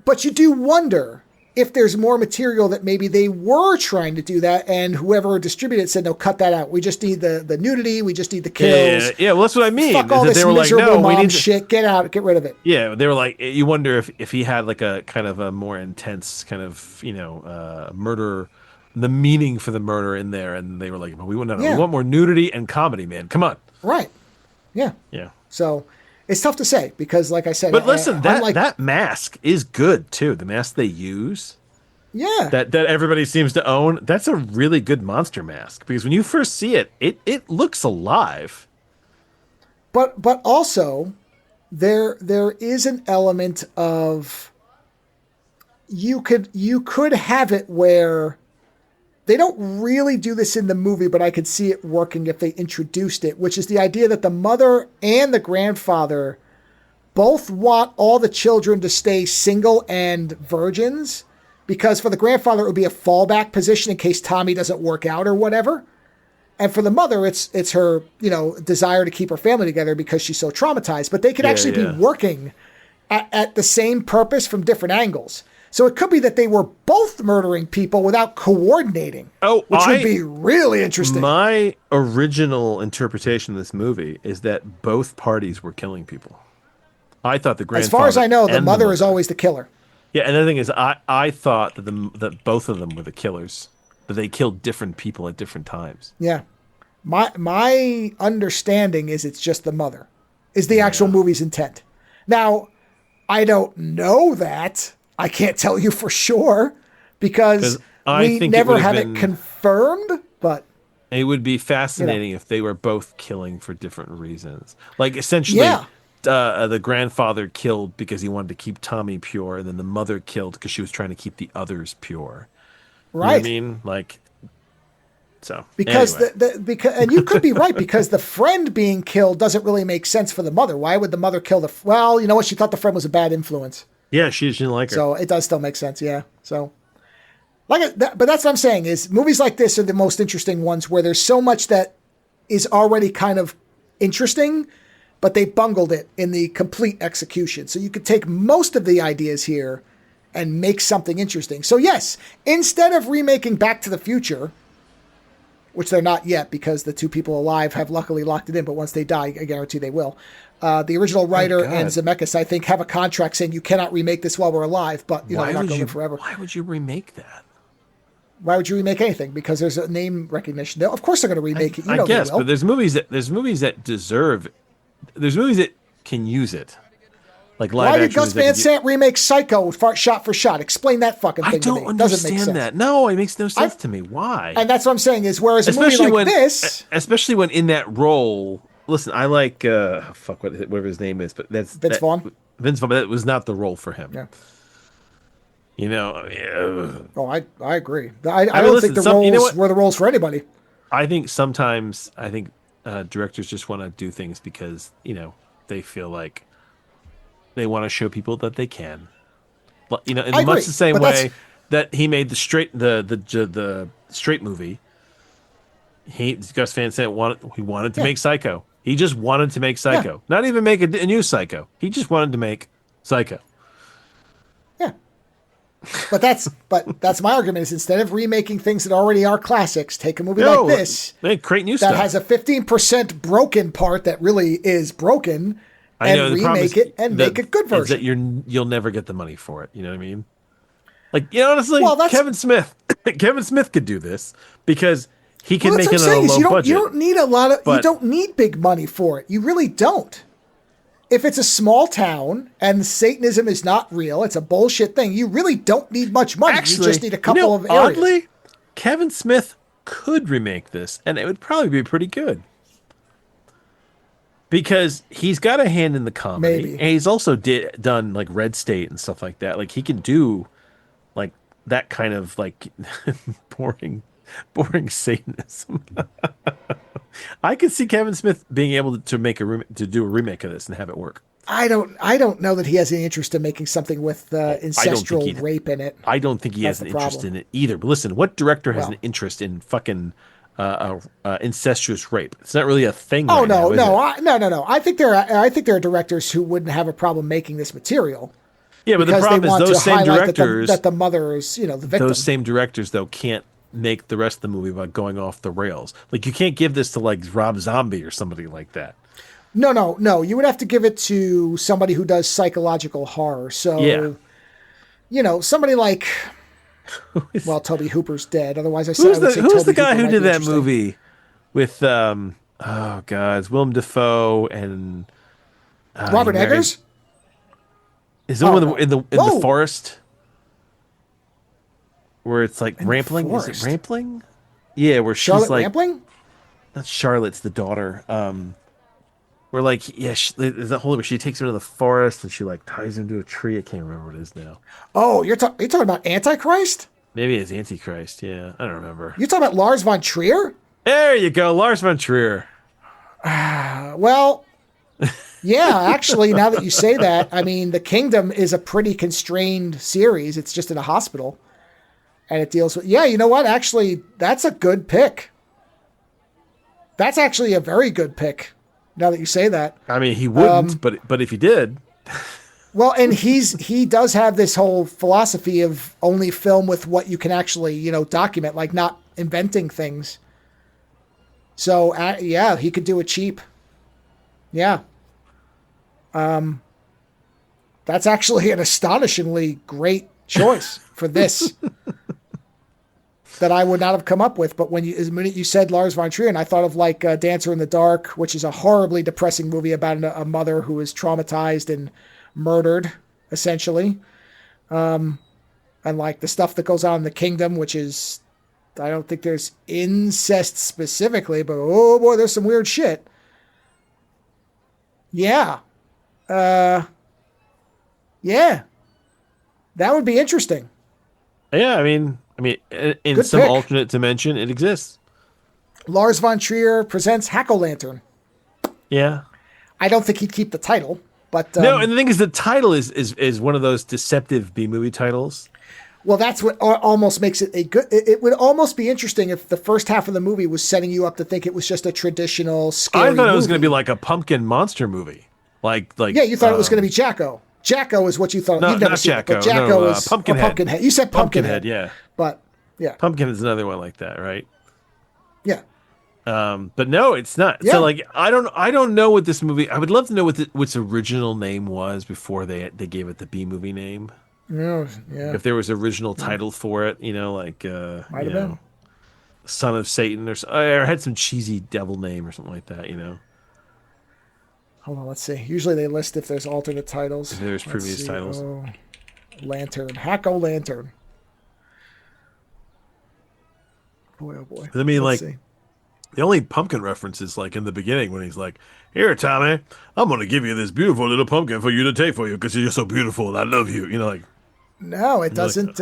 But you do wonder if there's more material that maybe they were trying to do that, and whoever distributed it said, no, cut that out. We just need the nudity. We just need the kills. Yeah, well, that's what I mean. Fuck all this they were miserable like, no, mom shit. Get out. Get rid of it. Yeah, they were like, you wonder if he had like a kind of a more intense kind of, murder, the meaning for the murder in there. And they were like, well, we want more nudity and comedy, man. Come on. Right. Yeah. Yeah. So it's tough to say because, like I said, but listen, that mask is good too. The mask they use, that everybody seems to own. That's a really good monster mask because when you first see it, it looks alive. But also, there is an element of you could have it where they don't really do this in the movie, but I could see it working if they introduced it, which is the idea that the mother and the grandfather both want all the children to stay single and virgins, because for the grandfather, it would be a fallback position in case Tommy doesn't work out or whatever. And for the mother, it's her, desire to keep her family together because she's so traumatized. But they could actually be working at the same purpose from different angles. So it could be that they were both murdering people without coordinating, which would be really interesting. My original interpretation of this movie is that both parties were killing people. I thought the grandfather, as far as I know, the mother is always the killer. Yeah, and the thing is, I thought that both of them were the killers, but they killed different people at different times. Yeah, my understanding is it's just the mother is the actual movie's intent. Now, I don't know that. I can't tell you for sure because we never had it confirmed, but it would be fascinating if they were both killing for different reasons. Like essentially, the grandfather killed because he wanted to keep Tommy pure, and then the mother killed because she was trying to keep the others pure. Right. You know what I mean? Like, so because anyway. because and you could be right because the friend being killed doesn't really make sense for the mother. Why would the mother kill well, you know what? She thought the friend was a bad influence. Yeah, she didn't like her. So it does still make sense, yeah. So, but that's what I'm saying is movies like this are the most interesting ones where there's so much that is already kind of interesting, but they bungled it in the complete execution. So you could take most of the ideas here and make something interesting. So yes, instead of remaking Back to the Future, which they're not yet because the two people alive have luckily locked it in, but once they die, I guarantee they will. The original writer and Zemeckis, I think, have a contract saying you cannot remake this while we're alive, but we're not going to live forever. Why would you remake that? Why would you remake anything? Because there's a name recognition. Of course they're going to remake it. I guess, but there's movies that deserve. There's movies that can use it. Like live Why did Gus Van Sant remake Psycho shot for shot? Explain that fucking thing to me. I don't understand that. No, it makes no sense to me. Why? And that's what I'm saying is, whereas a movie like this... Especially when in that role... Listen, I like... whatever his name is, but that's... Vince Vaughn? Vince Vaughn, but that was not the role for him. Yeah. Oh, I agree. I don't think the roles were the roles for anybody. I think sometimes... directors just want to do things because, they feel like they want to show people that they can. In much the same way that he made the straight movie. Gus Van Sant wanted to make Psycho. He just wanted to make Psycho. Yeah. Not even make a new Psycho. He just wanted to make Psycho. Yeah. But that's my argument is instead of remaking things that already are classics, take a movie like this create new stuff that has a 15% broken part that really is broken. And remake it and make a good version. That you'll never get the money for it. You know what I mean? Like, honestly, Kevin Smith could do this because he can make it on a low budget. You don't need you don't need big money for it. You really don't. If it's a small town and Satanism is not real, it's a bullshit thing. You really don't need much money. Actually, you just need a couple of areas. Oddly, Kevin Smith could remake this, and it would probably be pretty good. because he's got a hand in the comedy, Maybe. and he's also done like Red State and stuff like that. Like he can do like that kind of like boring, boring Satanism. I could see Kevin Smith being able to make to do a remake of this and have it work. I don't know that he has any interest in making something with ancestral rape in it. I don't think he has an interest in it either. But listen, what director has an interest in fucking incestuous rape? It's not really a thing. Oh, right now, no. I think there are directors who wouldn't have a problem making this material. Yeah, but the problem is those same directors that the mother is, the victim. Those same directors though can't make the rest of the movie about going off the rails. Like you can't give this to like Rob Zombie or somebody like that. No. You would have to give it to somebody who does psychological horror. So, somebody like, well, Toby Hooper's dead. Otherwise, who's the guy who did that movie with, oh God, it's Willem Dafoe and Robert Eggers? Is the one in the forest where it's like Rampling? Is it Rampling? Yeah, where Charlotte she's like Rampling? Not Charlotte's the daughter. Where like there's that whole where she takes him to the forest and she like ties him to a tree. I can't remember what it is now. Oh, you're talking about Antichrist? Maybe it's Antichrist. Yeah, I don't remember. You're talking about Lars von Trier? There you go, Lars von Trier. Well, yeah, actually, now that you say that, I mean, The Kingdom is a pretty constrained series. It's just in a hospital. And it deals with, yeah, you know what? Actually, that's a good pick. That's actually a very good pick, now that you say that. I mean, he wouldn't, but if he did. Well, and he does have this whole philosophy of only film with what you can actually, document, like not inventing things. So, yeah, he could do it cheap. Yeah. That's actually an astonishingly great choice for this that I would not have come up with. But the minute you said Lars von Trier, and I thought of like Dancer in the Dark, which is a horribly depressing movie about a mother who is traumatized and murdered, essentially. And like the stuff that goes on in The Kingdom, which is, I don't think there's incest specifically, but oh boy, there's some weird shit. Yeah. Yeah. That would be interesting. Yeah, I mean, in Good some pick. alternate dimension, it exists. Lars von Trier presents Hack-O-Lantern. Yeah. I don't think he'd keep the title, but no. And the thing is, the title is one of those deceptive B-movie titles. Well, that's what almost makes it a good. It would almost be interesting if the first half of the movie was setting you up to think it was just a traditional scary. I thought it was movie. going to be like a pumpkin monster movie, like yeah. You thought it was going to be Jacko. Jacko is what you thought. No, You've never not seen Jacko. It, but Jacko is Pumpkinhead. You said Pumpkinhead. Yeah. But yeah. Pumpkinhead is another one like that, right? Yeah. But no, it's not. Yeah. So like, I don't know what this movie. I would love to know what its original name was before they gave it the B movie name. Yeah. If there was original title for it, like Might have been Son of Satan or had some cheesy devil name or something like that. Hold on, let's see. Usually they list if there's alternate titles. If there's previous titles. Oh, Lantern. Hack-O-Lantern. Boy, oh boy. I mean, let's see. The only pumpkin reference is like in the beginning when he's like, "Here, Tommy, I'm going to give you this beautiful little pumpkin for you to take for you because you're so beautiful and I love you." Like. No, it doesn't.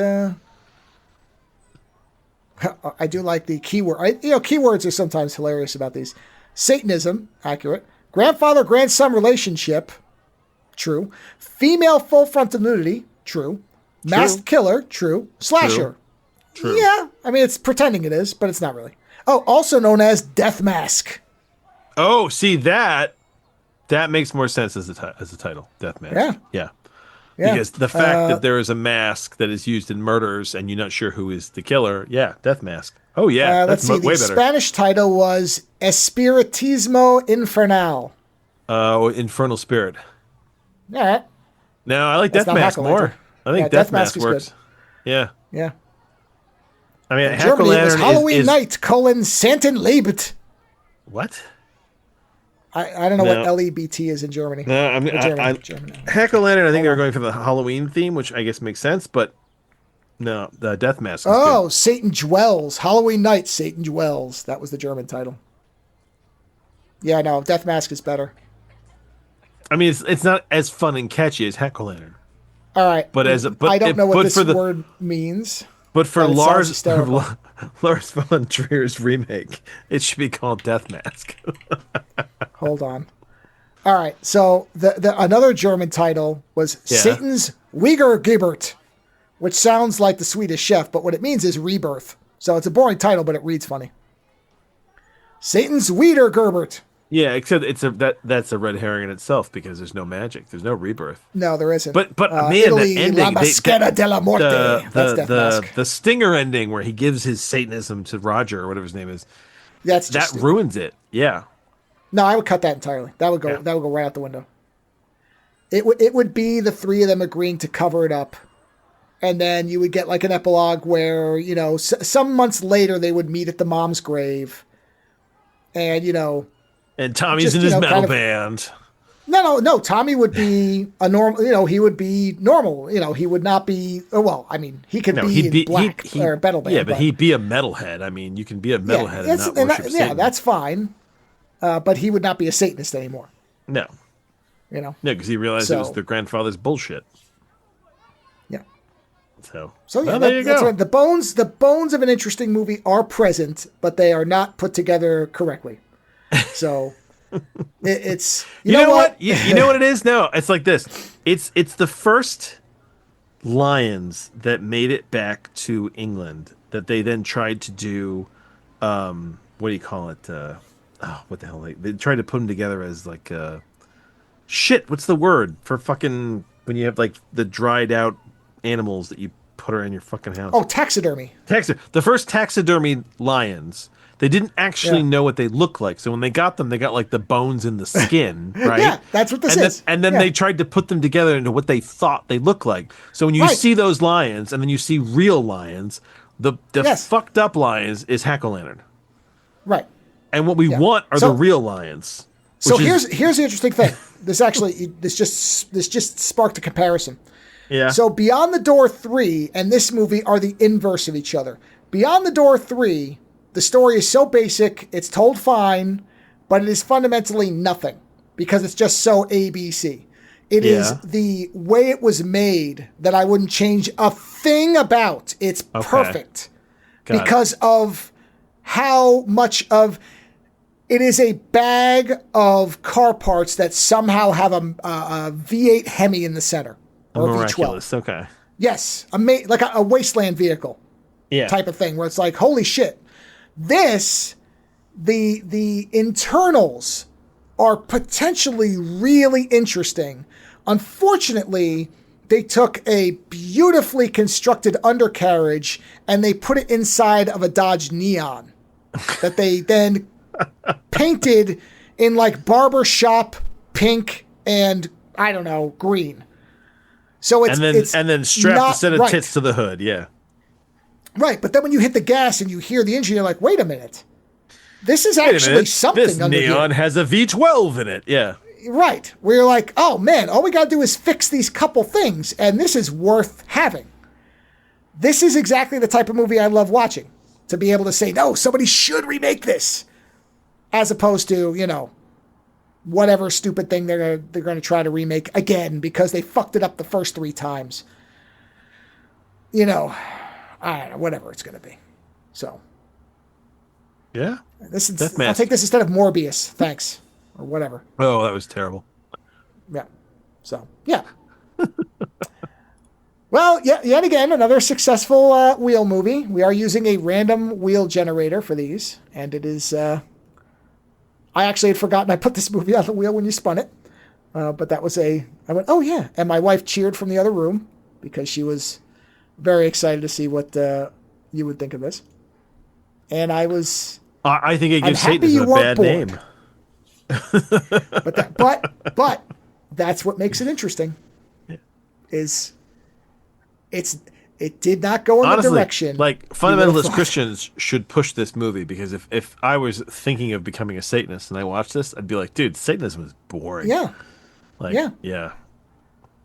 I do like the keyword. Keywords are sometimes hilarious about these. Satanism, accurate. Grandfather-grandson relationship, true. Female full frontal nudity, true. Masked killer, true. Slasher. True. Yeah, I mean, it's pretending it is, but it's not really. Oh, also known as Death Mask. Oh, see, that makes more sense as a title, Death Mask. Yeah. Because the fact that there is a mask that is used in murders and you're not sure who is the killer, Death Mask. Oh, yeah, let's see. way The better. Spanish title was Espiritismo Infernal. Infernal Spirit. All right. No, I like Death Mask more. I think Death Mask works. Good. Yeah. Yeah. I mean, in Germany, it was Halloween night, Santenlebt. What? I don't know what LEBT is in Germany. No, German. Hack-O-Lantern, I think they were going for the Halloween theme, which I guess makes sense, but no, the Death Mask is good. Satan Dwells. Halloween night, Satan Dwells. That was the German title. Yeah, no, Death Mask is better. I mean, it's not as fun and catchy as Hack-O-Lantern. All right, But I don't know what this word means. But for Lars Lars von Trier's remake, it should be called Death Mask. Hold on. All right, so the another German title was Satan's Wiedergeburt, which sounds like the Swedish Chef, but what it means is rebirth. So it's a boring title, but it reads funny. Satan's Wiedergeburt. Yeah, except that's a red herring in itself because there's no magic, there's no rebirth. No, there isn't. But man, Italy, the ending, La Maschera della Morte. That's Death Mask. The stinger ending where he gives his Satanism to Roger or whatever his name is. That ruins it. Yeah. No, I would cut that entirely. That would go right out the window. It would be the three of them agreeing to cover it up, and then you would get like an epilogue where some months later they would meet at the mom's grave, and and Tommy's in his metal band. No. Tommy would be a normal. He would be normal. He would not be. Well, I mean, he could be in black or a metal band. Yeah, but he'd be a metalhead. I mean, you can be a metalhead and not worship Satan. Yeah, that's fine. But he would not be a Satanist anymore. No. No, because he realized it was their grandfather's bullshit. Yeah. So yeah, there you go. That's right. The bones of an interesting movie are present, but they are not put together correctly. So it's you know what you know what it is. No, it's like this. It's the first Lions that made it back to England that they then tried to do. What do you call it? What the hell? They tried to put them together as like shit. What's the word for fucking when you have like the dried out animals that you put around your fucking house? Oh, taxidermy. The first taxidermy lions. They didn't actually know what they look like. So when they got them, they got like the bones in the skin, right? Yeah, that's what this is. And then they tried to put them together into what they thought they looked like. So when you see those lions and then you see real lions, the fucked up lions is Hack-O-Lantern. Right. And what we want are the real lions. So here's the interesting thing. This just sparked a comparison. Yeah. So Beyond the Door 3 and this movie are the inverse of each other. Beyond the Door 3, the story is so basic, it's told fine, but it is fundamentally nothing because it's just so ABC. It is the way it was made that I wouldn't change a thing about. It's perfect because of how much of it is a bag of car parts that somehow have a V8 Hemi in the center or Miraculous. V12. Okay. Yes, like a wasteland vehicle type of thing where it's like, holy shit. This, the internals are potentially really interesting. Unfortunately, they took a beautifully constructed undercarriage and they put it inside of a Dodge Neon that they then painted in like barbershop pink and I don't know, green. So it's and then strap a set of tits to the hood, Right, but then when you hit the gas and you hear the engine, you're like, wait a minute. This is actually something this under Neon here. has a V12 in it, yeah. Right, where you're like, oh man, all we got to do is fix these couple things, and this is worth having. This is exactly the type of movie I love watching. To be able to say, no, somebody should remake this. As opposed to, whatever stupid thing they're going to try to remake again because they fucked it up the first 3 times. I don't know, whatever it's going to be. So. Yeah. I'll take this instead of Morbius. Thanks. Or whatever. Oh, that was terrible. Yeah. So, yeah. Well, yet again, another successful wheel movie. We are using a random wheel generator for these. And it is... I actually had forgotten I put this movie on the wheel when you spun it. But that was I went, oh yeah. And my wife cheered from the other room because she was... very excited to see what you would think of this. And I was... I think it gives Satanism a bad name. but that's what makes it interesting. Is it did not go in the direction... Like, fundamentalist Christians should push this movie because if I was thinking of becoming a Satanist and I watched this, I'd be like, dude, Satanism is boring. Yeah.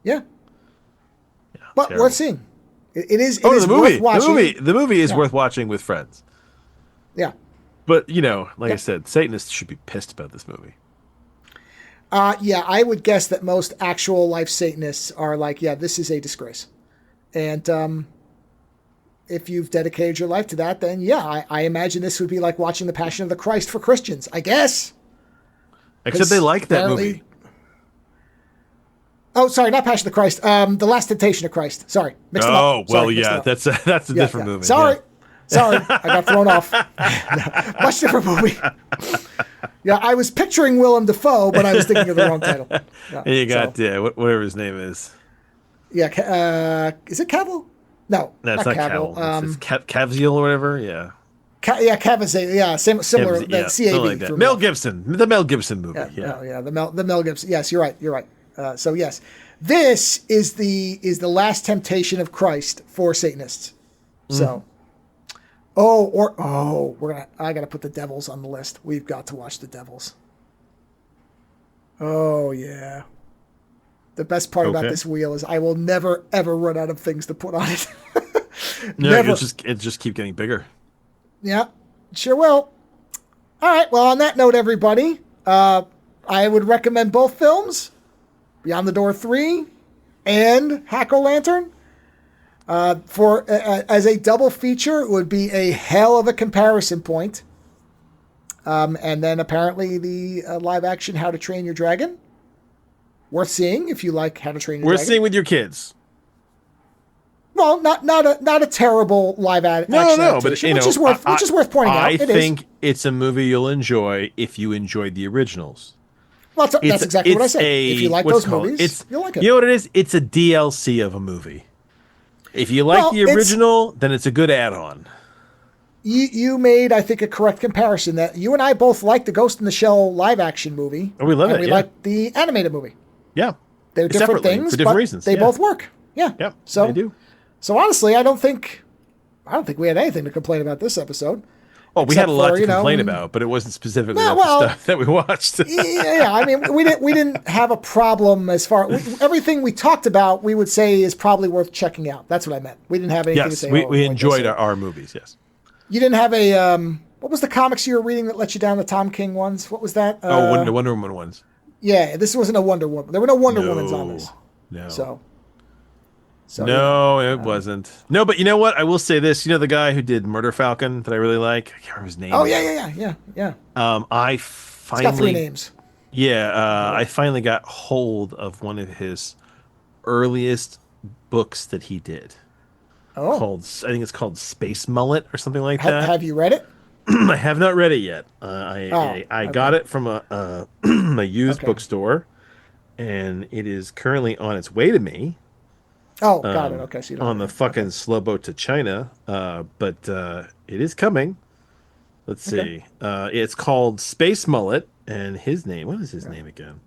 Yeah. But terrible. worth seeing. It is worth watching. The movie is worth watching with friends. Yeah. But, I said, Satanists should be pissed about this movie. Yeah, I would guess that most actual life Satanists are like, yeah, this is a disgrace. And if you've dedicated your life to that, then yeah, I imagine this would be like watching The Passion of the Christ for Christians, I guess. Except they like that movie. Oh, sorry, not Passion of the Christ. The Last Temptation of Christ. Sorry, mixed them up. Oh, well, yeah, that's a different movie. Sorry, I got thrown off. Much different movie. Yeah, I was picturing Willem Dafoe, but I was thinking of the wrong title. Yeah, you got whatever his name is. Yeah, is it Cavill? No, it's not Cavill. It's Caviezel or whatever. Yeah. Caviezel. Yeah, similar. CAV like that. Mel Gibson, the Mel Gibson movie. The Mel Gibson. Yes, you're right. So yes, this is the Last Temptation of Christ for Satanists. So, I gotta put the Devils on the list. We've got to watch the Devils. Oh yeah. The best part about this wheel is I will never ever run out of things to put on it. Never. It just keep getting bigger. Yeah, sure will. All right. Well, on that note, everybody, I would recommend both films. Beyond the Door 3 and Hack-O-Lantern. As a double feature, it would be a hell of a comparison point. And then apparently the live action How to Train Your Dragon. Worth seeing if you like How to Train Your Dragon. Worth seeing with your kids. Well, not a terrible live action adaptation, but which is worth pointing out. I think it's a movie you'll enjoy if you enjoyed the originals. Well, that's exactly what I said. If you like those movies, you'll like it. You know what it is? It's a DLC of a movie. If you like the original, then it's a good add-on. You made, I think, a correct comparison that you and I both like the Ghost in the Shell live-action movie. Oh, we love it. We like the animated movie. Yeah, they're different things, for different reasons. They both work. Yeah, yeah. So they do. So honestly, I don't think we had anything to complain about this episode. Oh, we had a lot to complain about, but it wasn't specifically about the stuff that we watched. Yeah, I mean, we didn't have a problem as far everything we talked about. We would say is probably worth checking out. That's what I meant. We didn't have anything to say. Yes, we enjoyed our movies. Yes. You didn't have a what was the comics you were reading that let you down? The Tom King ones. What was that? The Wonder Woman ones. Yeah, this wasn't a Wonder Woman. There were no Wonder Womans on this. No. So no, it wasn't. No, but you know what? I will say this. You know the guy who did Murder Falcon that I really like? I can't remember his name. Oh, yeah. I finally... It's got 3 names. Yeah, I finally got hold of one of his earliest books that he did. Oh. I think it's called Space Mullet or something like that. Have you read it? I have not read it yet. I got it from a used bookstore, and it is currently on its way to me. Oh, got it. Okay, so you don't on the fucking slow boat to China, but it is coming. Let's see. It's called Space Mullet, and his name. What is his name again?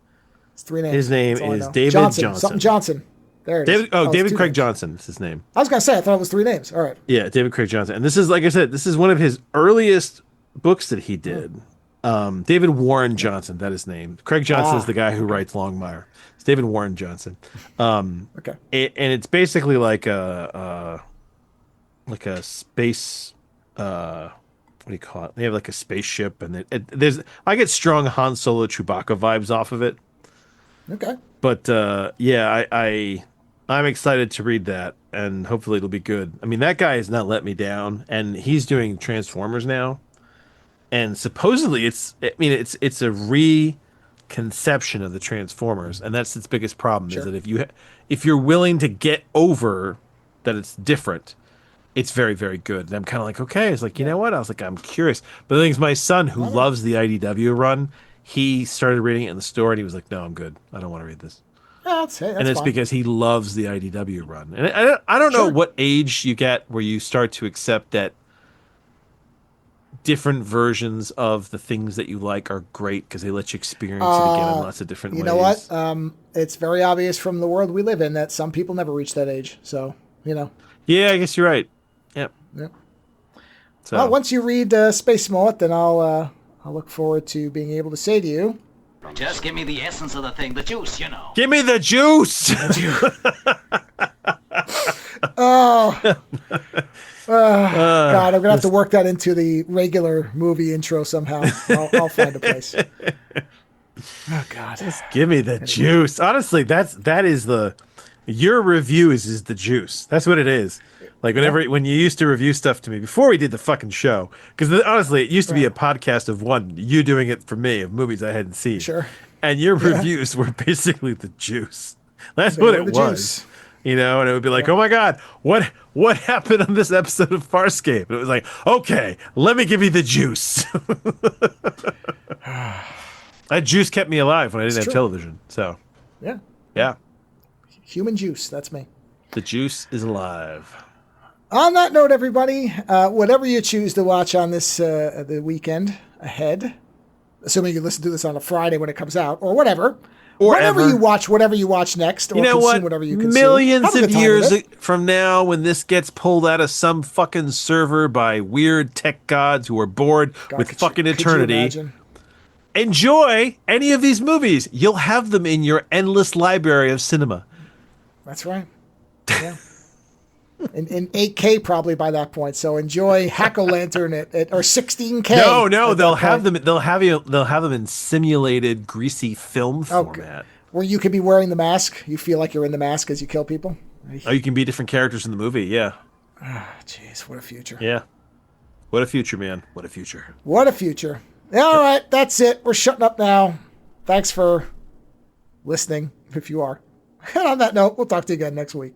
It's 3 names. His name is David Johnson. Something Johnson. There it is. David Craig Johnson is his name. I was gonna say I thought it was 3 names. All right. Yeah, David Craig Johnson, and this is, like I said, this is one of his earliest books that he did. David Warren Johnson, that is his name. Craig Johnson is the guy who writes Longmire. It's David Warren Johnson. Okay. And it's basically like a space. What do you call it? They have like a spaceship, and I get strong Han Solo Chewbacca vibes off of it. Okay. But I'm excited to read that, and hopefully it'll be good. I mean, that guy has not let me down, and he's doing Transformers now. And supposedly it's a reconception of the Transformers, and that's its biggest problem. Sure. Is that if you're willing to get over that it's different, it's very, very good. And I'm kind of like, okay, it's like, you know what? I was like, I'm curious. But the thing is, my son, who loves the IDW run, he started reading it in the store, and he was like, no, I'm good. I don't want to read this. That's and it's fine. Because he loves the IDW run. And I don't know what age you get where you start to accept that different versions of the things that you like are great because they let you experience it again in lots of different ways. You know what? It's very obvious from the world we live in that some people never reach that age. So, Yeah, I guess you're right. Yep. So. Well, once you read Space Mullet, then I'll look forward to being able to say to you, just give me the essence of the thing, the juice, Give me the juice! God, I'm going to have to work that into the regular movie intro somehow. I'll find a place. Oh God. Just give me the juice. Honestly, your review is the juice. That's what it is. Like when you used to review stuff to me before we did the fucking show, because honestly, it used to be a podcast of you doing it for me of movies I hadn't seen. Sure. And your reviews were basically the juice. That's what it was. Juice. And it would be like, oh my God, what happened on this episode of Farscape? And it was like, okay, let me give you the juice. That juice kept me alive when I didn't have television. So yeah. Human juice. That's me. The juice is alive. On that note, everybody, whatever you choose to watch on this the weekend ahead, assuming you listen to this on a Friday when it comes out, or whatever, whatever you watch next, or consume whatever you consume. Millions of years from now, when this gets pulled out of some fucking server by weird tech gods who are bored with fucking eternity, enjoy any of these movies. You'll have them in your endless library of cinema. That's right. Yeah. In 8K probably by that point. So enjoy Hack-O-Lantern or 16K. No, they'll have them. They'll have them in simulated greasy film format, where you could be wearing the mask. You feel like you're in the mask as you kill people. Oh, you can be different characters in the movie. Yeah. Jeez, what a future. Yeah. What a future, man. What a future. What a future. All right, that's it. We're shutting up now. Thanks for listening, if you are. And on that note, we'll talk to you again next week.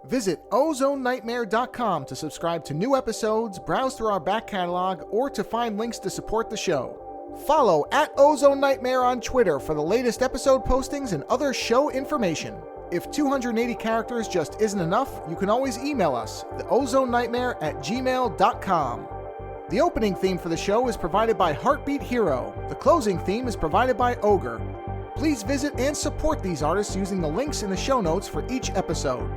Visit OzoneNightmare.com to subscribe to new episodes, browse through our back catalog, or to find links to support the show. Follow @OzoneNightmare on Twitter for the latest episode postings and other show information. If 280 characters just isn't enough, you can always email us, theozonenightmare@gmail.com. The opening theme for the show is provided by Heartbeat Hero. The closing theme is provided by Ogre. Please visit and support these artists using the links in the show notes for each episode.